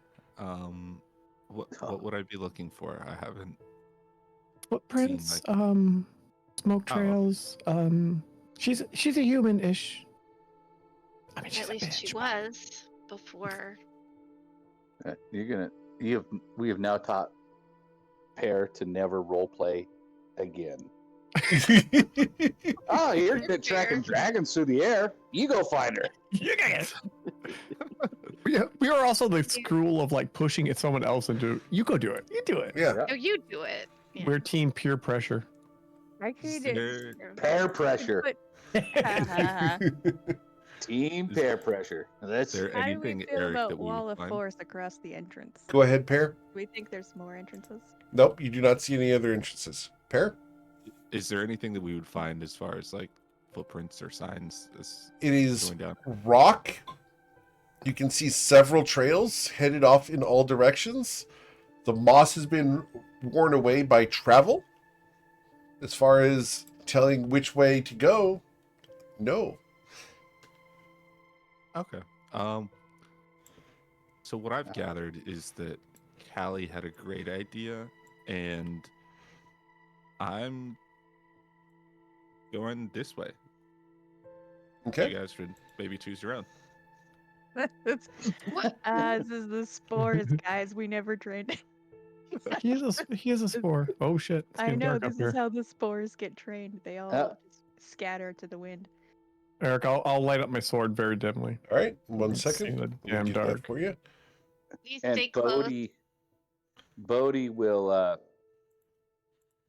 What would I be looking for? I haven't. Footprints, like- smoke Oh. trails. She's a human-ish. I mean, she's At a least bitch, she but- was before. We have now taught Pear to never role play again. Oh, you're good at tracking dragons through the air. You go find her. You guys. We are also the school of like pushing someone else into. You go do it. You do it. Yeah. No, you do it. Yeah. We're team peer pressure. I could. there- Pear pressure. Put, Team Is- pear pressure. That's Is there how do we anything, feel Eric, about that we wall would of find? force across the entrance? Go ahead, Pear. Do we think there's more entrances? Nope, you do not see any other entrances. Pear? Is there anything that we would find as far as like footprints or signs as It is going down? rock. You can see several trails headed off in all directions. The moss has been worn away by travel. As far as telling which way to go, no. Okay. So what I've gathered is that Callie had a great idea, and I'm going this way. Okay. You guys should maybe choose your own. This is the spores, guys. We never trained. He is a spore. Oh shit! It's I getting know dark up this here. is how the spores get trained. They all just scatter to the wind. Eric, I'll light up my sword very dimly. All right. 1 It's second. seeing the We'll damn get that dark. for you. Please and stay close. Bodhi will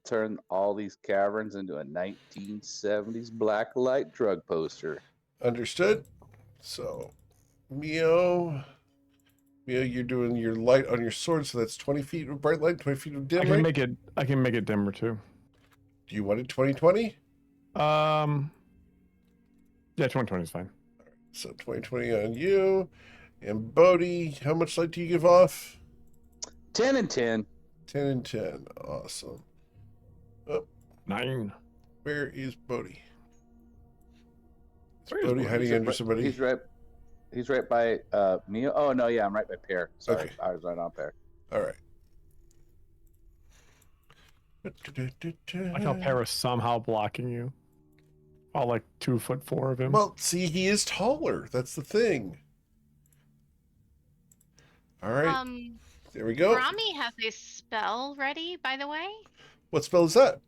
turn all these caverns into a 1970s black light drug poster. Understood. So, Mio, you're doing your light on your sword, so that's 20 feet of bright light, 20 feet of dim I light. can make it dimmer too. Do you want it 2020? Yeah, 2020 is fine. So 2020 on you. And Bodhi, how much light do you give off? 10 and 10. 10 and 10. Awesome. Oh, 9. where is Bodhi? Is Where is Bodhi Bodhi? hiding under somebody? He's right by me. Oh no, yeah, I'm right by Pear. Sorry, Okay. I was right on Pear. All right. Like how Paris somehow blocking you. All like 2'4" of him. Well, see, he is taller. That's the thing. All right. There we go. Brahmi has a spell ready, by the way. What spell is that?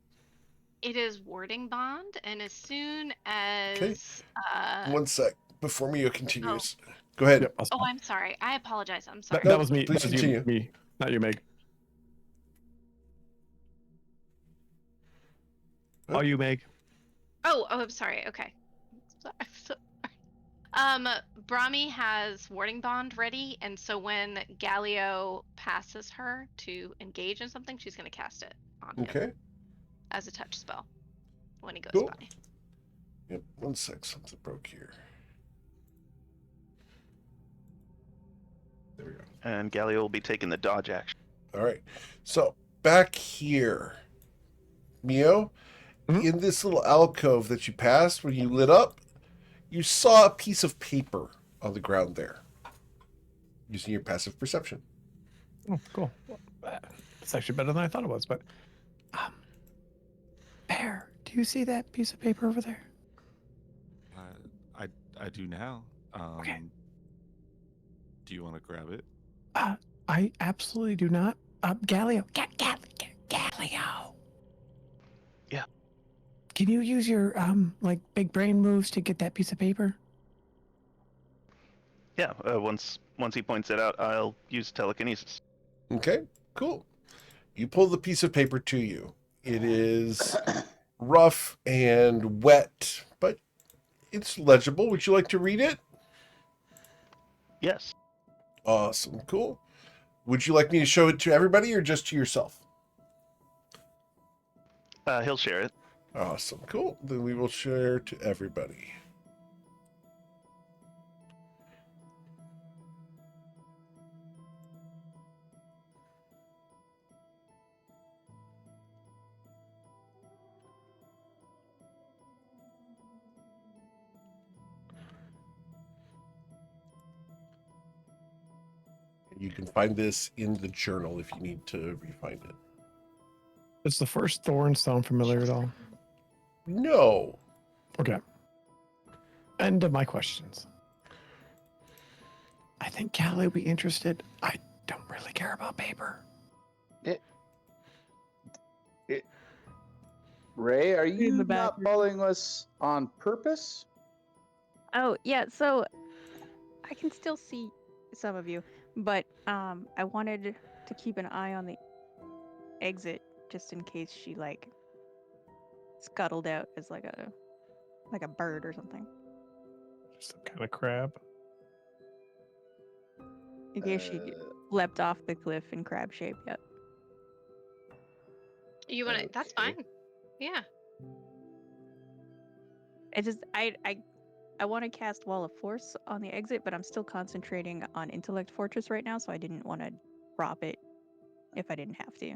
It is Warding Bond, and as soon as Okay. 1 sec before Mio continues. Go ahead. Yep, oh, I'm sorry. I apologize. I'm sorry. that was me. Please That was continue. me, not you, Meg. Huh? Oh, you, Meg. Oh, I'm sorry. Okay. So, Brahmi has Warding Bond ready, and so when Galio passes her to engage in something, she's going to cast it on him Okay. as a touch spell when he goes Cool. by. Yep. 1 sec. Something broke here. There we go. And Galio will be taking the dodge action. All right. So back here, Mio, in this little alcove that you passed when you lit up, you saw a piece of paper on the ground there using your passive perception. Oh, cool. It's actually better than I thought it was, but Bear, do you see that piece of paper over there? I do now. Okay. Do you want to grab it? I absolutely do not. Galio. Galio. Yeah. Can you use your like big brain moves to get that piece of paper? Yeah. Once he points it out, I'll use telekinesis. Okay, cool. You pull the piece of paper to you. It is rough and wet, but it's legible. Would you like to read it? Yes. Awesome, cool. Would you like me to show it to everybody or just to yourself? He'll share it. Awesome, cool. Then we will share to everybody. You can find this in the journal if you need to refind it. Does the first thorn sound familiar at all? No. Okay. End of my questions. I think Callie will be interested. I don't really care about paper. Ray, are In you the not bathroom. following us on purpose? Oh, yeah, so I can still see some of you, but I wanted to keep an eye on the exit just in case she like scuttled out as like a bird or something. Some kind of crab. In case she leapt off the cliff in crab shape. Yep. You want to? That's Okay. fine. Yeah. I just I want to cast Wall of Force on the exit, but I'm still concentrating on Intellect Fortress right now, so I didn't want to drop it if I didn't have to.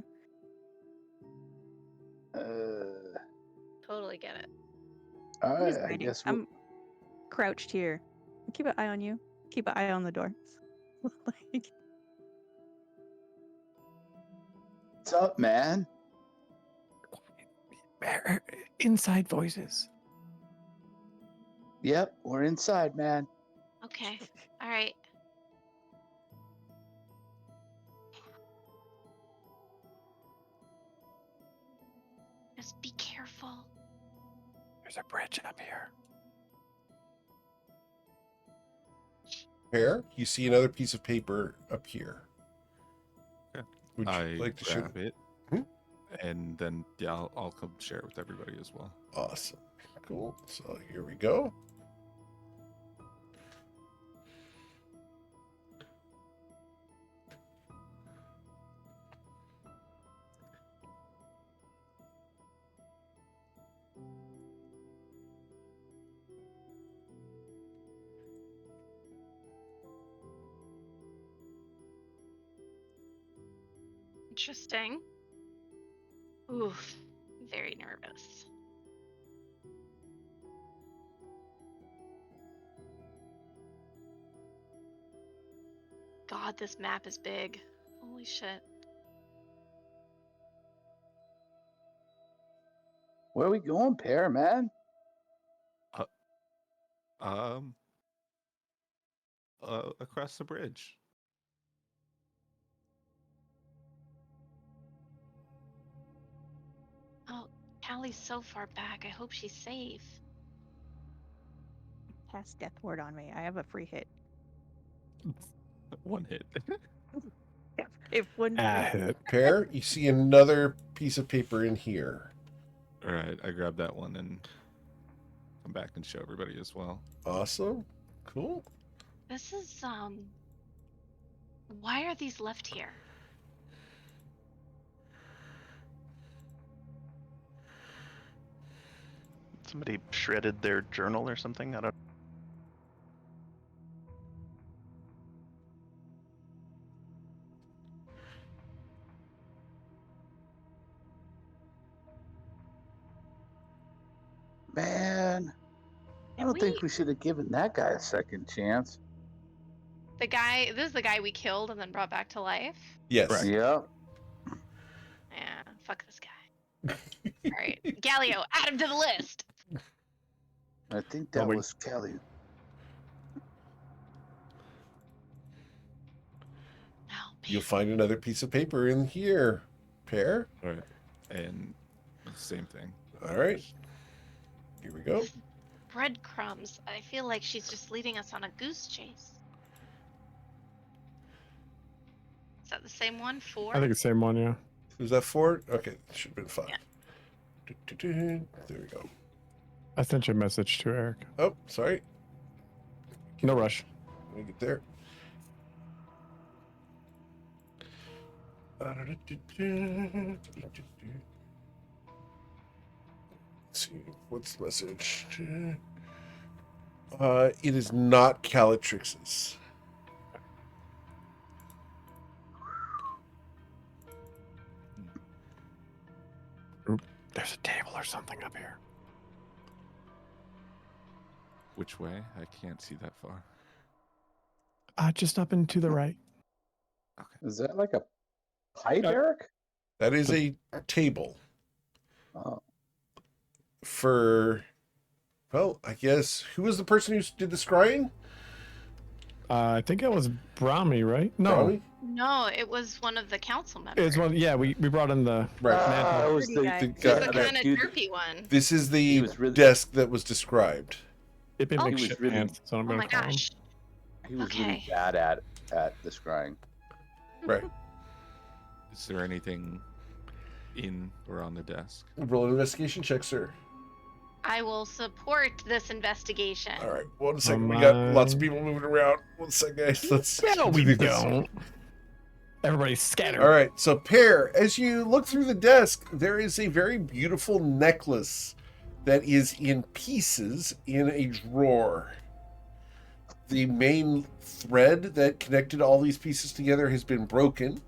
Totally get it. All I'm just right, I hiding. guess I'm crouched here. Keep an eye on you. Keep an eye on the door. Like, what's up, man? Inside voices. Yep, we're inside, man. Okay. All right. Just be careful. There's a bridge up here. Here, you see another piece of paper up here. Okay. Would you I like to show? grab it, Hmm? and then yeah, I'll come share it with everybody as well. Awesome. Cool. So here we go. Interesting. Oof. Very nervous. God, this map is big. Holy shit. Where are we going, Pear, man? Across the bridge. Oh, Callie's so far back. I hope she's safe. Cast Death Ward on me. I have a free hit. One hit. If one Hit. Pear, you see another piece of paper in here. All right, I grab that one and come back and show everybody as well. Awesome. Cool. This is, why are these left here? Somebody shredded their journal or something. I don't. Man, I don't think we should have given that guy a second chance. This is the guy we killed and then brought back to life? Yes. Correct. Yep. Yeah, fuck this guy. Alright, Galio, add him to the list! I think that was Kelly. Oh, You'll find another piece of paper in here. Pear. All right, and same thing. All right. Here we go. breadcrumbs. I feel like she's just leading us on a goose chase. Is that the same one? 4? I think it's the same one, yeah. Was that 4? Okay, should have been 5. Yeah. There we go. I sent you a message to Eric. Oh, sorry. No rush. Let me get there. Let's see, what's the message? It is not Calatrix's. Oop, there's a table or something up here. Which way? I can't see that far. Just up and to the right. Is that like a pipe, Eric? That is a table Oh. for, well, I guess, who was the person who did the scrying? I think it was Brahmi, right? No, Brahmi? No, it was one of the council members. it was one. Yeah, we brought in the Right. It was Pretty guy. the It was the guy. kind of dude, derpy one. This is the He was really- desk that was described. It Oh. makes He was shit really- pants, so I'm Oh gonna my call him. gosh. he was Okay. really bad at the scrying. Right. Is there anything in or on the desk? Roll an investigation check, sir. I will support this investigation. All right, 1 second. Oh We got my. lots of people moving around. 1 second, guys. Let's No, we do this. don't. Everybody's scattered. All right, so Pear, as you look through the desk, there is a very beautiful necklace that is in pieces in a drawer. The main thread that connected all these pieces together has been broken,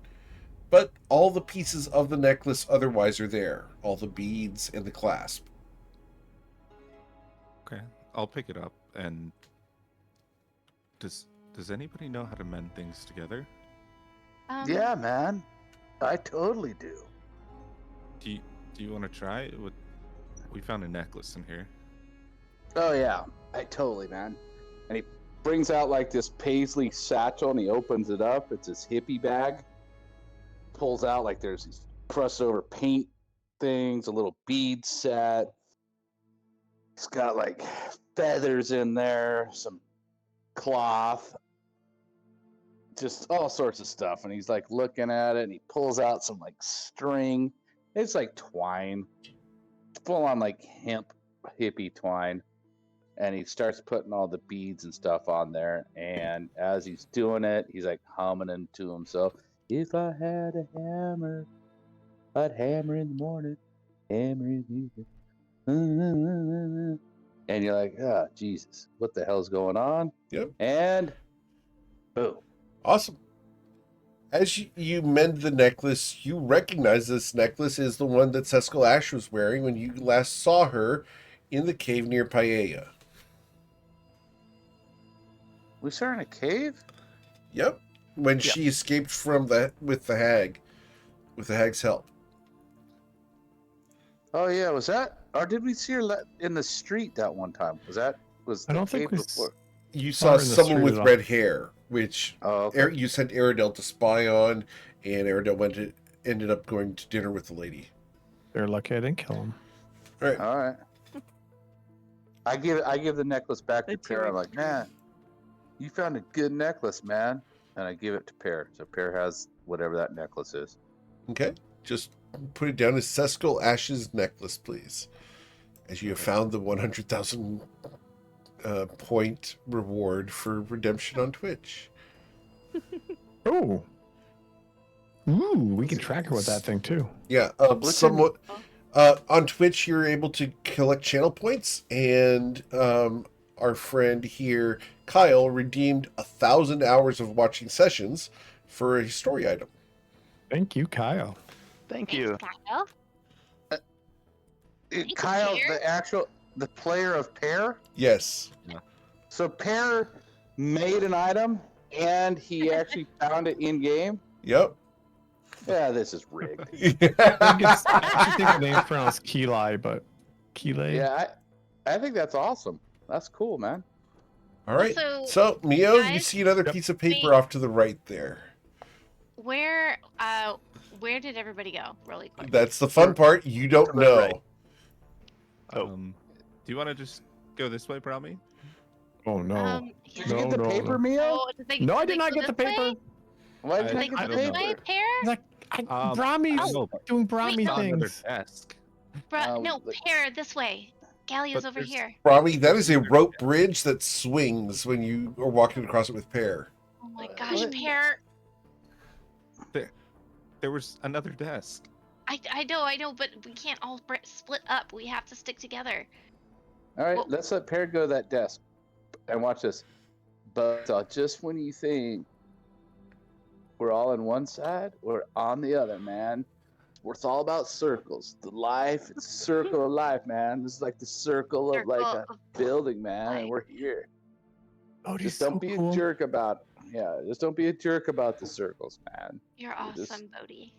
but all the pieces of the necklace otherwise are there. All the beads and the clasp. Okay, I'll pick it up. And does anybody know how to mend things together? Yeah, man. I totally do. Do you want to try it? We found a necklace in here. Oh yeah, I totally, man. And he brings out like this paisley satchel and he opens it up. It's his hippie bag. Pulls out like there's these crushed over paint things, a little bead set. He's got like feathers in there, some cloth, just all sorts of stuff. And he's like looking at it and he pulls out some like string. It's like twine, full on like hemp hippie twine. And he starts putting all the beads and stuff on there. And as he's doing it, he's like humming it to himself. If I had a hammer, I'd hammer in the morning, hammer in the evening. And you're like, oh, Jesus, what the hell's going on? Yep. And boom. Awesome. As you mend the necklace, you recognize this necklace is the one that Sescal Ash was wearing when you last saw her in the cave near Paella. We saw her in a cave? Yep. When she escaped from with the hag's help. Oh yeah, was that? Or did we see her in the street that one time? Was I the don't think cave we before? You Saw her saw in the someone street with at all. red hair, which Oh, okay. you sent Aerodel to spy on, and Aerodel ended up going to dinner with the lady. They're lucky I didn't kill him. All right. All right. I give the necklace back to That's your Pear. I'm like, man, you found a good necklace, man. And I give it to Pear. So Pear has whatever that necklace is. Okay. Just put it down as Sescal Ash's necklace, please. As you have found the 100,000 point reward for redemption on Twitch. Oh. Ooh, we can track her with that thing too. Yeah, What's somewhat. On Twitch, you're able to collect channel points, and our friend here, Kyle, redeemed 1,000 hours of watching sessions for a story item. Thank you, Kyle. Thank you. Kyle. Thank you, Kyle, Pear. the player of Pear. Yes. So Pear made an item, and he actually found it in game. Yep. Yeah, this is rigged. I think it's, I actually think the name's pronounced Keelai, but Keelai. Yeah, I think that's awesome. That's cool, man. All right. Also, So, Mio, you guys, see another Yep. piece of paper off to the right there. Where did everybody go? Really quick. That's the fun part. You don't know. Right. Oh. Do you want to just go this way, Brahmi? Oh no. Yeah. Did you get the paper, no. Mio? Oh, No, I did did not get the paper. Why did you I- not get I the don't know. This way, paper? Pear? Like, Brahmi's no, doing Brahmi no. another things. desk. No, but- Pear, this way. Gallia's But over there's- here. Rami, that is a rope bridge that swings when you are walking across it with Pear. Oh my gosh, What? Pear. There was another desk. I know, but we can't all split up. We have to stick together. All right, Well- let's let Pear go to that desk. And watch this. But just when you think we're all on one side, we're on the other, man. It's all about circles. The life, it's a circle of life, man. This is like the circle of like a building, man. And we're here. Oh, Just so don't be cool. a jerk about just don't be a jerk about the circles, man. You're Just- awesome, Bodhi.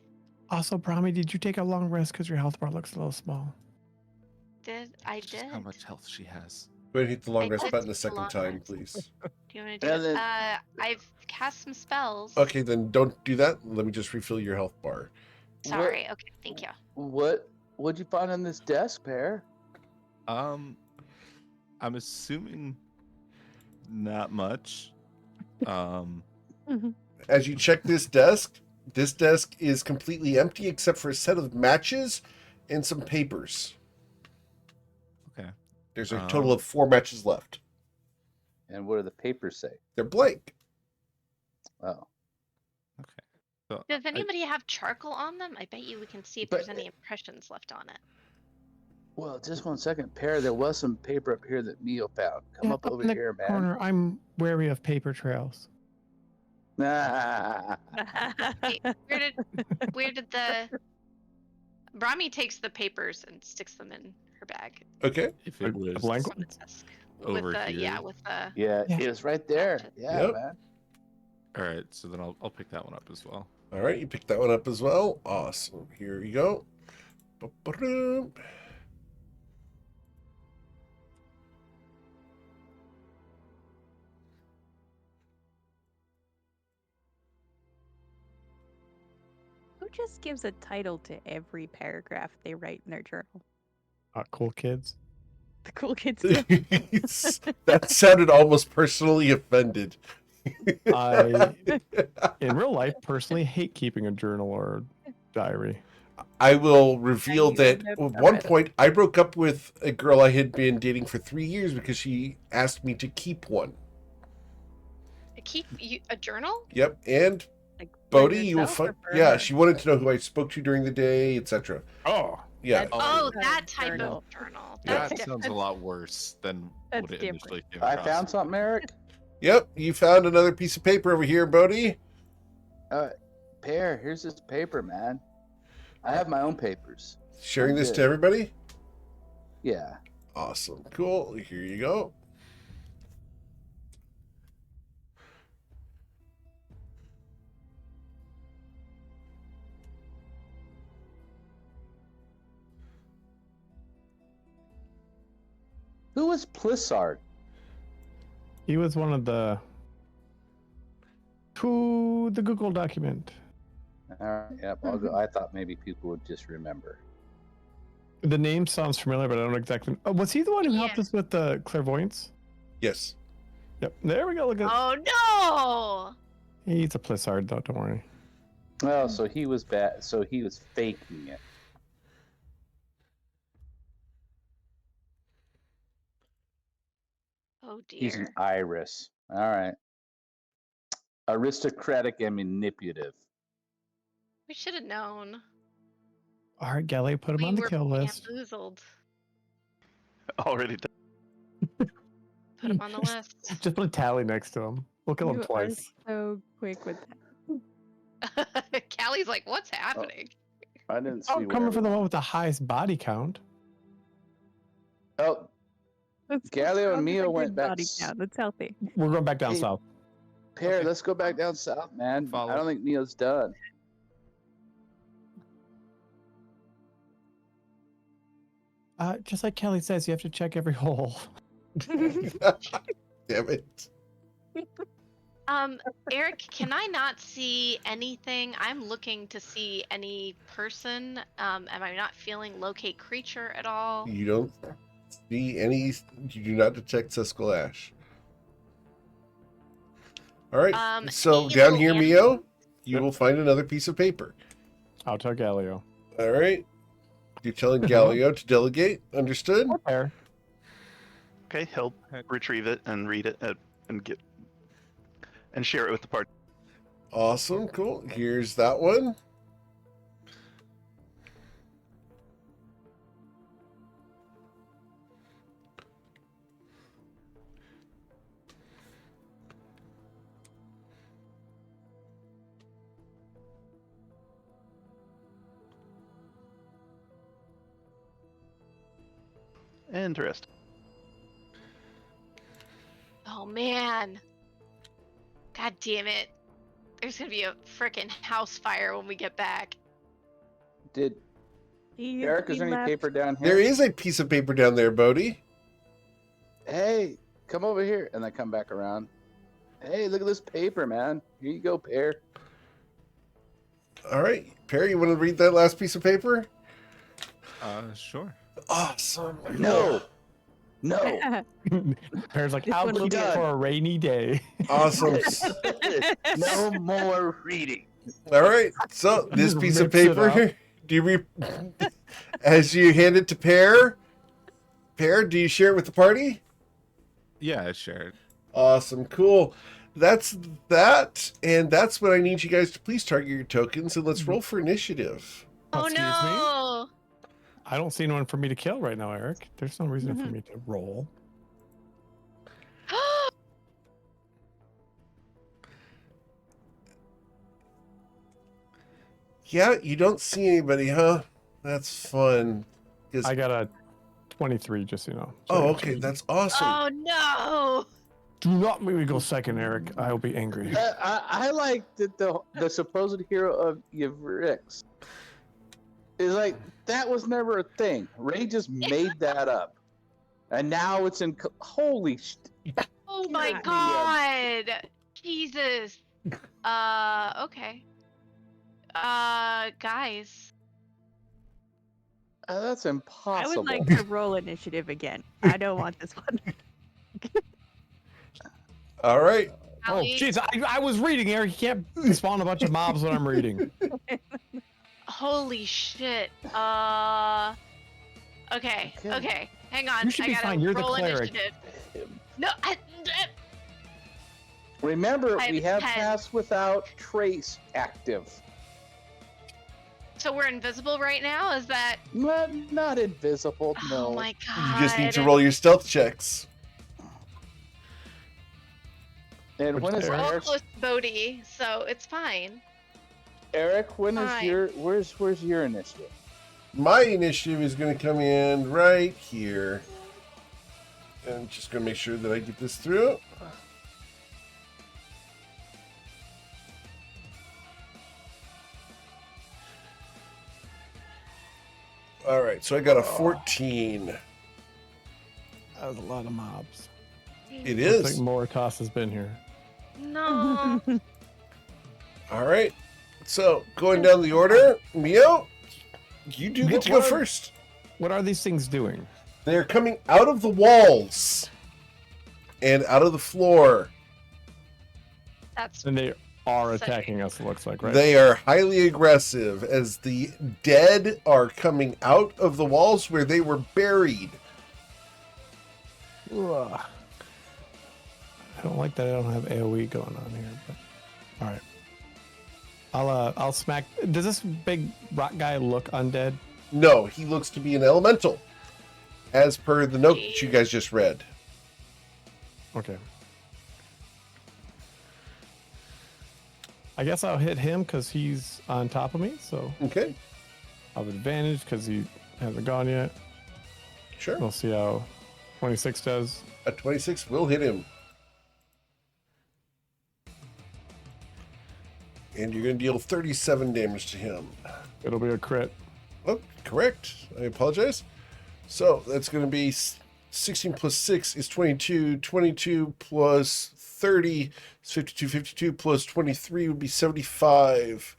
Also, Brahmi, did you take a long rest because your health bar looks a little small? I Just did. how much health she has. Go ahead and hit the long I rest did button a take a second long time, rest. please. Do you want to do And it? then- I've cast some spells. Okay, then don't do that. Let me just refill your health bar. Sorry. Okay, thank you. What'd you find on this desk, Pear? I'm assuming not much. As you check this desk is completely empty except for a set of matches and some papers. Okay. There's a total of 4 matches left. And what do the papers say? They're blank. Oh. Okay. So Does anybody have charcoal on them? I bet you we can see if But- there's any impressions left on it. Well, just 1 second, Pear. There was some paper up here that Mio found. Come Yeah, up over in the here, man. corner. I'm wary of paper trails. Nah. Wait, where did the Brahmi takes the papers and sticks them in her bag if A it was blank on the desk. over with the here. with the Yeah, Yeah. it was right there. Yeah, Yep. man. All right, so then I'll pick that one up as well. All right, you picked that one up as well. Awesome. Here you go. Ba-ba-dum. Who just gives a title to every paragraph they write in their journal? Cool kids. The cool kids do. That sounded almost personally offended. I, in real life, personally hate keeping a journal or diary. I will reveal you that never at one read it. point I broke up with a girl I had been dating for 3 years because she asked me to keep one. keep a journal. Yep, and Like, for Bodhi, you will yourself or find. for Yeah, her? she wanted to know who I spoke to during the day, etc. Oh, Yeah, That's Oh, her that type journal. of journal. Yeah. That's That different. sounds a lot worse than That's what it different. initially came I across. found something, Eric. yep. You found another piece of paper over here, Bodhi. Pear, here's this paper, man. I have my own papers. Sharing I'm this to good. everybody? Yeah. Awesome. Cool. Here you go. Who was Plissard? He was one of the Google document. All right, yep, I'll go. I thought maybe people would just remember. The name sounds familiar, but I don't exactly. Oh, was he the one who helped Yeah. us with the clairvoyance? Yes. Yep. There we go. Look at. Oh no! He's a Plissard, though. Don't worry. Oh, so he was bad. So he was faking it. Oh dear. He's an iris. All right. Aristocratic and manipulative. We should have known. All right, Gally, put him We on the were kill list. bamboozled. Already done. Put him on the list. Just put a tally next to him. We'll kill him You are twice. so quick with that. Callie's like, what's happening? I didn't see. Oh, coming where for the everyone- one with the highest body count. Oh, That's Galileo and sounds Mio like a went good back body s- count. That's healthy. We're going back down Hey. south. Pear, Okay. let's go back down south, man. Follow. I don't think Mio's done. Just like Kelly says, you have to check every hole. Damn it. Eric, can I not see anything? I'm looking to see any person. Am I not feeling locate creature at all? You don't see any. You do not detect Siskel Ash. All right. So any down little here, animals? Mio, you will find another piece of paper. I'll tell Galileo. All right. You're telling Galileo to delegate. Understood? There. Okay, he'll retrieve it and read it and share it with the party. Awesome. Cool. Here's that one. Interesting. Oh man. God damn it. There's gonna be a frickin' house fire when we get back. Did He- Eric, is he there any left. paper down here? There is a piece of paper down there, Bodhi. Hey, come over here, and I come back around. Hey, look at this paper, man. Here you go, Pear. All right. Perry, you want to read that last piece of paper? Sure. Awesome. No, no. Pear's like, This I'll one will keep it be- for a rainy day. Awesome. No more reading. All right. So this Just piece of rips it paper, do you as you hand it to Pear, do you share it with the party? Yeah, I shared. Awesome. Cool. That's that. And that's what I need you guys to please target your tokens and let's roll for initiative. Oh Excuse me? no! I don't see anyone for me to kill right now, Eric. There's no reason for me to roll. Yeah, you don't see anybody, huh? That's fun. 'Cause- I got a 23, just so you know. oh, So- okay. That's awesome. Oh no! Do not make me go second, Eric. I'll be angry. I like that the supposed hero of Yavrix is like that was never a thing. Ray just made that up, and now it's in. Holy! Oh my God. god! Jesus. Okay. Guys. That's I impossible. would like to roll initiative again. I don't want this one. All right. Oh, Allie, jeez. I was reading, Eric. You can't spawn a bunch of mobs when I'm reading. Holy shit. Okay. Okay. Okay. Hang on. You should I be gotta fine, you're the roll cleric. initiative. No. Remember, I we have 10. pass without trace active. So we're invisible right now? Is that? Not invisible. No. Oh my god. You just need to roll your stealth checks. And when is Which We're all Eric? close to Bodhi, so it's fine. Eric, Fine. where's your initiative? My initiative is going to come in right here. And I'm just going to make sure that I get this through. All right, so I got a 14. That was a lot of mobs. It Looks is. like Moritas has been here. No. All right. So going down the order, Mio, you do get to go What are- first. What are these things doing? They're coming out of the walls and out of the floor. That's And they are Exciting. attacking us, it looks like, right? They are highly aggressive as the dead are coming out of the walls where they were buried. Ugh. I don't like that I don't have AoE going on here, but all right. I'll smack. Does this big rock guy look undead? No, he looks to be an elemental, as per the note that you guys just read. Okay. I guess I'll hit him because he's on top of me, so Okay, I'll have advantage because he hasn't gone yet. sure. We'll see how 26 does. A 26 will hit him. And you're going to deal 37 damage to him. It'll be a crit. Oh, correct. I apologize. So that's going to be 16 plus 6 is 22. 22 plus 30 is 52. 52 plus 23 would be 75.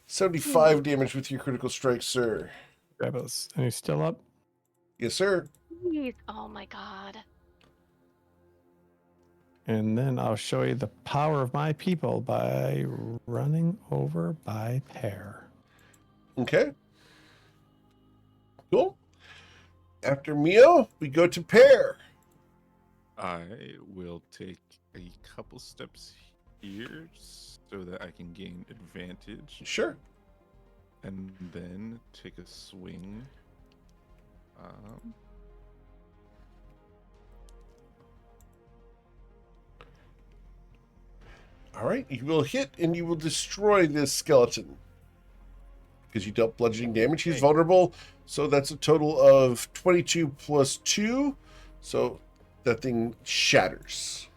75 damage with your critical strike, sir. Grab us. And he's still up. Yes, sir. Jeez. Oh my god. And then I'll show you the power of my people by running over by pair. Okay. Cool. After Mio, we go to Pear. I will take a couple steps here so that I can gain advantage, Sure. and then take a swing. All right. You will hit and you will destroy this skeleton. Because you dealt bludgeoning damage. He's Okay. vulnerable. So that's a total of 22 plus 2. So that thing shatters.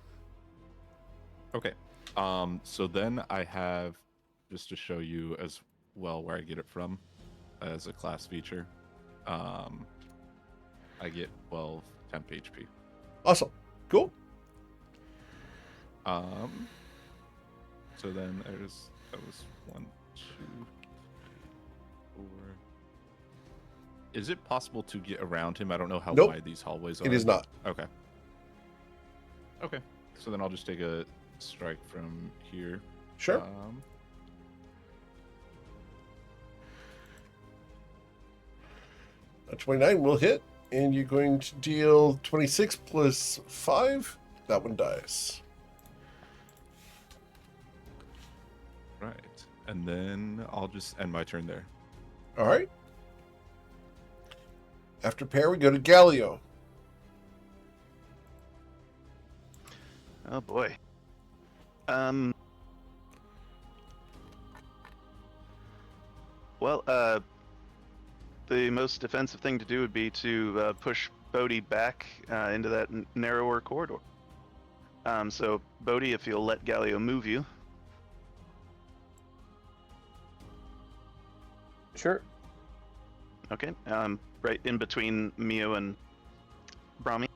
Okay. So then I have, just to show you as well where I get it from as a class feature, I get 12 temp HP. Awesome. Cool. So then that was 1, 2, 4. Is it possible to get around him? I don't know how Nope. wide these hallways are. It is not. Okay. Okay. So then I'll just take a strike from here. Sure. A 29 will hit. And you're going to deal 26 plus 5. That one dies. Right. And then I'll just end my turn there. All right. After Pear, we go to Galio. Oh boy. Well, the most defensive thing to do would be to push Bodhi back into that narrower corridor. So, Bodhi, if you'll let Galio move you. Sure. Okay. Right in between Mio and Brahmi.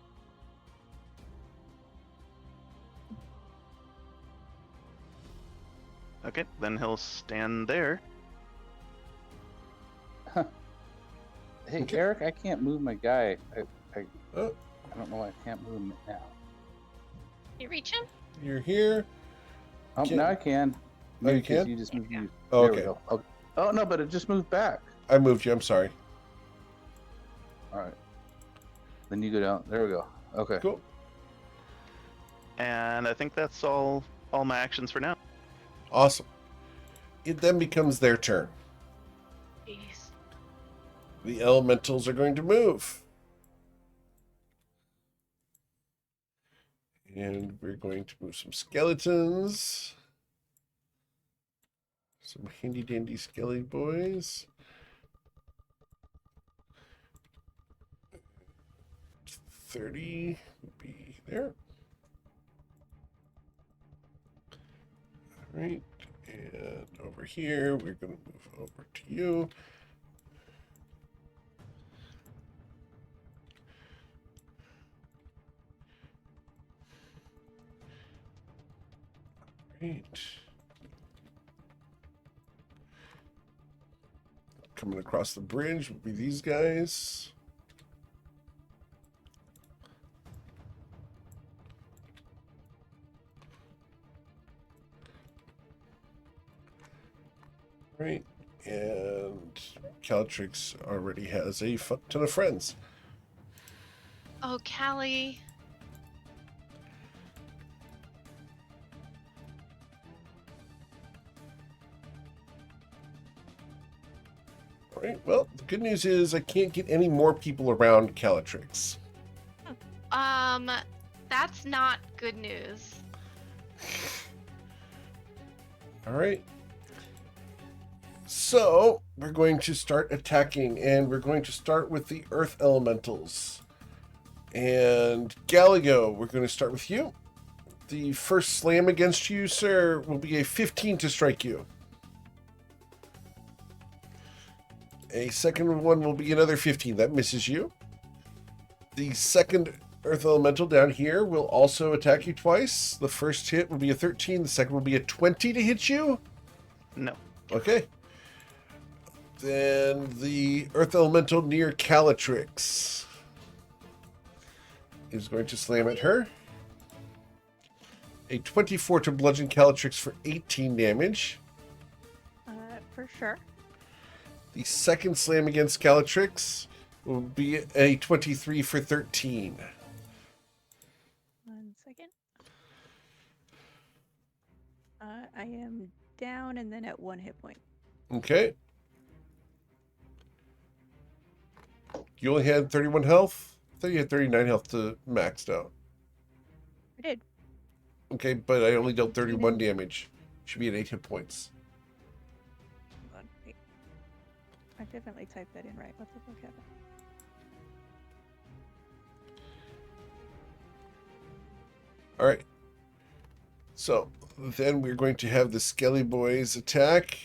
Okay, then he'll stand there. Hey, Okay. Eric, I can't move my guy. Oh, I don't know why I can't move him now. You reach him? you're here. Oh, Can- now I can. Oh, you Maybe 'cause can? You just moved you. Oh, There okay. we go. Oh, no, but it just moved back. I moved you. I'm sorry. All right. Then you go down. There we go. Okay. Cool. And I think that's all my actions for now. Awesome. It then becomes their turn. Jeez. The elementals are going to move. And we're going to move some skeletons. Some handy dandy skelly boys. 30 would be there. All right, and over here, we're going to move over to you. Right. Coming across the bridge will be these guys. Right, and Caltrix already has a ton of friends. Oh, Callie. All right, well, the good news is I can't get any more people around Caltrix. That's not good news. All right. So, we're going to start attacking, and we're going to start with the Earth Elementals. And Gallio, we're going to start with you. The first slam against you, sir, will be a 15 to strike you. A second one will be another 15. That misses you. The second Earth Elemental down here will also attack you twice. The first hit will be a 13. The second will be a 20 to hit you. No. Okay. Then the Earth Elemental near Calatrix is going to slam at her. A 24 to bludgeon Calatrix for 18 damage. For sure. The second slam against Calatrix will be a 23 for 13. 1 second. I am down and then at 1 hit point. Okay. You only had 31 health? I thought you had 39 health to maxed out. I did. Okay, but I only dealt 31 damage. Should be at 8 hit points. Hold on, wait. I definitely typed that in right. What the fuck happened? Alright. So, then we're going to have the Skelly Boys attack.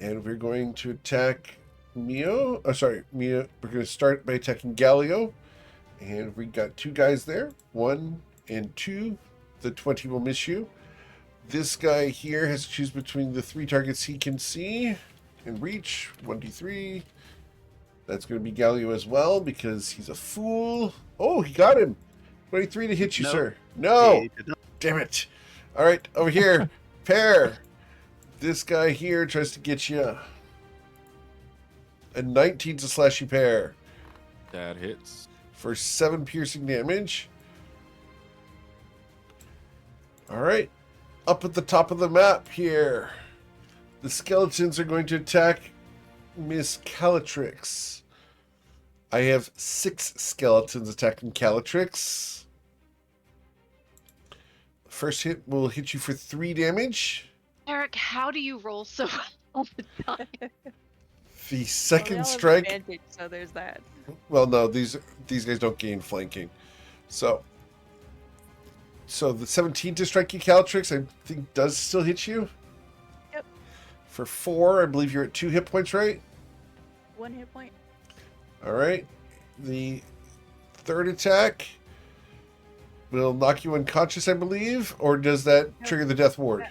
And we're going to attack Mio. Oh, sorry, Mio. We're going to start by attacking Gallio. And we got 2 guys there. 1 and 2. The 20 will miss you. This guy here has to choose between the 3 targets he can see and reach. 1d3. That's going to be Gallio as well because he's a fool. Oh, he got him. 23 to hit you, No. sir. No. He did not. Damn it. All right, over here. Pair. This guy here tries to get you. A 19 to slash you pair That hits. for 7 piercing damage. All right. Up at the top of the map here. The skeletons are going to attack Miss Calatrix. I have 6 skeletons attacking Calatrix. First hit will hit you for 3 damage. Eric, how do you roll so well all the time? The second strike. Advantage, so there's that. Well, no, these guys don't gain flanking. So the 17 to strike you, Calatrix, I think does still hit you. Yep. For 4, I believe you're at 2 hit points, right? 1 hit point. All right. The third attack will knock you unconscious, I believe, or does that trigger the death ward?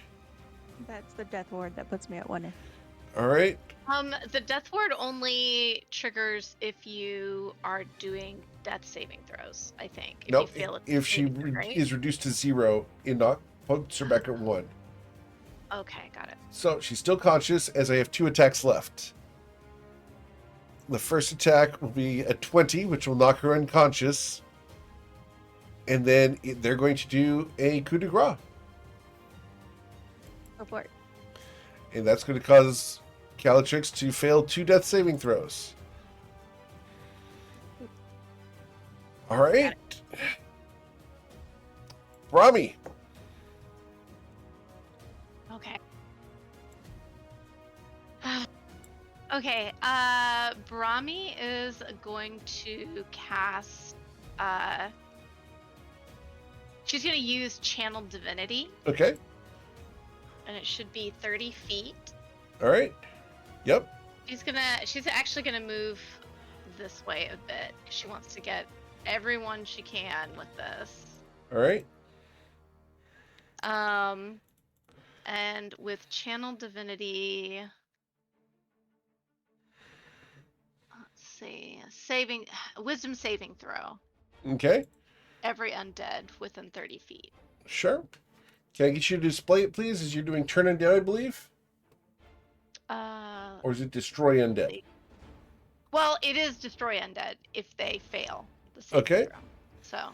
That's the death ward that puts me at 1 hit. All right. The death ward only triggers if you are doing death saving throws, I think. If Nope. you fail If she right? is reduced to 0, it puts her back at 1. Okay, got it. So she's still conscious, as I have 2 attacks left. The first attack will be a 20, which will knock her unconscious. And then they're going to do a coup de grace. Go for it. And that's going to cause Calatrix to fail 2 death saving throws. All right. Brahmi. Okay. Okay, Brahmi is going to cast, she's gonna use Channel Divinity, Okay. and it should be 30 feet. All right. Yep. She's actually gonna move this way a bit. She wants to get everyone she can with this. All right. And with Channel Divinity, let's see, wisdom saving throw. Okay. Every undead within 30 feet. Sure. Can I get you to display it, please, as you're doing turn undead, I believe? Or is it destroy undead? Well, it is destroy undead if they fail the saving Okay. throw. So.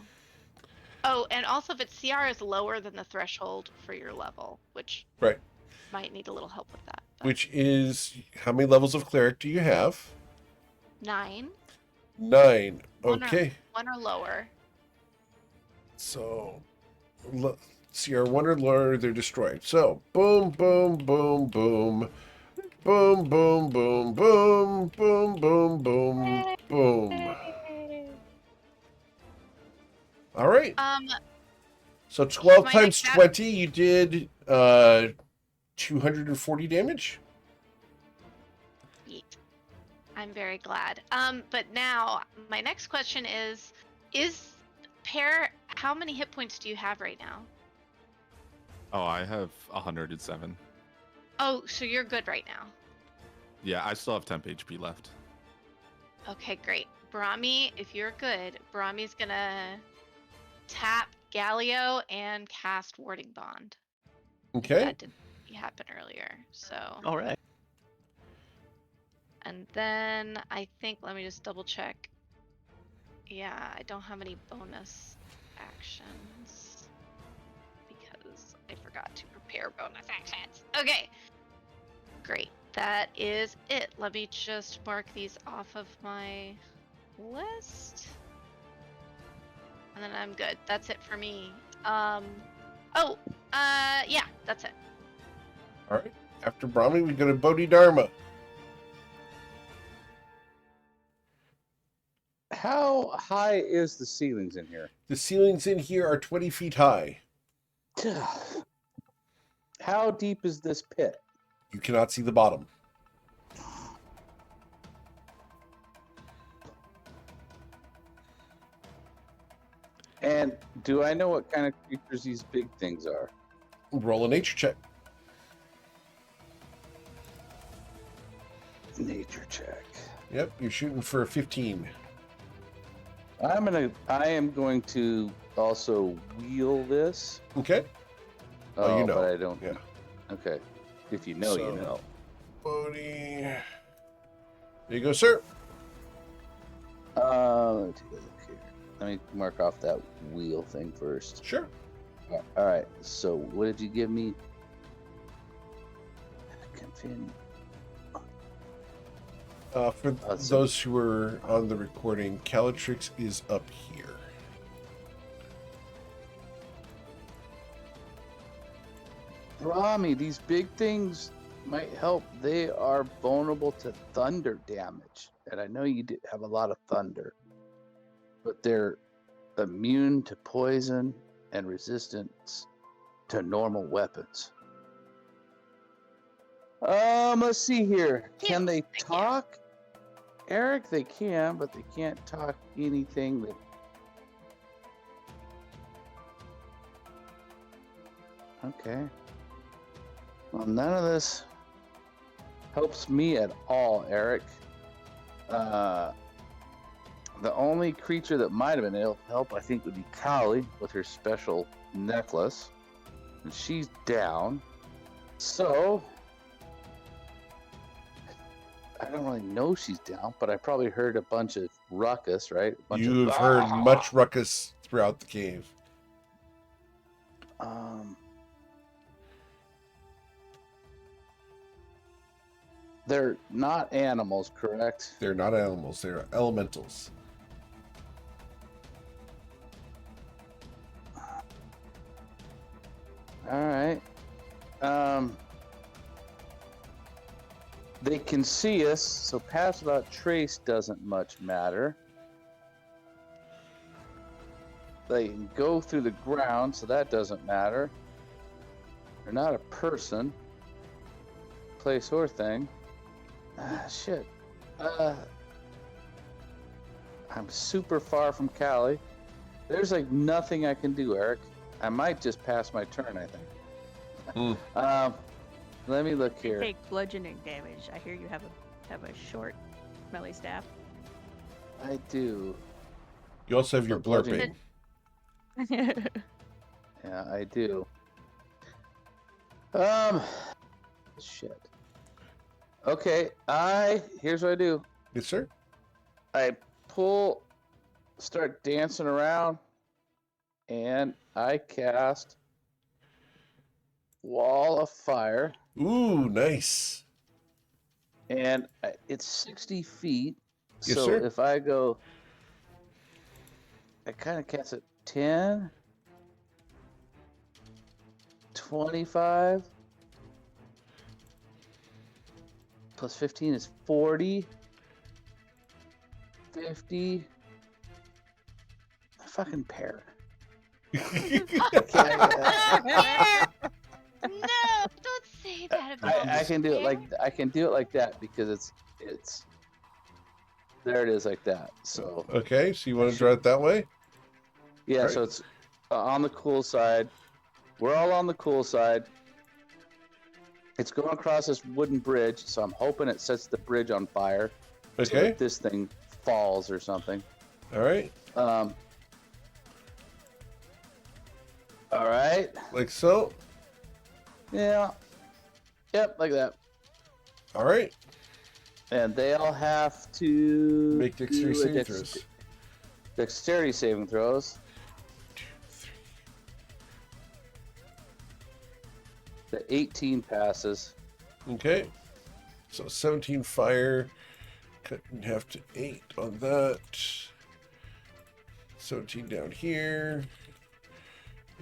Oh, and also if its CR is lower than the threshold for your level, which Right. might need a little help with that. But Which is, how many levels of cleric do you have? 9. 9. One Okay. One or lower. So, CR1 or lower, they're destroyed. So, boom, boom, boom, boom. Boom, boom, boom, boom, boom, boom, boom, boom. All right. So 12 my times next 20, you did 240 damage. Yeet. I'm very glad. But now my next question is Pear, how many hit points do you have right now? Oh, I have 107. Oh, so you're good right now. Yeah, I still have temp HP left. Okay, great. Brahmi, if you're good, Brahmi's gonna tap Galio and cast Warding Bond. Okay. That didn't happen earlier, so. All right. And then I think, let me just double check. Yeah, I don't have any bonus actions because I forgot to prepare bonus actions. Okay, great. That is it. Let me just mark these off of my list. And then I'm good. That's it for me. Yeah, that's it. All right. After Brahmi, we go to Bodhidharma. How high is the ceilings in here? The ceilings in here are 20 feet high. How deep is this pit? You cannot see the bottom. And do I know what kind of creatures these big things are? Roll a nature check. Nature check. Yep, you're shooting for a 15. I am going to also wheel this. Okay. Oh, you know. but I don't. Yeah. Okay. If you know, So- you know. Bodhi. There you go, sir. Let me take a look here. Let me mark off that wheel thing first. Sure. All right. So, what did you give me? Continue. For Awesome. those who are on the recording, Calatrix is up here. Rami, these big things might help. They are vulnerable to thunder damage. And I know you have a lot of thunder, but they're immune to poison and resistance to normal weapons. Let's see here. Can they talk? Eric, they can, but they can't talk anything that. Okay. Well, none of this helps me at all, Eric. The only creature that might have been able to help, I think, would be Kali with her special necklace. And she's down. So, I don't really know she's down, but I probably heard a bunch of ruckus, right? A bunch You've of, heard much ruckus throughout the cave. They're not animals, correct? They're not animals, they're elementals. All right. They can see us, so pass without trace doesn't much matter. They can go through the ground, so that doesn't matter. They're not a person, place, or thing. Shit. I'm super far from Callie. There's like nothing I can do, Eric. I might just pass my turn, I think. Let me look here. Take bludgeoning damage. I hear you have a short, smelly staff. I do. You also have your blurping. Yeah, I do. Shit. Okay, here's what I do. Yes, sir. I start dancing around, and I cast Wall of Fire. Ooh, nice. And it's 60 feet. Yes, so sir. if I go, I kind of cast it 10, 25, plus 15 is 40, 50, a fucking pair. No, don't say that about I can do it like that because it's there it is like that. So Okay, so you want to draw it that way? yeah, Right. so it's on the cool side. We're all on the cool side. It's going across this wooden bridge, so I'm hoping it sets the bridge on fire. So Okay. that this thing falls or something. All right. All right. Like so. Yeah. Yep, like that. All right. And they all have to Make dexterity do a saving throws. Dexterity saving throws. 2, 3. The 18 passes. Okay. So 17 fire. Cut in half to 8 on that. 17 down here.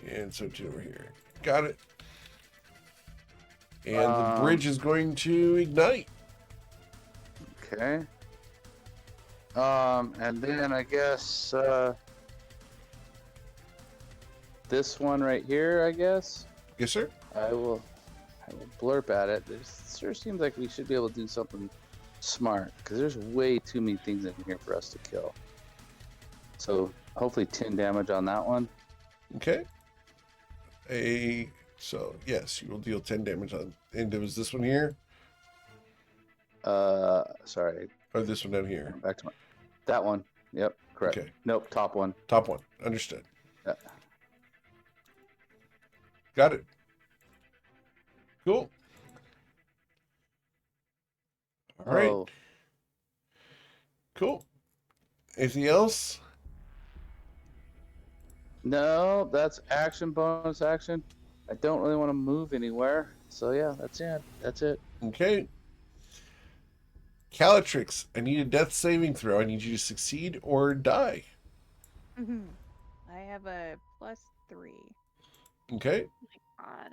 And 17 over here. Got it. And the bridge is going to ignite. Okay. And then I guess this one right here, I guess. Yes, sir. I will blurp at it. It sure seems like we should be able to do something smart because there's way too many things in here for us to kill. So hopefully 10 damage on that one. Okay. So yes, you will deal 10 damage on. And it was this one here, Sorry. or this one down here. Back to that one. Yep, correct. Okay. Nope, top one. Top one. Understood. Yeah. Got it. Cool. All right. Oh, Cool. Anything else? no, that's action, bonus action. I don't really want to move anywhere. So yeah, that's it. That's it. Okay. Calatrix, I need a death saving throw. I need you to succeed or die. I have a +3. Okay. God.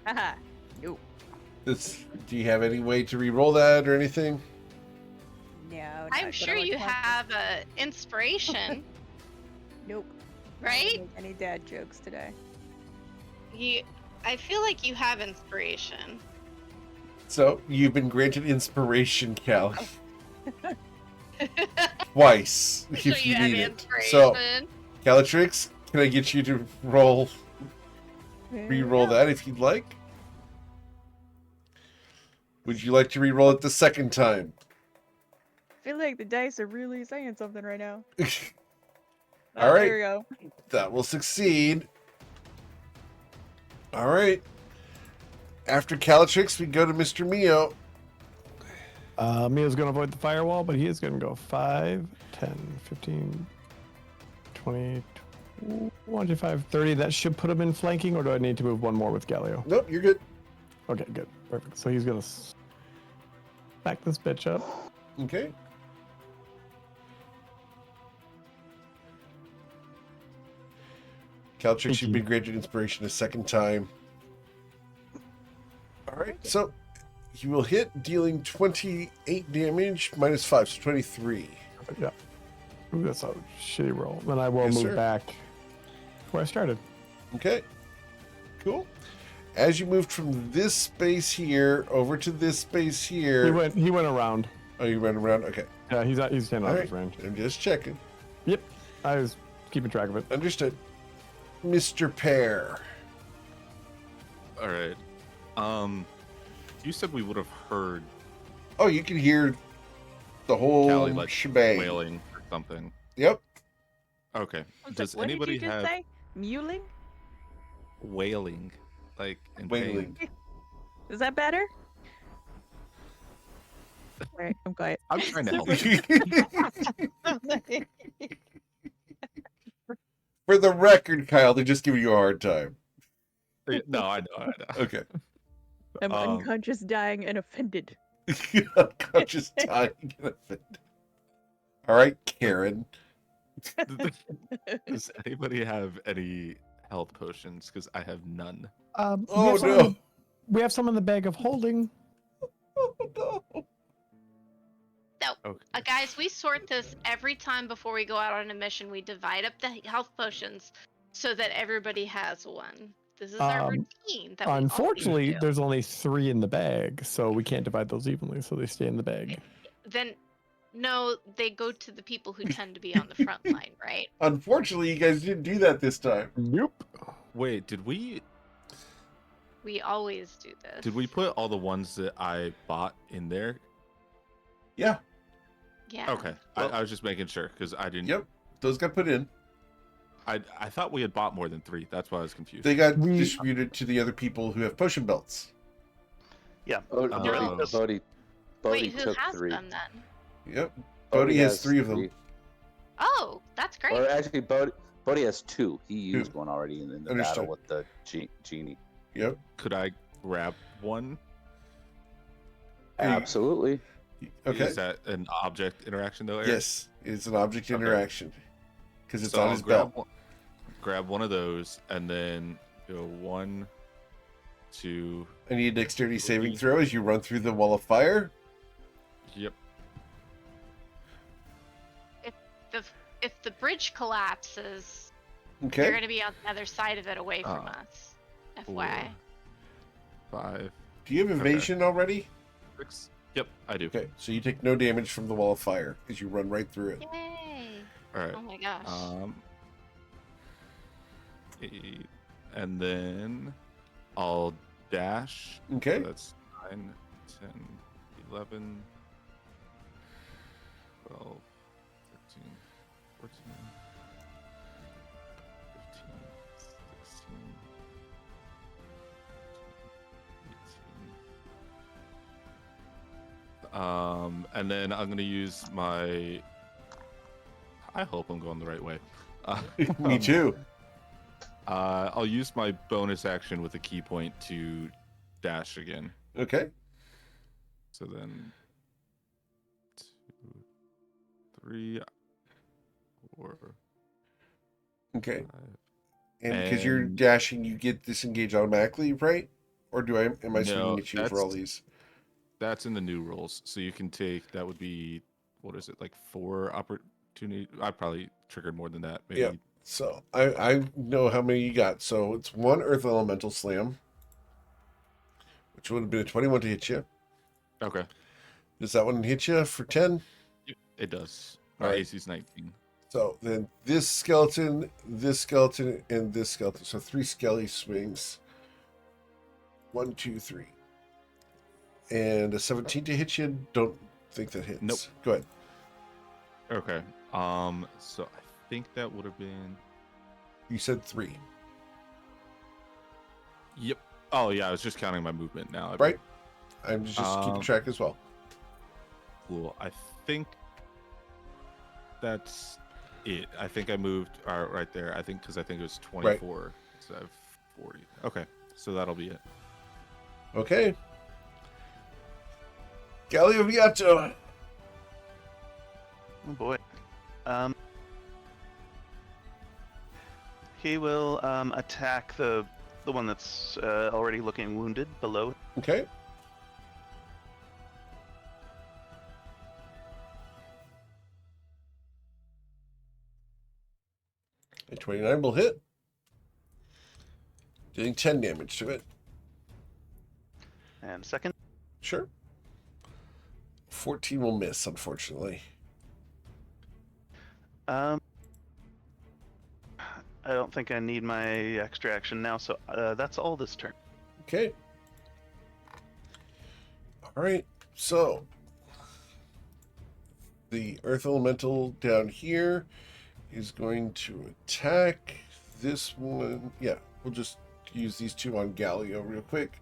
Haha. Nope. Do you have any way to re-roll that or anything? No. I'm not sure gonna you look like have a inspiration, Nope. right? Not gonna make any dad jokes today. I feel like you have inspiration. So you've been granted inspiration, Cal. Twice, I'm sure if you you have need it. inspiration. So, Calatrix, can I get you to re-roll that if you'd like? Would you like to re-roll it the second time? I feel like the dice are really saying something right now. All right. There we go. That will succeed. All right. After Calatrix, we go to Mr. Mio. Mio's going to avoid the firewall, but he is going to go 5, 10, 15, 20, 25, 30. That should put him in flanking, or do I need to move one more with Galileo? Nope, you're good. Okay, good. Perfect. So he's going to back this bitch up. Okay. Calatrix, you've been granted inspiration a second time. All right, so he will hit, dealing 28 damage minus 5, so 23. Yeah. Ooh, that's a shitty roll. Then I will Yes, move sir. back where I started. Okay, cool. As you moved from this space here over to this space here. He went around. Oh, you ran around? Okay. Yeah, he's 10 All out of right. his range. I'm just checking. Yep. I was keeping track of it. Understood. Mr. Pear. All right. You said we would have heard Oh, you can hear the whole Callie like shebang. wailing or something. Yep. Okay. I was Does like, what anybody did you just have say? Mewling? wailing, like in Wailing. pain? Is that better? Alright, I'm quiet. I'm trying to help. You. For the record, Kyle, they're just giving you a hard time. No, I know. Okay. I'm Um, unconscious, dying, and offended. Unconscious dying. All right, Karen. Does anybody have any health potions? Because I have none. Oh, no. We have some in the bag of holding. Oh, no. Okay. Guys, we sort this every time before we go out on a mission. We divide up the health potions so that everybody has one. This is our routine. That Unfortunately, we always do. there's only 3 in the bag, so we can't divide those evenly, so they stay in the bag. Then, no, they go to the people who tend to be on the front line, right? Unfortunately, you guys didn't do that this time. Nope. Wait, did we We always do this. put all the ones that I bought in there? Yeah. Yeah. Okay. I was just making sure because I didn't. Yep. Those got put in. I thought we had bought more than 3. That's why I was confused. They got distributed to the other people who have potion belts. Yeah. Bodhi Wait, who took has 3. them then? Yep. Bodhi has 3 of them. 3. Oh, that's great. Or actually, Bodhi has 2. He used one already in the Understood. battle with the genie. Yep. Could I grab one? Absolutely. Okay. Is that an object interaction though, Eric? Yes, it's an object interaction because it's So on I'll his belt. grab one of those and then go 1, 2. I need a dexterity saving 3. throw as you run through the wall of fire. Yep. If the bridge collapses, Okay. you're going to be on the other side of it away from us. 4, FYI. 5, Do you have evasion already? 6. Yep, I do. Okay, so you take no damage from the wall of fire as you run right through it. Yay! All right. Oh my gosh. 8, and then I'll dash. Okay. So that's 9, 10, 11, 12, 13, 14, 15, 16, 18. And then I'm gonna use my. I hope I'm going the right way. Me too. I'll use my bonus action with a key point to dash again. Okay. So then 2, 3, 4. Okay. 5. And because you're And- dashing, you get disengaged automatically, right? Or am I swinging No, at you for all these? That's in the new rules. So you can take, that would be, what is it, like 4 opportunity? I probably triggered more than that. Maybe. Yeah. So I know how many you got. So it's 1 Earth Elemental Slam, which would have been a 21 to hit you. Okay. Does that one hit you for 10? It does. All My right. AC's 19. So then this skeleton, and this skeleton. So 3 skelly swings. 1, 2, 3. And a 17 to hit you. Don't think that hits. Nope. Go ahead. Okay. So I think that would have been. You said 3. Yep. Oh yeah, I was just counting my movement now. Right. I'm just keeping track as well. Cool. I think that's it. I think I moved right there. I think because I think it was 24 instead of 40. Okay, so that'll be it. Okay. Gallioviato. Oh boy. He will attack the the one that's already looking wounded below. Okay. A 29 will hit. Doing 10 damage to it. And second. Sure. 14 will miss, unfortunately. I don't think I need my extra action now, so that's all this turn. Okay. All right. So the Earth Elemental down here is going to attack this one. Yeah, we'll just use these two on Galio real quick.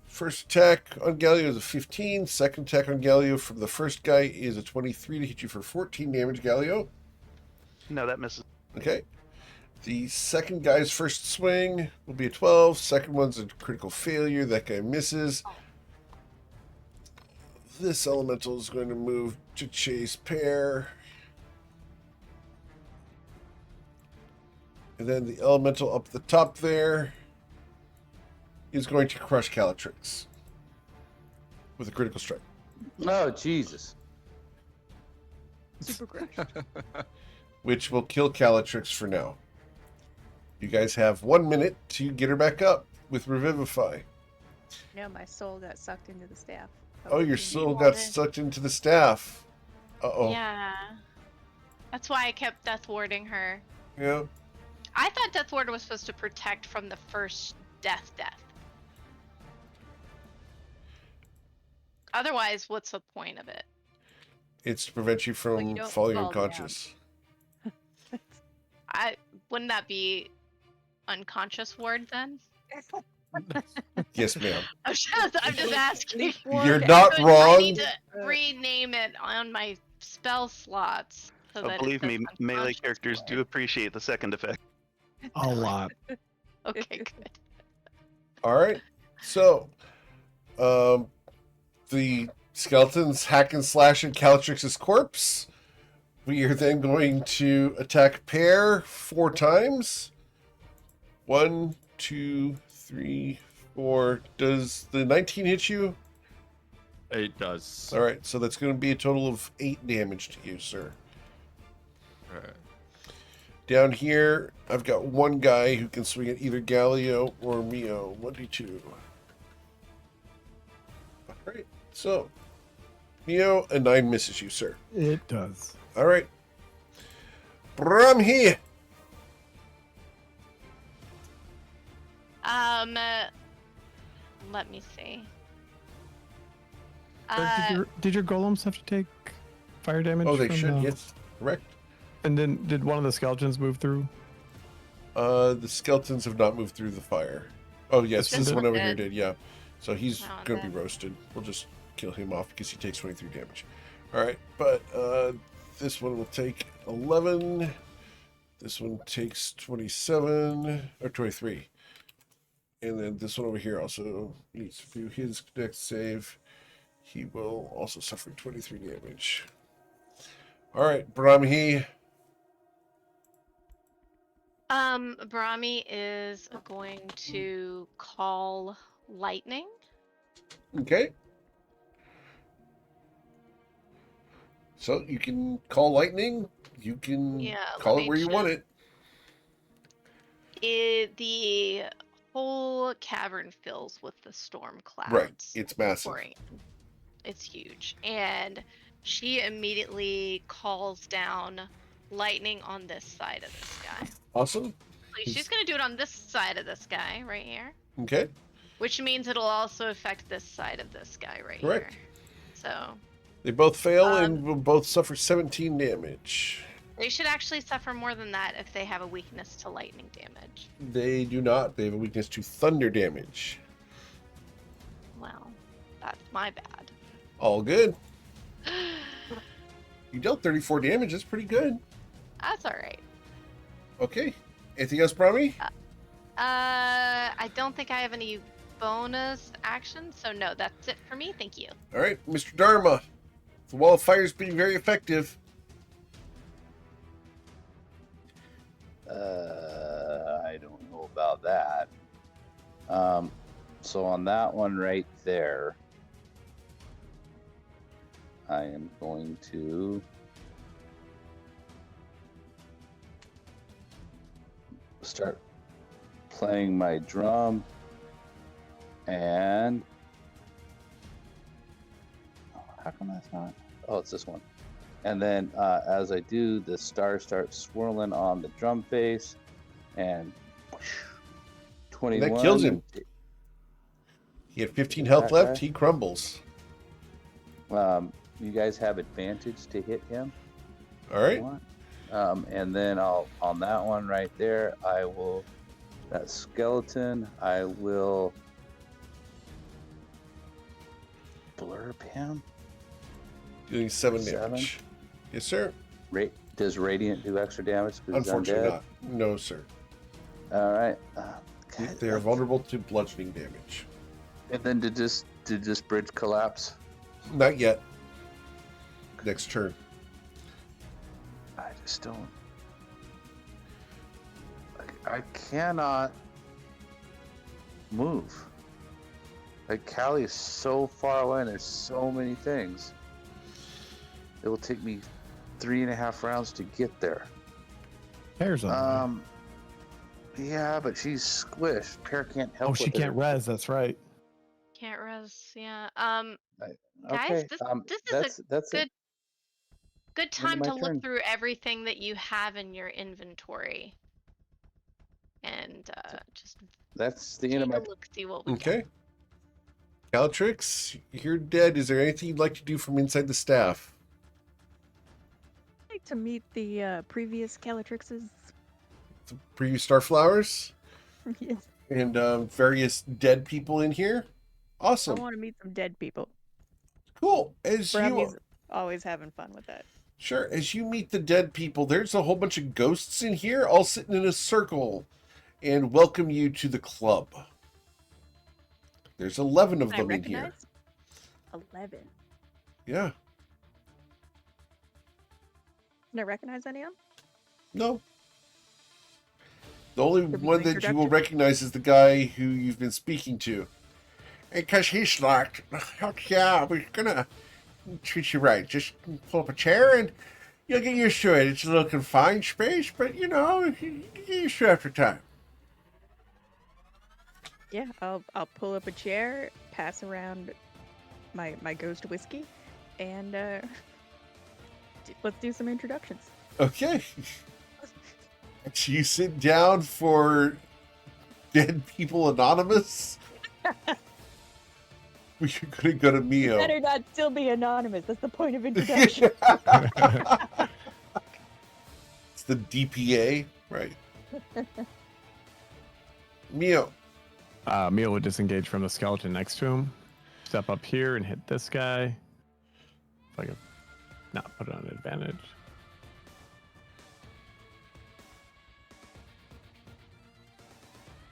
First attack on Galio is a 15. Second attack on Galio from the first guy is a 23 to hit you for 14 damage, Galio. No, that misses. Okay. The second guy's first swing will be a 12. Second one's a critical failure. That guy misses. This elemental is going to move to chase Pear. And then the elemental up the top there is going to crush Calatrix with a critical strike. Oh, Jesus. Super crushed. Which will kill Calatrix for now. You guys have 1 minute to get her back up with Revivify. No, my soul got sucked into the staff. Oh, your soul got sucked into the staff. Uh-oh. Yeah. That's why I kept Death Warding her. Yeah. I thought Death Ward was supposed to protect from the first death. Otherwise, what's the point of it? It's to prevent you Well, you from don't falling fall unconscious. Wouldn't that be unconscious ward then? Yes, ma'am. I'm just asking. You're not I wrong. need to rename it on my spell slots. So that it Believe says me, melee unconscious characters ward. do appreciate the second effect. A lot. Okay, good. All right. So, the skeletons hack and slash at Calatrix's corpse. We are then going to attack Pear 4 times. 1, 2, 3, 4. Does the 19 hit you? It does. All right. So that's going to be a total of 8 damage to you, sir. Alright. Down here, I've got one guy who can swing at either Galio or Mio. 1d2. All right. So, Mio, a 9 misses you, sir. It does. All right. Brahmi. Let me see. Did your golems have to take fire damage? Oh, they from should. the- Yes. Correct. And then did one of the skeletons move through? The skeletons have not moved through the fire. Oh, yes. This This one one over here did. did, yeah. So he's Oh, going to be then. roasted. We'll just kill him off because he takes 23 damage. All right. But this one will take 11. This one takes 27 or 23. And then this one over here also needs to do his next save. He will also suffer 23 damage. All right, Brahmi. Brahmi is going to call lightning. Okay. So you can call lightning. You can Yeah, call let it me where you want just- it. The whole cavern fills with the storm clouds. Right. It's massive. pouring in. It's huge. And she immediately calls down lightning on this side of this guy. Awesome. So she's going to do it on this side of this guy right here. Okay. Which means it'll also affect this side of this guy right Correct. here. So They both fail and will both suffer 17 damage. they should actually suffer more than that if they have a weakness to lightning damage. They do not. They have a weakness to thunder damage. Well, that's my bad. All good. You dealt 34 damage. That's pretty good. That's alright. Okay. Anything else, Brahmi? I don't think I have any bonus actions, so no, that's it for me. Thank you. All right, Mr. Dharma. The wall of fire is being very effective. I don't know about that. So on that one right there, I am going to start playing my drum, and how come that's not? Oh, it's this one. And then as I do, the stars start swirling on the drum face, and 21. That kills him. He had 15 health left. He crumbles. You guys have advantage to hit him. All right. And then on that one right there, I will, that skeleton, I will blurb him. Doing 7 damage. Yes, sir. Does Radiant do extra damage? Unfortunately not. No, sir. All right. They are vulnerable to bludgeoning damage. And then did this bridge collapse? Not yet. Next turn. I just don't. I cannot move. Like, Callie is so far away and there's so many things. It will take me 3.5 rounds to get there. Pear's on. Yeah, but she's squished. Pear can't help. Oh, she can't res. That's right. Can't res. Yeah. Okay. Guys, this is a good time to look through everything that you have in your inventory, and just that's the end of my look. See what we Okay. Calatrix, you're dead. Is there anything you'd like to do from inside the staff? I'd like to meet the previous Calatrixes. The previous Starflowers? Yes. And various dead people in here? Awesome. I want to meet some dead people. Cool. Brownie's always having fun with that. Sure. As you meet the dead people, there's a whole bunch of ghosts in here, all sitting in a circle, and welcome you to the club. There's 11 of them in here. 11. Yeah. Can I recognize any of them? No. The only one that you will recognize is the guy who you've been speaking to. Because he's like, yeah, we're gonna treat you right. Just pull up a chair and you'll get used to it. It's a little confined space, but you get used to it after time. Yeah, I'll pull up a chair, pass around my ghost whiskey, and let's do some introductions. Okay. You sit down for Dead People Anonymous. We should go to Mio. Better not still be anonymous. That's the point of introduction. It's the DPA, right? Mio. Mio would disengage from the skeleton next to him. Step up here and hit this guy. If I could not put it on advantage.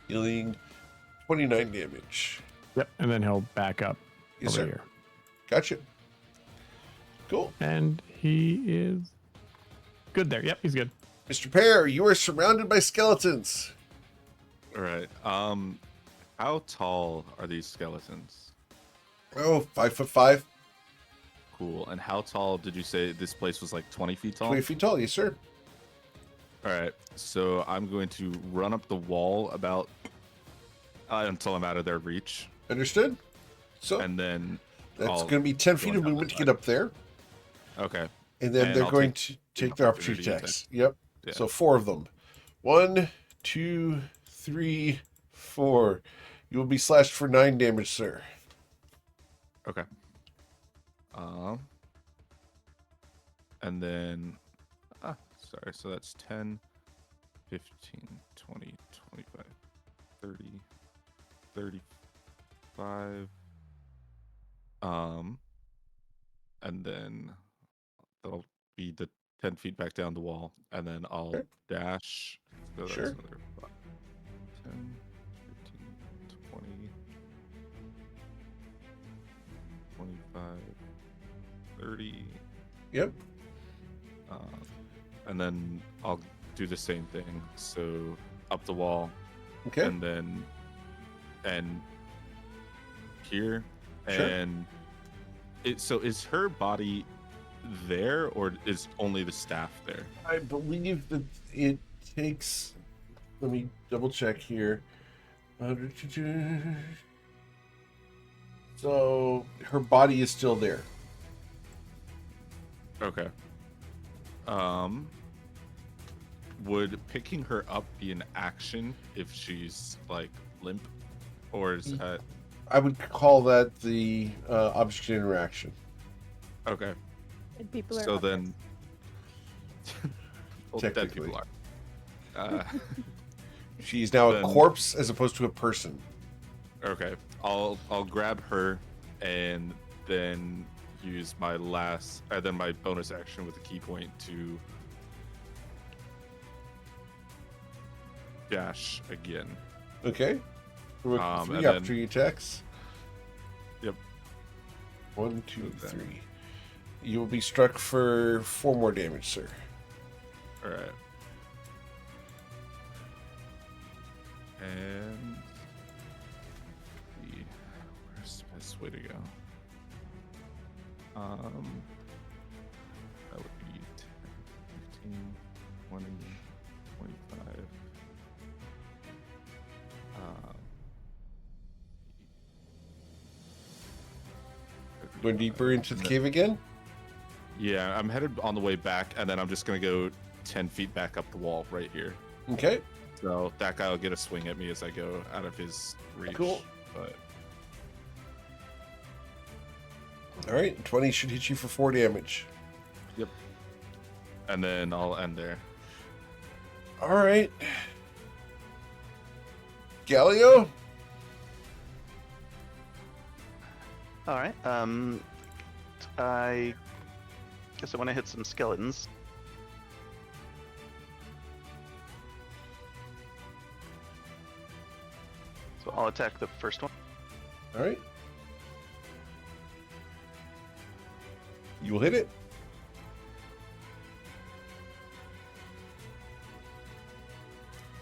Dealing 29 damage. Yep, and then he'll back up over here. Gotcha. Cool. And he is good there. Yep, he's good. Mr. Pear, you are surrounded by skeletons. All right. How tall are these skeletons? Oh, 5'5". Cool. And how tall did you say this place was, like 20 feet tall? 20 feet tall, yes, sir. All right. So I'm going to run up the wall about until I'm out of their reach. Understood. So and then that's going to be 10 feet of movement to get up there. Okay. And then they're going to take their opportunity attacks. Yep. Yeah. So 4 of them. 1, 2, 3, 4. You will be slashed for 9 damage, sir. Okay. And then sorry, so that's 10, 15, 20, 25, 30, 35. And then that'll be the 10 feet back down the wall, and then I'll dash. So Sure. that's another 5, 10, 15, 20, 25, 30. Yep. And then I'll do the same thing. So up the wall, Okay. and then and here, Sure. and so is her body there, or is only the staff there? I believe that it takes. Let me double check here. So her body is still there. Okay. Would picking her up be an action if she's like limp, or is that I would call that the object interaction. okay? And people are So objects. then, well, dead Technically. people are. She's now a Then- corpse as opposed to a person. Okay, I'll grab her and then use my my bonus action with the key point to dash again. Okay. With And 3 then- opportunity attacks. Yep. 1, 2, Okay. 3. You will be struck for 4 more damage, sir. All right. And where's the best way to go? That would be 10, 15, 20, 25. Going deeper into the cave again? Yeah, I'm headed on the way back, and then I'm just gonna go 10 feet back up the wall right here. Okay. So that guy will get a swing at me as I go out of his reach. Cool. But All right. 20 should hit you for 4 damage. and then I'll end there. All right. Galio? All right. I guess I want to hit some skeletons. So I'll attack the first one. All right. You will hit it.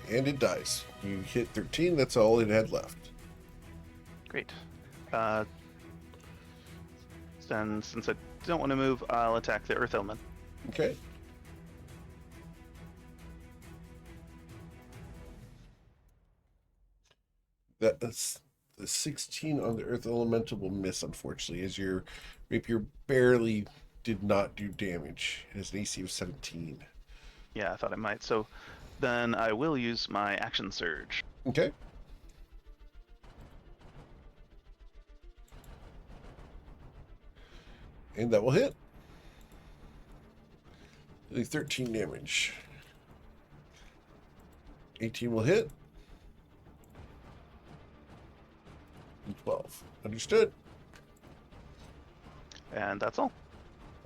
And it dies. You hit 13. That's all it had left. Great. Then, since I don't want to move, I'll attack the earth element. Okay. That's the 16 on the earth elemental will miss, unfortunately, as your rapier barely did not do damage. It has an AC of 17. Yeah, I thought it might. So then I will use my action surge. Okay. And that will hit. Doing 13 damage. 18 will hit. And 12. Understood. And that's all.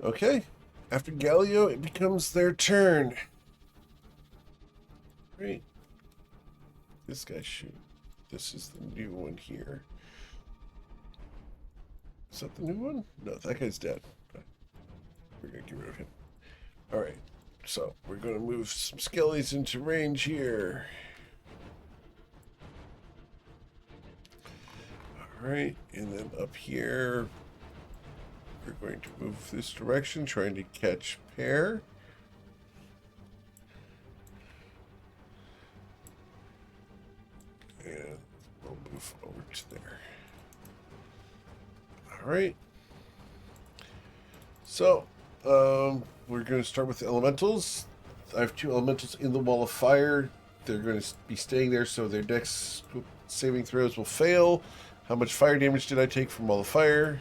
Okay. After Galio, it becomes their turn. Great. This guy shoot. This is the new one here. Is that the new one? No, that guy's dead. We're gonna get rid of him. Alright. So we're gonna move some skellies into range here. Alright, and then up here we're going to move this direction, trying to catch Pear. And we'll move over to there. Alright. So, we're going to start with the elementals. I have 2 elementals in the wall of fire. They're going to be staying there, so their dex saving throws will fail. How much fire damage did I take from wall of fire?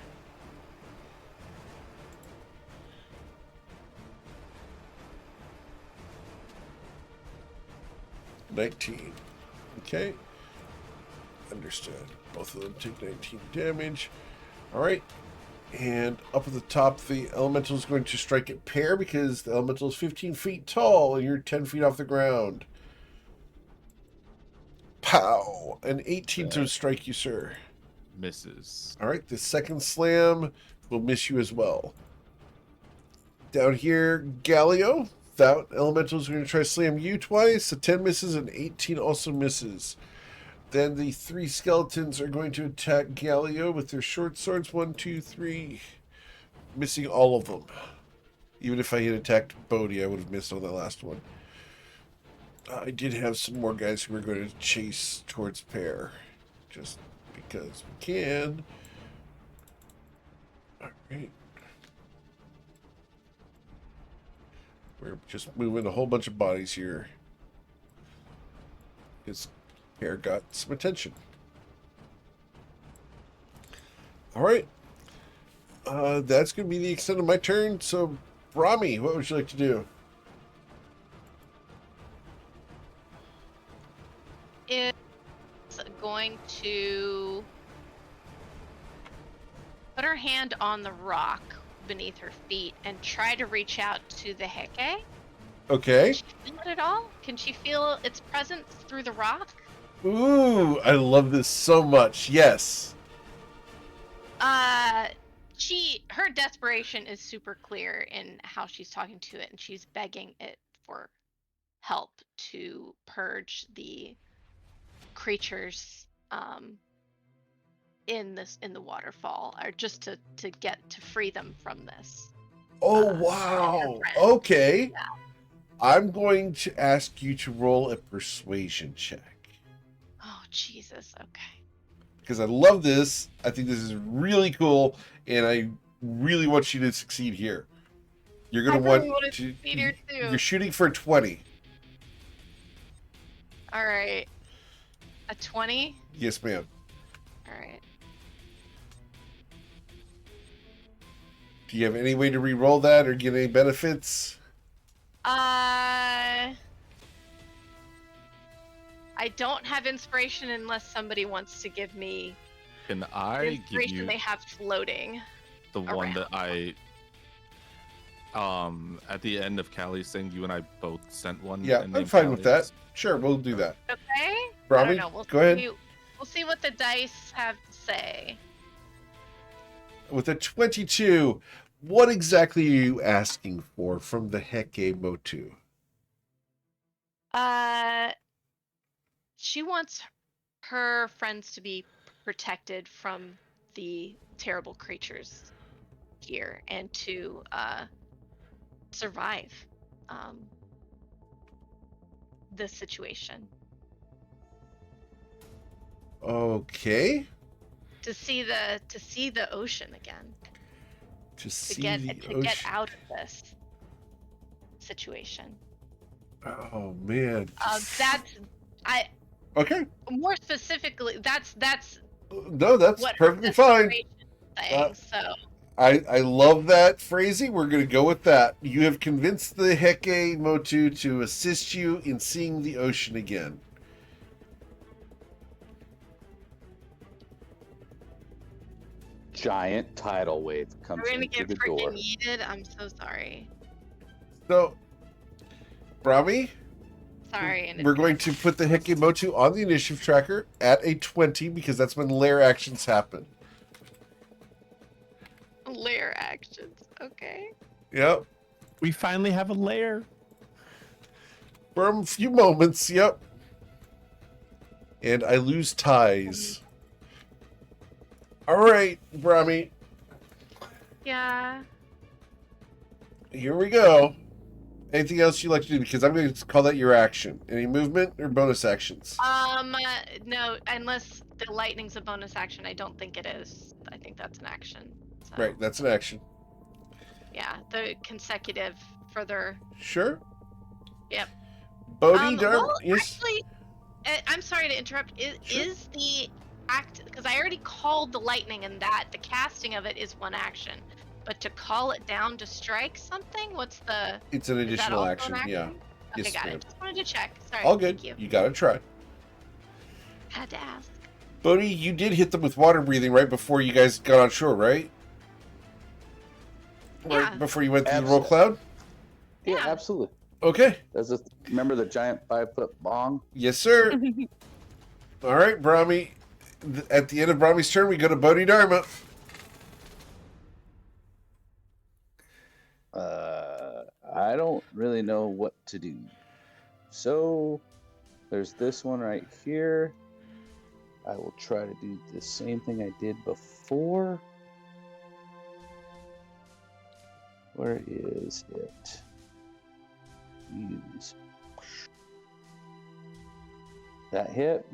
$19. Okay. Understood. Both of them take 19 damage. Alright. And up at the top, the elemental is going to strike at Pear because the elemental is 15 feet tall and you're 10 feet off the ground. Pow! An 18 to strike you, sir. Misses. Alright, the second slam will miss you as well. Down here, Galio. That elemental is going to try to slam you twice. A 10 misses, and 18 also misses. Then the 3 skeletons are going to attack Galio with their short swords. 1, 2, 3. Missing all of them. Even if I had attacked Bodhi, I would have missed on the last one. I did have some more guys who were going to chase towards Pear. Just because we can. Alright. We're just moving a whole bunch of bodies here. His Pear got some attention. Alright. That's going to be the extent of my turn. So, Rami, what would you like to do? It's going to put her hand on the rock beneath her feet and try to reach out to the Heke. Okay. Can she feel it at all? Can she feel its presence through the rock? Ooh, I love this so much. Yes. Her desperation is super clear in how she's talking to it, and she's begging it for help to purge the creatures in the waterfall, or just to free them from this. Oh, wow. Okay. Yeah. I'm going to ask you to roll a persuasion check. Oh, Jesus. Okay. Because I love this. I think this is really cool, and I really want you to succeed here. You're going to want to succeed here too. You're shooting for 20. All right. A 20? Yes, ma'am. All right. Do you have any way to re-roll that or get any benefits? I don't have inspiration unless somebody wants to give me Can the I give inspiration you they have floating. the one that around. at the end of Callie's thing, you and I both sent one? Yeah, and I'm named fine with that. Callie's? Sure, we'll do that. Okay. I Robbie, don't know. We'll go ahead. see, we'll see what the dice have to say. With a 22, what exactly are you asking for from the Heke Motu? She wants her friends to be protected from the terrible creatures here and to survive this situation. Okay. To see the ocean again. To see To get the ocean. out of this situation. Oh man. Okay. More specifically, that's No, that's what perfectly her fine. desperation is saying. So I love that phrasing. We're going to go with that. You have convinced the Heke Motu to assist you in seeing the ocean again. Giant tidal wave comes we're gonna into get the door. freaking yeeted. I'm so sorry. So, Brahmi, Sorry. we're going to put the Heke Motu on the initiative tracker at a 20 because that's when lair actions happen. Lair actions. Okay. Yep. We finally have a lair. For a few moments, yep. And I lose ties. All right, Brahmi, Yeah. here we go. Anything else you'd like to do? Because I'm going to call that your action. Any movement or bonus actions? No, unless the lightning's a bonus action. I don't think it is. I think that's an action. So, Right, that's an action. Yeah, the consecutive further. Sure. Yep. Bodhi, Well, yes. actually, I'm sorry to interrupt. Is the act, because I already called the lightning and that the casting of it is one action, but to call it down to strike something, what's the? It's an Is that additional also action. an Yeah. action? Okay, Yes, got ma'am. it. Just wanted to check. Sorry. All good. Thank you. You got to try. Had to ask. Bodhi, you did hit them with water breathing right before you guys got on shore, right? Yeah. Right before you went through the roll cloud? Yeah, Yeah. absolutely. Okay. Remember the giant 5-foot bong? Yes, sir. All right, Brahmi. At the end of Brahmi's turn, we go to Bodhi Dharma. I don't really know what to do. So there's this one right here. I will try to do the same thing I did before. Where is it? Use. That hit.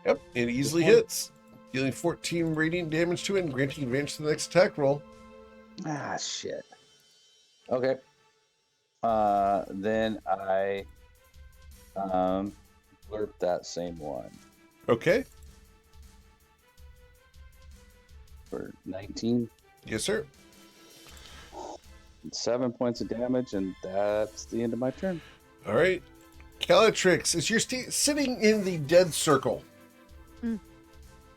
Yep, it easily one? hits, dealing 14 radiant damage to it and granting advantage to the next attack roll. Ah, shit. Okay. Then I blurp that same one Okay. for 19. Yes, sir. 7 points of damage, and that's the end of my turn. All right. Calatrix, as you're sitting in the dead circle,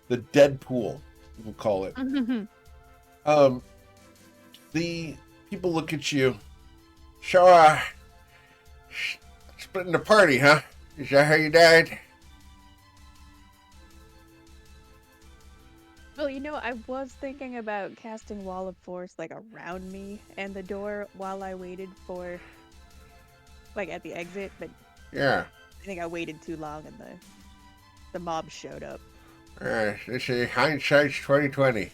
the dead pool, we'll call it. The people look at you. So, splitting the party, huh? Is that how you died? Well, I was thinking about casting Wall of Force like around me and the door while I waited for, like, at the exit, but Yeah. I think I waited too long and the mob showed up. This is hindsight's 2020.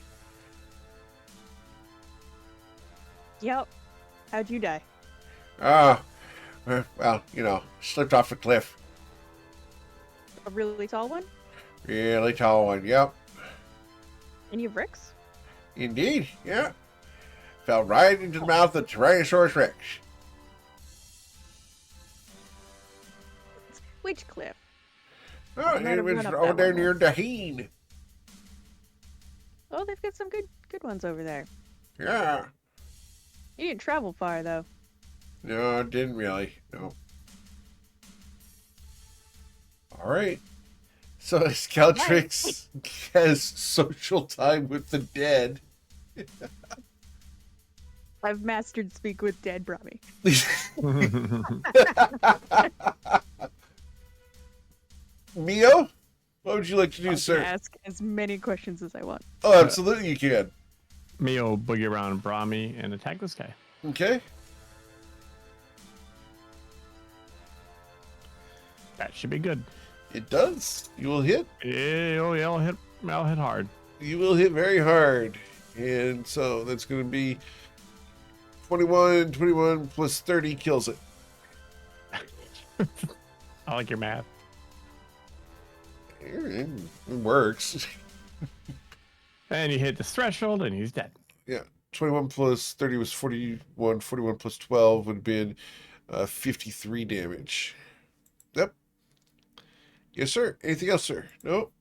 Yep. How'd you die? Oh, well, slipped off a cliff. A really tall one? Really tall one, yep. Any of Rick's? Indeed, yeah. Fell right into the mouth of Tyrannosaurus Rex. Which cliff? Oh, I might it have was run up over that there one near once. Daheen. Oh, they've got some good ones over there. Yeah. You didn't travel far though. No, it didn't really. No. All right. So Scaltrix has social time with the dead. I've mastered speak with dead, Brahmi. Mio, what would you like to do, I sir? can ask as many questions as I want. Oh, absolutely you can. Mio boogie around Brahmi and attack this guy. Okay. That should be good. It does. You will hit. Oh yeah, I'll hit hard. You will hit very hard. And so that's going to be 21 plus 30 kills it. I like your math. It works. And you hit the threshold, and he's dead. Yeah. 21 plus 30 was 41. 41 plus 12 would have been 53 damage. Yep. Yes, sir. Anything else, sir? Nope.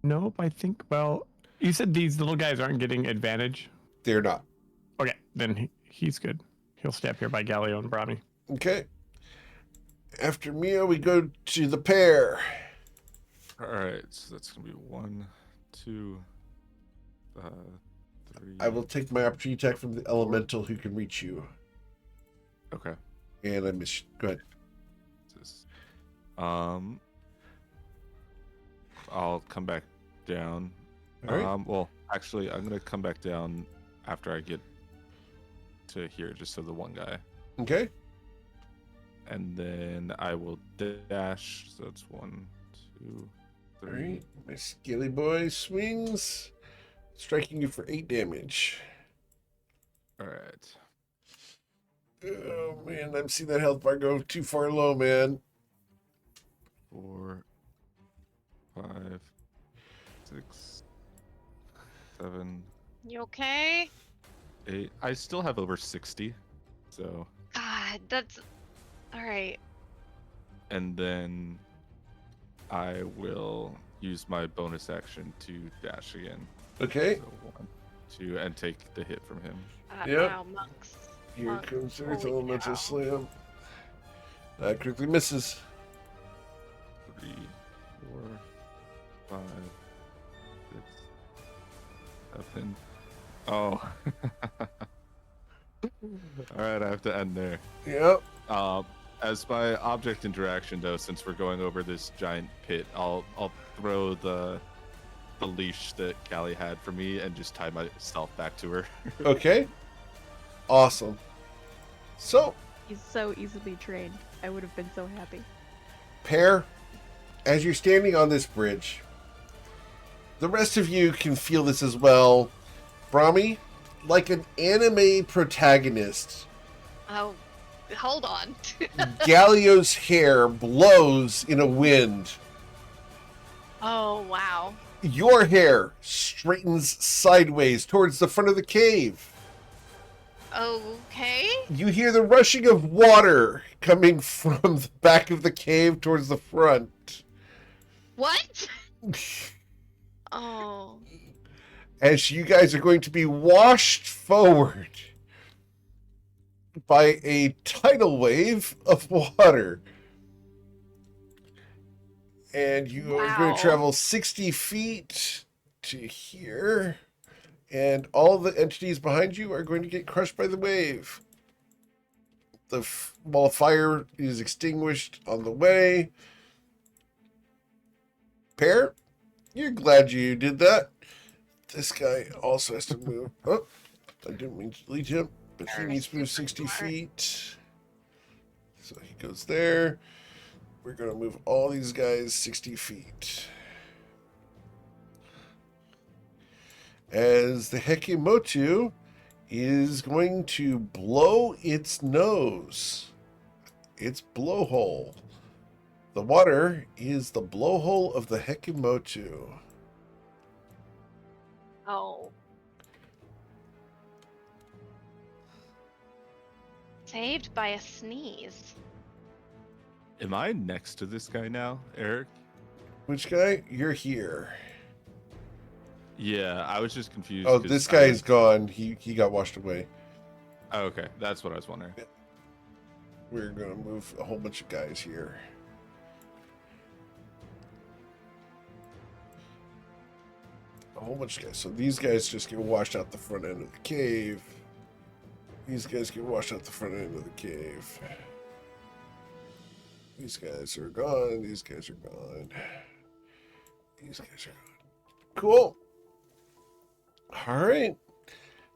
Nope. I think. Well, you said these little guys aren't getting advantage. They're not. Okay, then he's good. He'll stay up here by Galileo and Brahmi. Okay. After Mia, we go to the pair. All right, so that's gonna be 1, 2, 3. I will take my opportunity attack from the elemental who can reach you. Okay. And I miss. Go ahead. This- I'll come back down. All right. Well, actually, I'm gonna come back down after I get to here, just so the one guy, Okay. and then I will dash. So it's 1, 2, All 3. right. My scaly boy swings, striking you for 8 damage. All right. Oh man, I'm seeing that health bar go too far low, man. 4, 5, 6, 7, You okay? 8. I still have over 60. So, God, that's all right. and then I will use my bonus action to dash again. Okay. So 1, 2, and take the hit from him. Yep. Wow, monks. Here Monk. comes Earth Holy Elemental cow. Slam. That quickly misses. 3, 4, 5, 6, 7. Oh. All right, I have to end there. Yep. As my object interaction, though, since we're going over this giant pit, I'll throw the leash that Callie had for me and just tie myself back to her. Okay. Awesome. So, He's so easily trained. I would have been so happy. pair, as you're standing on this bridge, the rest of you can feel this as well. Brahmi, like an anime protagonist, Oh, hold on. Galio's hair blows in a wind. Oh, wow. Your hair straightens sideways towards the front of the cave. Okay. You hear the rushing of water coming from the back of the cave towards the front. What? Oh. As you guys are going to be washed forward by a tidal wave of water. And you are going Wow. to travel 60 feet to here. And all the entities behind you are going to get crushed by the wave. While fire is extinguished on the way. Pear, you're glad you did that. This guy also has to move. Oh, I didn't mean to delete him, but he needs to move 60 feet. So he goes there. We're going to move all these guys 60 feet. As the Hekemotu is going to blow its nose, its blowhole. The water is the blowhole of the Hekemotu. Oh. Saved by a sneeze. Am I next to this guy now, Eric? Which guy? You're here. Yeah, I was just confused. Oh, 'cause this I guy was- is gone. He got washed away. Oh, okay, that's what I was wondering. We're going to move a whole bunch of guys here. A whole bunch of guys. So these guys just get washed out the front end of the cave. These guys get washed out the front end of the cave. These guys are gone. These guys are gone. These guys are gone. Cool. All right.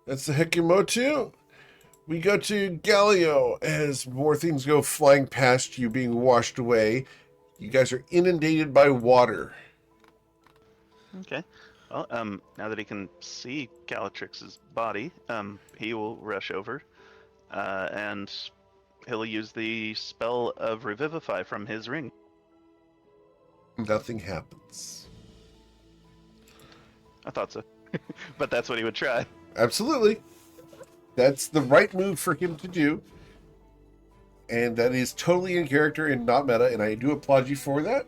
That's the Hekemotu. We go to Galio as more things go flying past you, being washed away. You guys are inundated by water. Okay. Well, now that he can see Calatrix's body, he will rush over, and he'll use the spell of Revivify from his ring. Nothing happens. I thought so. But that's what he would try. Absolutely. That's the right move for him to do. And that is totally in character and not meta, and I do applaud you for that.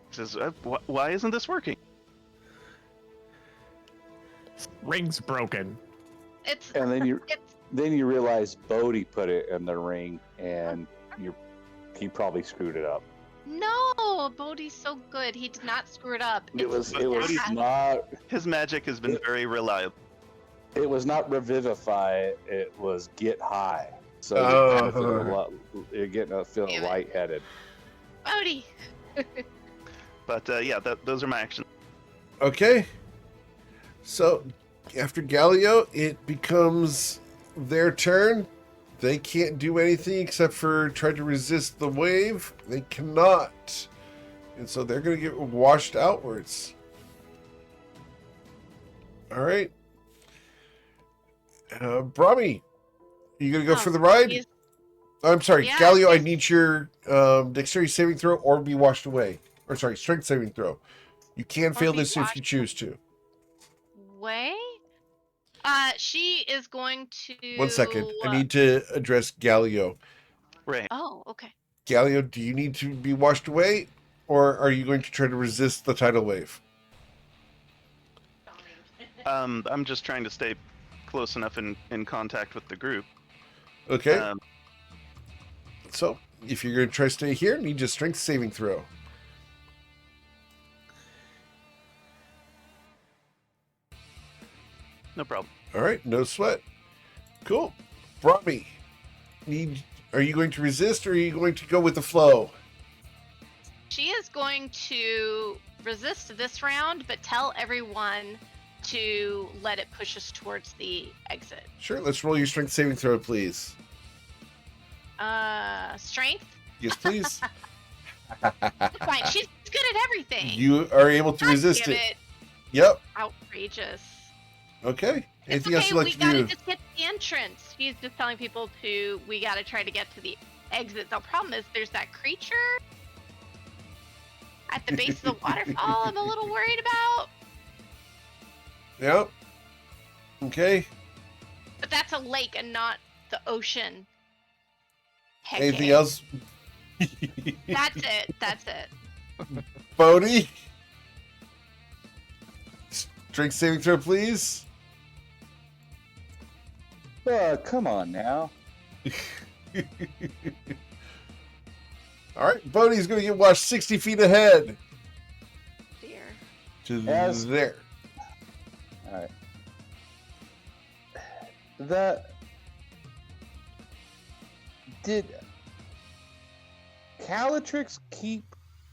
He says, why isn't this working? Ring's broken. It's And then you it's realize Bodhi put it in the ring, and he probably screwed it up. no, Bodhi's so good. He did not screw it up. It was bad. not His magic has been very reliable. it was not revivify. It was get high. So you're feeling Damn it. lightheaded. Bodhi. But yeah, those are my actions. Okay. So, after Galio, it becomes their turn. They can't do anything except for try to resist the wave. They cannot. And so they're going to get washed outwards. All right. Brahmi, you going to go for the ride? he's- I'm sorry, Yeah, Galio, I he's- need your dexterity saving throw or be washed away. Or sorry, strength saving throw. You can fail be this if you washed choose to. Way. She is going to. 1 second. I need to address Galio. Right. Oh, okay. Galio, do you need to be washed away? Or are you going to try to resist the tidal wave? I'm just trying to stay close enough in contact with the group. Okay. So, if you're going to try to stay here, need a strength saving throw. No problem. All right, no sweat. Cool. Brahmi, are you going to resist or are you going to go with the flow? She is going to resist this round, but tell everyone to let it push us towards the exit. Sure, let's roll your strength saving throw, please. Strength. Yes, please. Fine, she's good at everything. You are able to God resist damn it. Yep. Outrageous. Okay. It's Anything else okay, you'd like we to gotta do? just get to the entrance. She's just telling people we gotta try to get to the exit. The problem is there's that creature at the base of the waterfall I'm a little worried about. Yep. Okay. But that's a lake and not the ocean. Heck Anything yeah. else? That's it. That's it. Bodhi? Drink saving throw, please. Come on now. All right. Bodhi's going to get washed 60 feet ahead. Dear. To As- there. All right. Did Calatrix keep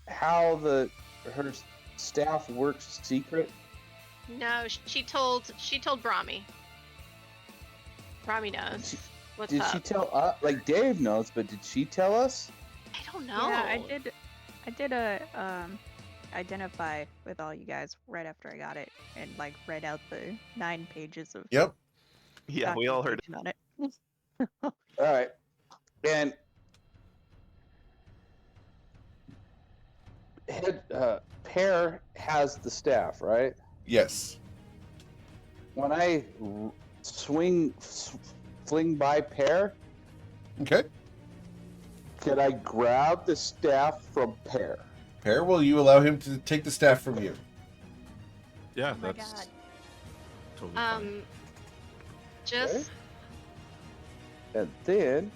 how her staff works secret? No, she told Brahmi. Brahmi knows what's Did up. she tell us? Like Dave knows, but did she tell us? I don't know. Yeah, I did a identify with all you guys right after I got it, and like read out the 9 pages of Yep. Yeah, we all heard it. documentation on it. All right, and Pear has the staff, right? Yes. When I fling by Pear, Okay. could I grab the staff from Pear? Pear, will you allow him to take the staff from you? Yeah, Oh my that's god. totally fine. Just Okay. And then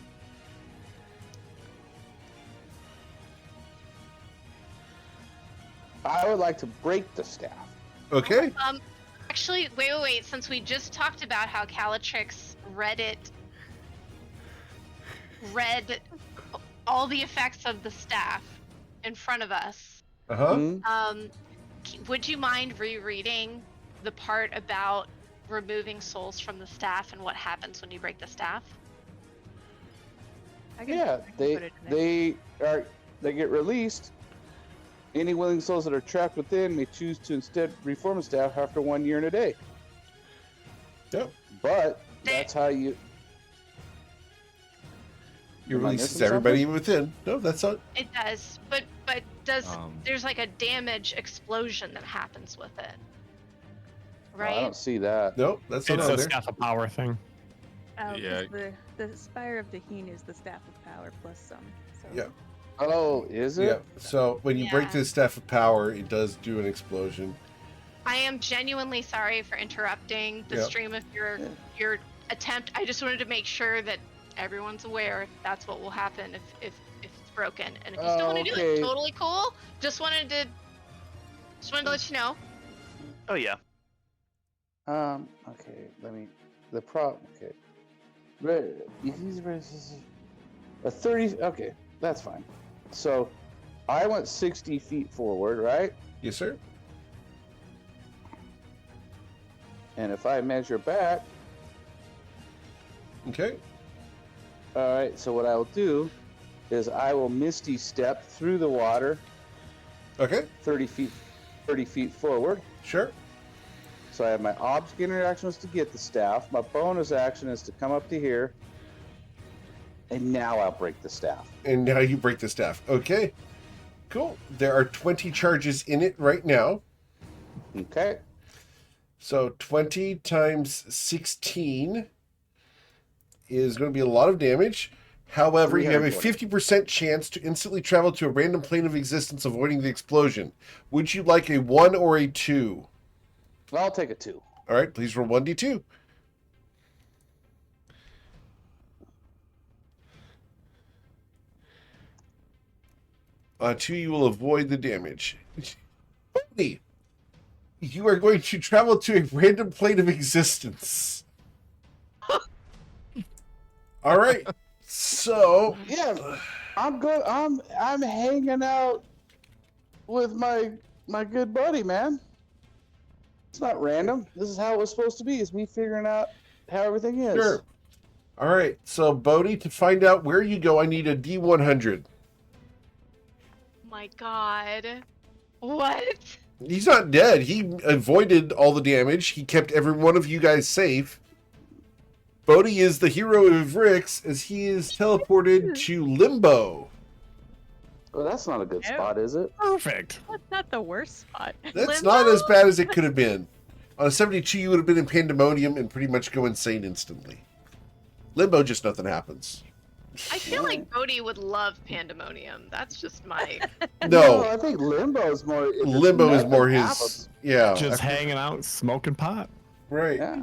I would like to break the staff. Okay. actually, wait. Since we just talked about how Calatrix read all the effects of the staff in front of us. Uh-huh. Hmm? Would you mind rereading the part about removing souls from the staff and what happens when you break the staff? I can- Yeah, I can put it in there. they get released. Any willing souls that are trapped within may choose to instead reform the staff after 1 year and a day. Yep. But that's how you. You Am I release missing everybody within. No, that's not. It does, but does Um, there's like a damage explosion that happens with it, I right? don't see that. No, that's not It's on a there. staff of power thing. Oh, 'cause Yeah. the Spire of Daheen is the Staff of Power plus some. So. Yeah. Oh, is it? Yeah. So when you break Yeah. the staff of power, it does do an explosion. I am genuinely sorry for interrupting the Yeah. stream of your attempt. I just wanted to make sure that everyone's aware that's what will happen if it's broken. And if you still want to do it, Okay. totally cool. Just wanted to let you know. Oh yeah. Okay. Okay. A 30. Okay, that's fine. So, I went 60 feet forward, right? Yes, sir. And if I measure back, Okay. all right. So what I will do is I will misty step through the water, Okay. 30 feet forward. Sure. So I have my object interaction was to get the staff. My bonus action is to come up to here. And now I'll break the staff. And now you break the staff. Okay. Cool. There are 20 charges in it right now. Okay. So 20 times 16 is going to be a lot of damage. However, you have a 50% chance to instantly travel to a random plane of existence, avoiding the explosion. Would you like a 1 or a 2? Well, I'll take a 2. All right, please roll 1d2. On 2, you will avoid the damage. Holy! You are going to travel to a random plane of existence. All right. So, Yeah, I'm good. I'm hanging out with my good buddy, man. It's not random. This is how it was supposed to be. Is me figuring out how everything is. sure. All right. So, Bodhi, to find out where you go, I need a D100. my god. What? He's not dead. He avoided all the damage. He kept every one of you guys safe. Bodhi is the hero of Rix as he is teleported to Limbo. Well, that's not a good spot, is it? Perfect. That's not the worst spot. That's not as bad as it could have been. On a 72, you would have been in Pandemonium and pretty much go insane instantly. Limbo, just nothing happens. I feel like Bodhi would love Pandemonium. That's just my. No, I think Limbo is more. if Limbo is nothing more his. happens, Yeah, Just hanging out, smoking pot. right. Yeah.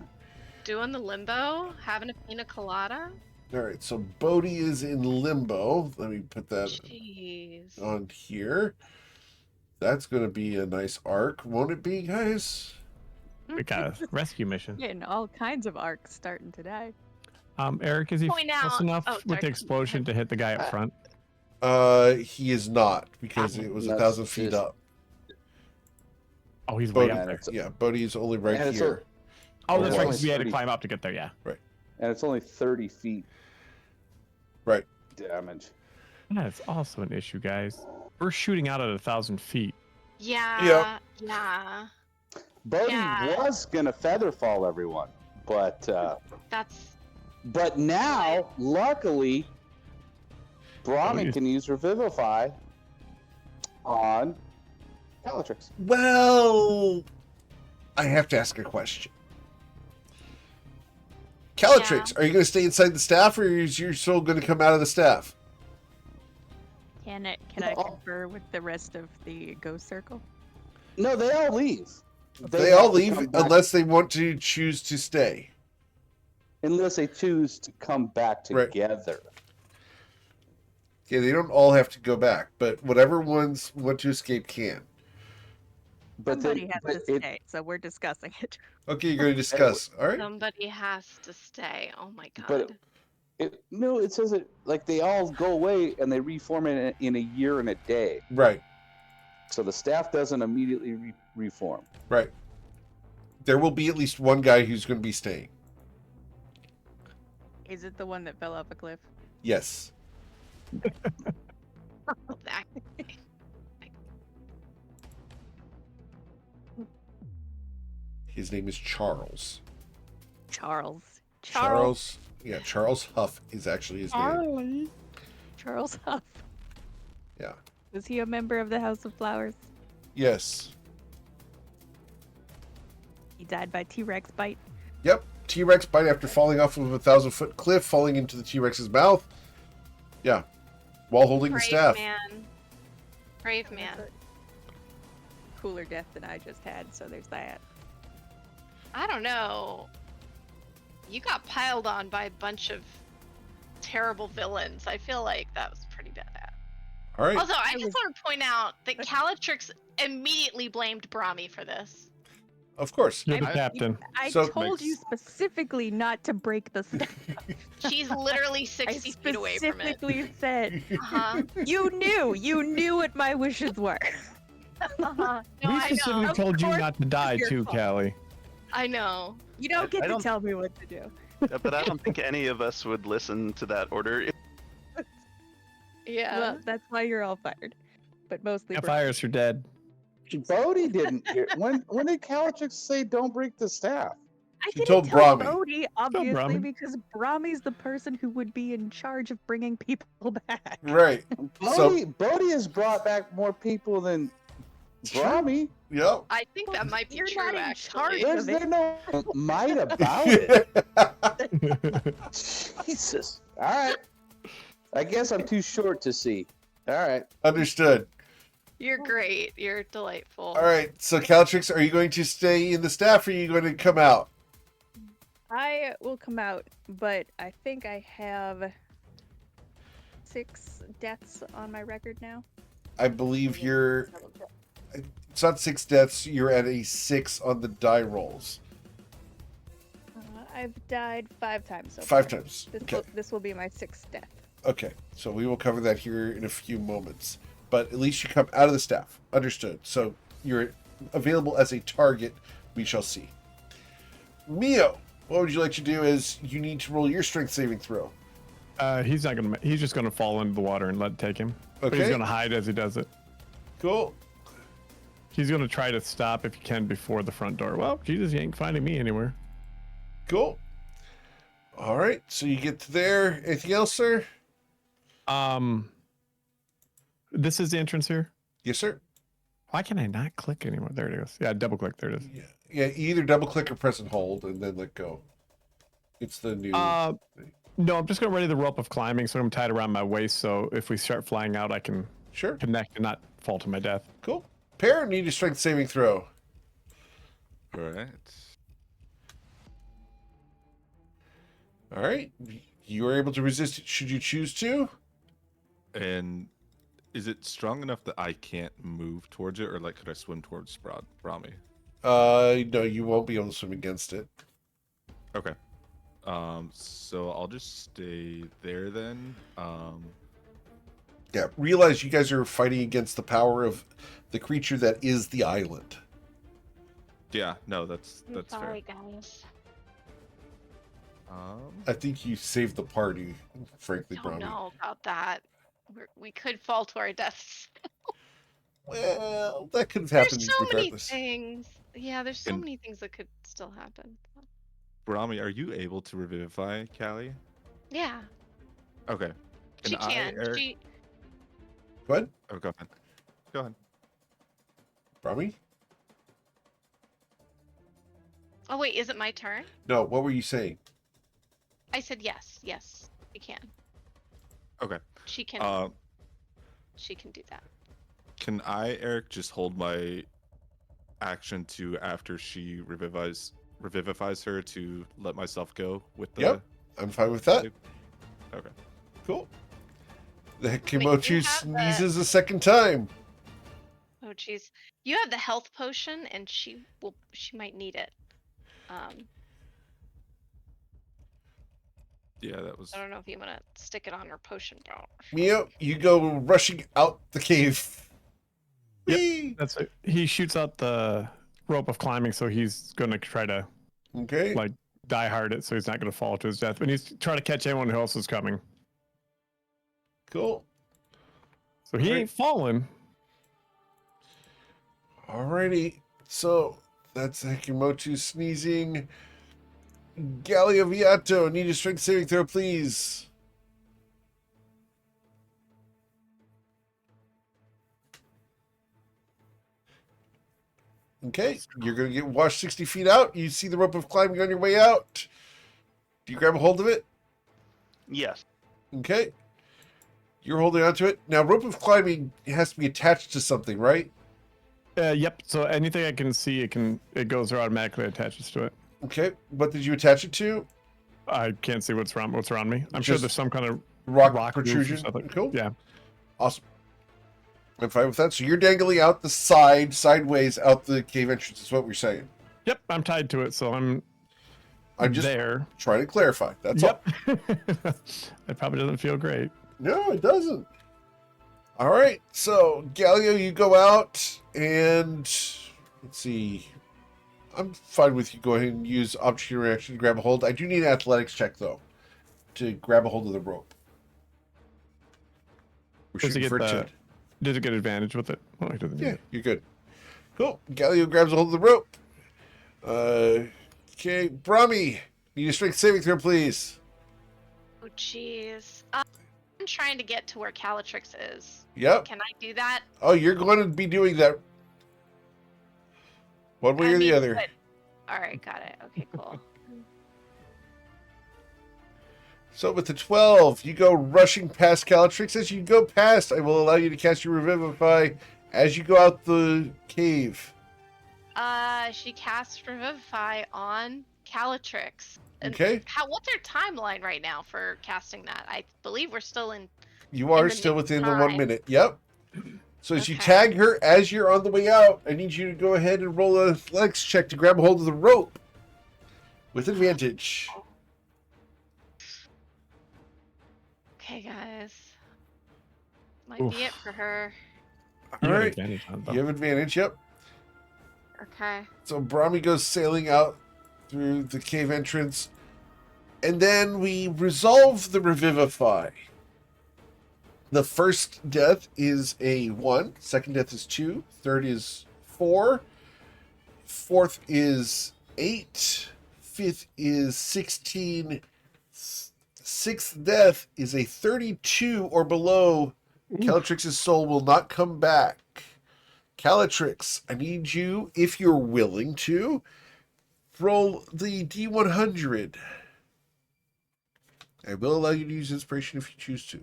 Doing the limbo, having a pina colada. All right, so Bodhi is in Limbo. Let me put that Jeez. on here. That's going to be a nice arc, won't it be, guys? We got a rescue mission. Getting all kinds of arcs starting today. Eric, is he Point close out- enough oh, with sorry. the explosion to hit the guy up front? He is not because it was That's 1,000 feet just- up. Oh, he's way Bodhi, up there. yeah, Bodhi's only right And it's here. Oh, that's it's right, only 'cause we had to 30 climb up to get there, yeah. And it's only 30 feet Right. damage. That's also an issue, guys. We're shooting out at 1,000 feet. Yeah. Yeah. Bodhi Yeah. was gonna feather fall everyone, but That's. now, luckily, Brahmin Bodhi. can use Revivify on Bellatrix. Well, I have to ask a question. Calatrix, are you going to stay inside the staff, or is your soul going to come out of the staff? Can I Oh. confer with the rest of the ghost circle? No, they all leave. They have all to leave come back unless they want to choose to stay. unless they choose to come back Right. together. Yeah, they don't all have to go back, but whatever ones want to escape can. But Somebody then, has but to it, stay, so we're discussing it. Okay, you're going to discuss. All right. Somebody has to stay. Oh my god. But no, it says it like they all go away and they reform in a year and a day. Right, So the staff doesn't immediately reform. right. There will be at least one guy who's going to be staying. Is it the one that fell off a cliff? Yes. That- His name is Charles. Charles. Yeah, Charles Huff is actually his name. Charles Huff. Yeah. Was he a member of the House of Flowers? Yes. He died by T-Rex bite. Yep. T-Rex bite after falling off of a 1,000-foot cliff, falling into the T-Rex's mouth. Yeah. While holding the Brave staff. man. Brave man. Cooler death than I just had, so there's that. I don't know. You got piled on by a bunch of terrible villains. I feel like that was pretty bad. All right. Also, I just want to point out that Calatrix immediately blamed Brahmi for this. Of course. You're the I- captain. I So- told you specifically not to break the staff. She's literally I 60 feet away from it. specifically said, Uh-huh. you knew what my wishes were. Uh-huh. No, We I specifically know. Of told you course not to die your too, fault. Callie. I know. You don't get I to don't- tell me what to do. But I don't think any of us would listen to that order. Yeah. Well, that's why you're all fired. But mostly If Brian. fires are dead. Bodhi didn't hear. When did Calatrix say don't break the staff? I She didn't told tell Brahmi. Bodhi, obviously, Brahmi. because Brahmi's the person who would be in charge of bringing people back. Right. Bodhi has brought back more people than Brahmi. Yep. I think that might be You're true, not in actually. charge. There's of it. no might about it. Jesus. All right. I guess I'm too short to see. All right. Understood. You're great. You're delightful. All right. So, Calatrix, are you going to stay in the staff, or are you going to come out? I will come out, but I think I have 6 deaths on my record now. I believe you're. It's not 6 deaths. You're at a 6 on the die rolls. I've died 5 times so 5 far. times. This, Okay. this will be my 6th death. Okay. So we will cover that here in a few moments. But at least you come out of the staff. Understood. So you're available as a target. We shall see. Mio, what would you like to do? Is you need to roll your strength saving throw. He's not gonna. He's just gonna fall into the water and let it take him. But he's Okay. gonna hide as he does it. Cool. He's gonna try to stop if he can before the front door. Well, Jesus, you ain't finding me anywhere. Cool. All right. So you get to there. Anything else, sir? This is the entrance here. Yes, sir. Why can I not click anymore? There it is. Yeah, double click. There it is. Yeah. Yeah. Either double click or press and hold, and then let go. It's the new. No, I'm just gonna ready the rope of climbing, so I'm tied around my waist. So if we start flying out, I can Sure. connect and not fall to my death. Cool. Pair, need a strength saving throw. All right. All right. You are able to resist it should you choose to. And is it strong enough that I can't move towards it, or like could I swim towards Brahmi? No, you won't be able to swim against it. Okay. So I'll just stay there then. Yeah, realize you guys are fighting against the power of the creature that is the island. Yeah, no, that's Sorry, fair. guys. I think you saved the party, frankly, Don't Brownie. know about that. We could fall to our deaths. Well, that could have There's happened so many regardless. things. Yeah, there's so And- many things that could still happen. Brahmi, are you able to revivify Callie? Yeah, Okay. she I, can. Eric- She Go ahead, Oh, go ahead. Go ahead. Brownie. Oh wait, is it my turn? No, what were you saying? I said yes. Yes, she can. Okay. She can. She can do that. Can I, Eric, just hold my action to after she revivifies her to let myself go with the? Yep. I'm fine with that. Okay. Cool. The you Hekimochu have sneezes a second time. Oh jeez, you have the health potion, and she might need it. Yeah, that was. I don't know if you want to stick it on her potion belt. Mio, you go rushing out the cave. Yep. Whee! That's it. He shoots out the rope of climbing, so he's gonna try to Okay. like die hard it, so he's not gonna fall to his death. And he's trying to catch anyone who else is coming. Cool. So he Alright. ain't falling. Alrighty. So that's Hekimochu sneezing. Gallioviato, need a strength saving throw, please. Okay, you're gonna get washed 60 feet out. You see the rope of climbing on your way out. Do you grab a hold of it? Yes. Okay. You're holding onto it. Now, rope of climbing has to be attached to something, right? Yep. So anything I can see, it goes or automatically attaches to it. Okay. What did you attach it to? I can't see what's around me. I'm sure Just there's some kind of Rock, rock roof or protrusion. something. Cool. Yeah. Awesome. I'm fine with that. So you're dangling out the sideways out the cave entrance is what we're saying. Yep. I'm tied to it, so I'm just there. trying to clarify. That's all. Yep. It probably doesn't feel great. No, it doesn't. All right. So, Gallio, you go out and let's see. I'm fine with you go ahead and use opportunity reaction to grab a hold. I do need an athletics check, though, to grab a hold of the rope. We're Does it shooting get for a the- 10. Does it get advantage with it? Oh, it doesn't. Yeah, you're good. Cool. Gallio grabs a hold of the rope. Okay, Brahmi, need a strength saving throw, please. Oh jeez. I'm trying to get to where Calatrix is. Yep. Can I do that? Oh, you're going to be doing that one way I or the mean, other. All right, got it. Okay, cool. So with the 12, you go rushing past Calatrix. As you go past, I will allow you to cast your Revivify as you go out the cave. She casts Revivify on Calatrix. And Okay. What's our timeline right now for casting that? I believe we're still in. You are the still nick within the time. 1 minute. Yep. So as you Okay. tag her as you're on the way out, I need you to go ahead and roll a athletics check to grab a hold of the rope with advantage. Okay, guys. Might Oof. be it for her. You All have right. advantage on it, though. You have advantage. Yep. Okay. So Brahmi goes sailing out through the cave entrance. And then we resolve the Revivify. The first death is a 1. Second death is 2. Third is 4. Fourth is 8. Fifth is 16. Sixth death is a 32 or below. Calatrix's soul will not come back. Calatrix, I need you, if you're willing to, roll the D100. I will allow you to use inspiration if you choose to.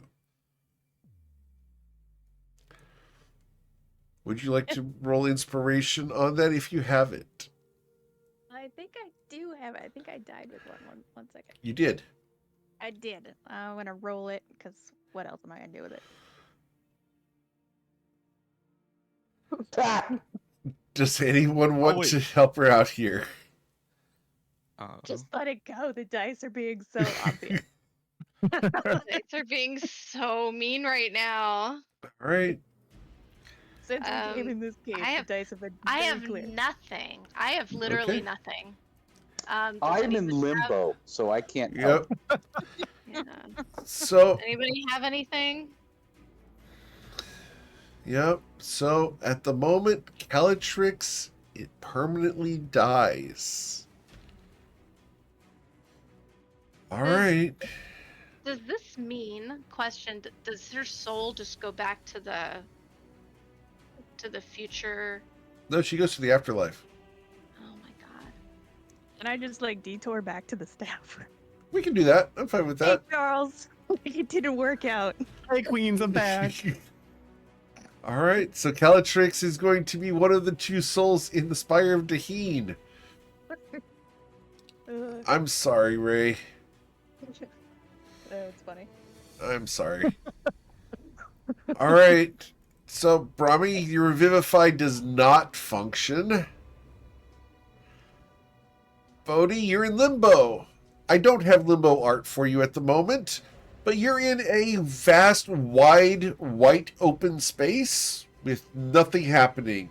Would you like to roll inspiration on that if you have it? I think I do have it. I think I died with one second. You did. I did. I'm gonna roll it because what else am I gonna do with it? Does anyone want wait. to help her out here? Just let it go. The dice are being so obvious. Dice are being so mean right now. All right. Since we came in this cave, the dice have been I very have clear. nothing. I have literally Okay. nothing. I'm in limbo, so I can't Yep. help. Yeah. So, Anybody have anything? yep. So, at the moment, Calatrix, it permanently dies. All right. Does this mean, question, does her soul just go back to the future? No, she goes to the afterlife. Oh my god. And I just like detour back to the staff. We can do that. I'm fine with that. Hey, Charles. It didn't work out. Hey, Queens, I'm back. All right. So, Calatrix is going to be one of the 2 souls in the Spire of Daheen. I'm sorry, Ray. It's funny. I'm sorry. All right. So, Brahmi, your Revivify does not function. Bodhi, you're in limbo. I don't have limbo art for you at the moment, but you're in a vast, wide, white open space with nothing happening.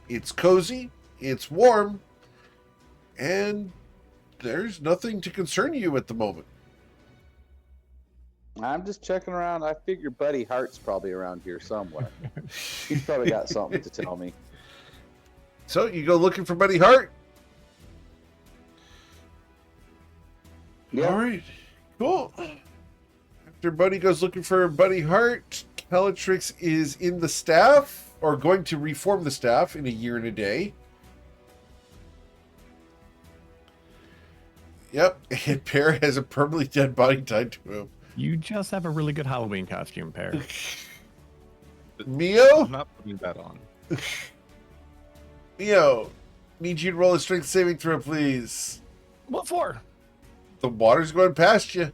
It's cozy, it's warm, and there's nothing to concern you at the moment. I'm just checking around. I figure Buddy Hart's probably around here somewhere. He's probably got something to tell me. So, you go looking for Buddy Hart? Yeah. All right, cool. After Buddy goes looking for Buddy Hart, Calatrix is in the staff, or going to reform the staff in a year and a day. Yep, and Pear has a permanently dead body tied to him. You just have a really good Halloween costume, Pear. Mio? I'm not putting that on. Mio, need you to roll a strength saving throw, please. What for? The water's going past you.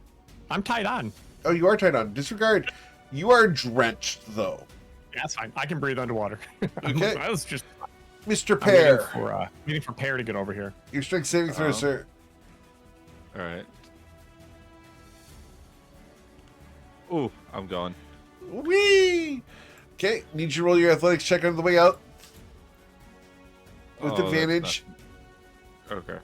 I'm tied on. Oh, you are tied on. Disregard. You are drenched, though. Yeah, that's fine. I can breathe underwater. Okay. I was just Mr. I'm waiting Pear, waiting for Pear to get over here. your strength saving throw, sir. All right. Ooh, I'm going. Whee! Okay, need you to roll your athletics check on the way out. With Oh, that's advantage. Okay.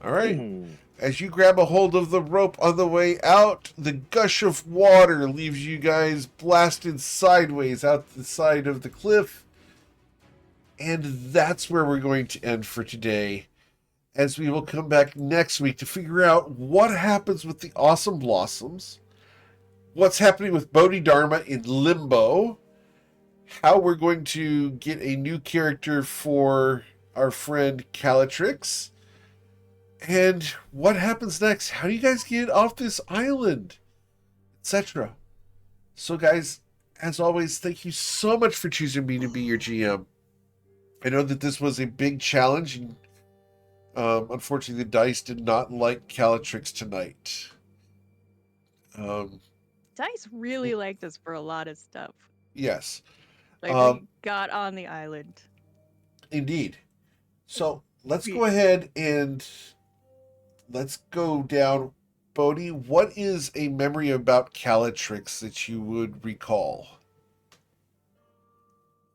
All right. Ooh. As you grab a hold of the rope on the way out, the gush of water leaves you guys blasted sideways out the side of the cliff. And that's where we're going to end for today, as we will come back next week to figure out what happens with the Awesome Blossoms, what's happening with Bodhidharma in Limbo, how we're going to get a new character for our friend Calatrix, and what happens next. How do you guys get off this island, etc. So guys, as always, thank you so much for choosing me to be your GM. I know that this was a big challenge, and unfortunately the dice did not like Calatrix tonight. Dice really liked us for a lot of stuff. Yes, Like we got on the island. indeed. So let's go ahead and let's go down. Bodhi, what is a memory about Calatrix that you would recall?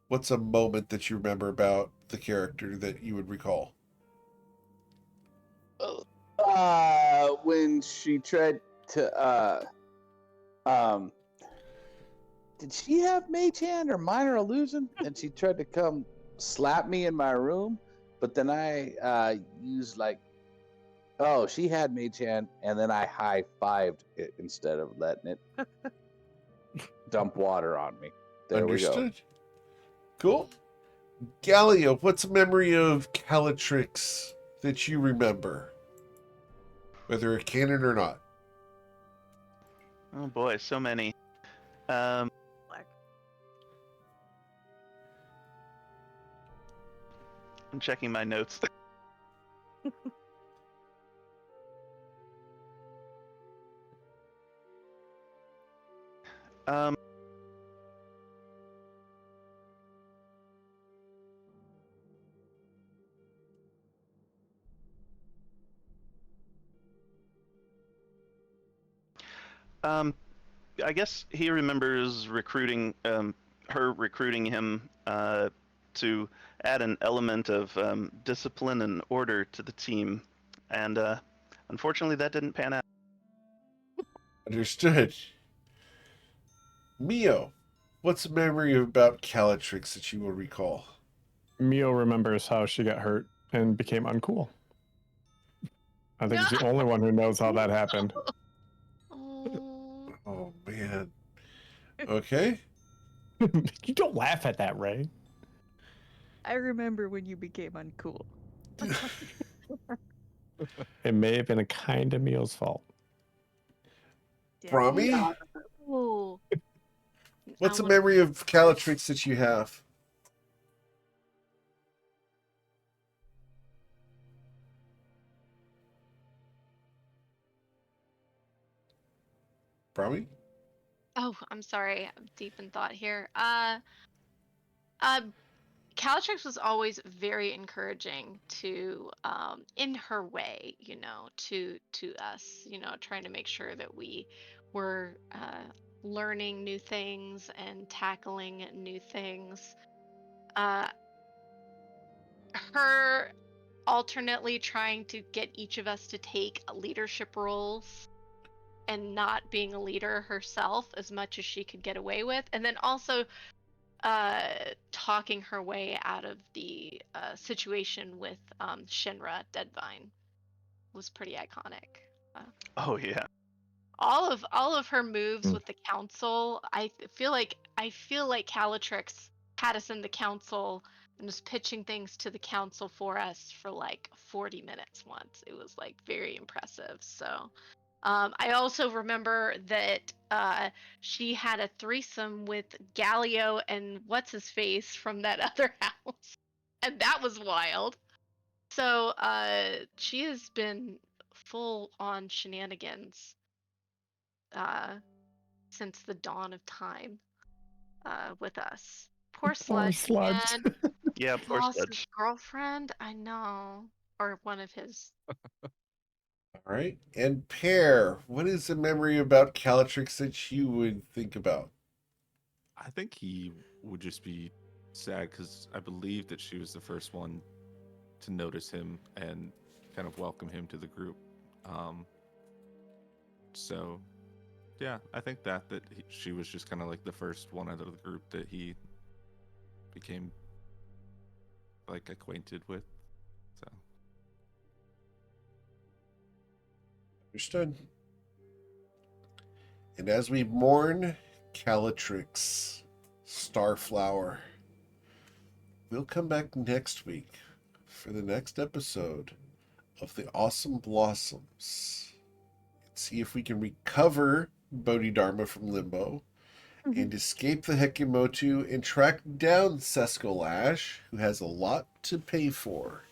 What's a moment that you remember about the character that you would recall? When she tried to did she have mage hand or minor illusion? And she tried to come slap me in my room, but then I used she had mage hand, and then I high-fived it instead of letting it dump water on me. There Understood. we go. Cool. Gallia, what's a memory of Calatrix that you remember? Whether a canon or not. Oh boy, so many. Um, Black. I'm checking my notes. um, I guess he remembers recruiting her recruiting him to add an element of discipline and order to the team, and unfortunately that didn't pan out. Understood. Mio, what's a memory about Calatrix that you will recall? Mio remembers how she got hurt and became uncool. I think he's the only one who knows how that happened. Oh. Oh, man. Okay. You don't laugh at that, Ray. I remember when you became uncool. It may have been a kind of Mio's fault. Brahmi, Ooh. what's I a wanna- memory of Calatrix that you have? Brahmi? Oh, I'm sorry. I'm deep in thought here. Calatrix was always very encouraging to, in her way, to us, trying to make sure that we were learning new things and tackling new things. Her alternately trying to get each of us to take leadership roles and not being a leader herself as much as she could get away with, and then also talking her way out of the situation with Shinra Deadvine was pretty iconic. Oh yeah. All of her moves with the council, I feel like Calatrix had us in the council and was pitching things to the council for us for like 40 minutes once. It was like very impressive. So I also remember that she had a threesome with Galio and what's his face from that other house, and that was wild. So she has been full on shenanigans uh, since the dawn of time with us. Poor Poor Sludge, Sludge. man. Yeah, He poor lost his Sludge. girlfriend. I know, or one of his. All right. And Pear, what is a memory about Calatrix that you would think about? I think he would just be sad because I believe that she was the first one to notice him and kind of welcome him to the group. So, yeah, I think she was just kind of like the first one out of the group that he became like acquainted with. So, Understood. And as we mourn Calatrix, Starflower, we'll come back next week for the next episode of the Awesome Blossoms. See if we can recover Bodhidharma from limbo and escape the Hekemotu and track down Seskolash, who has a lot to pay for.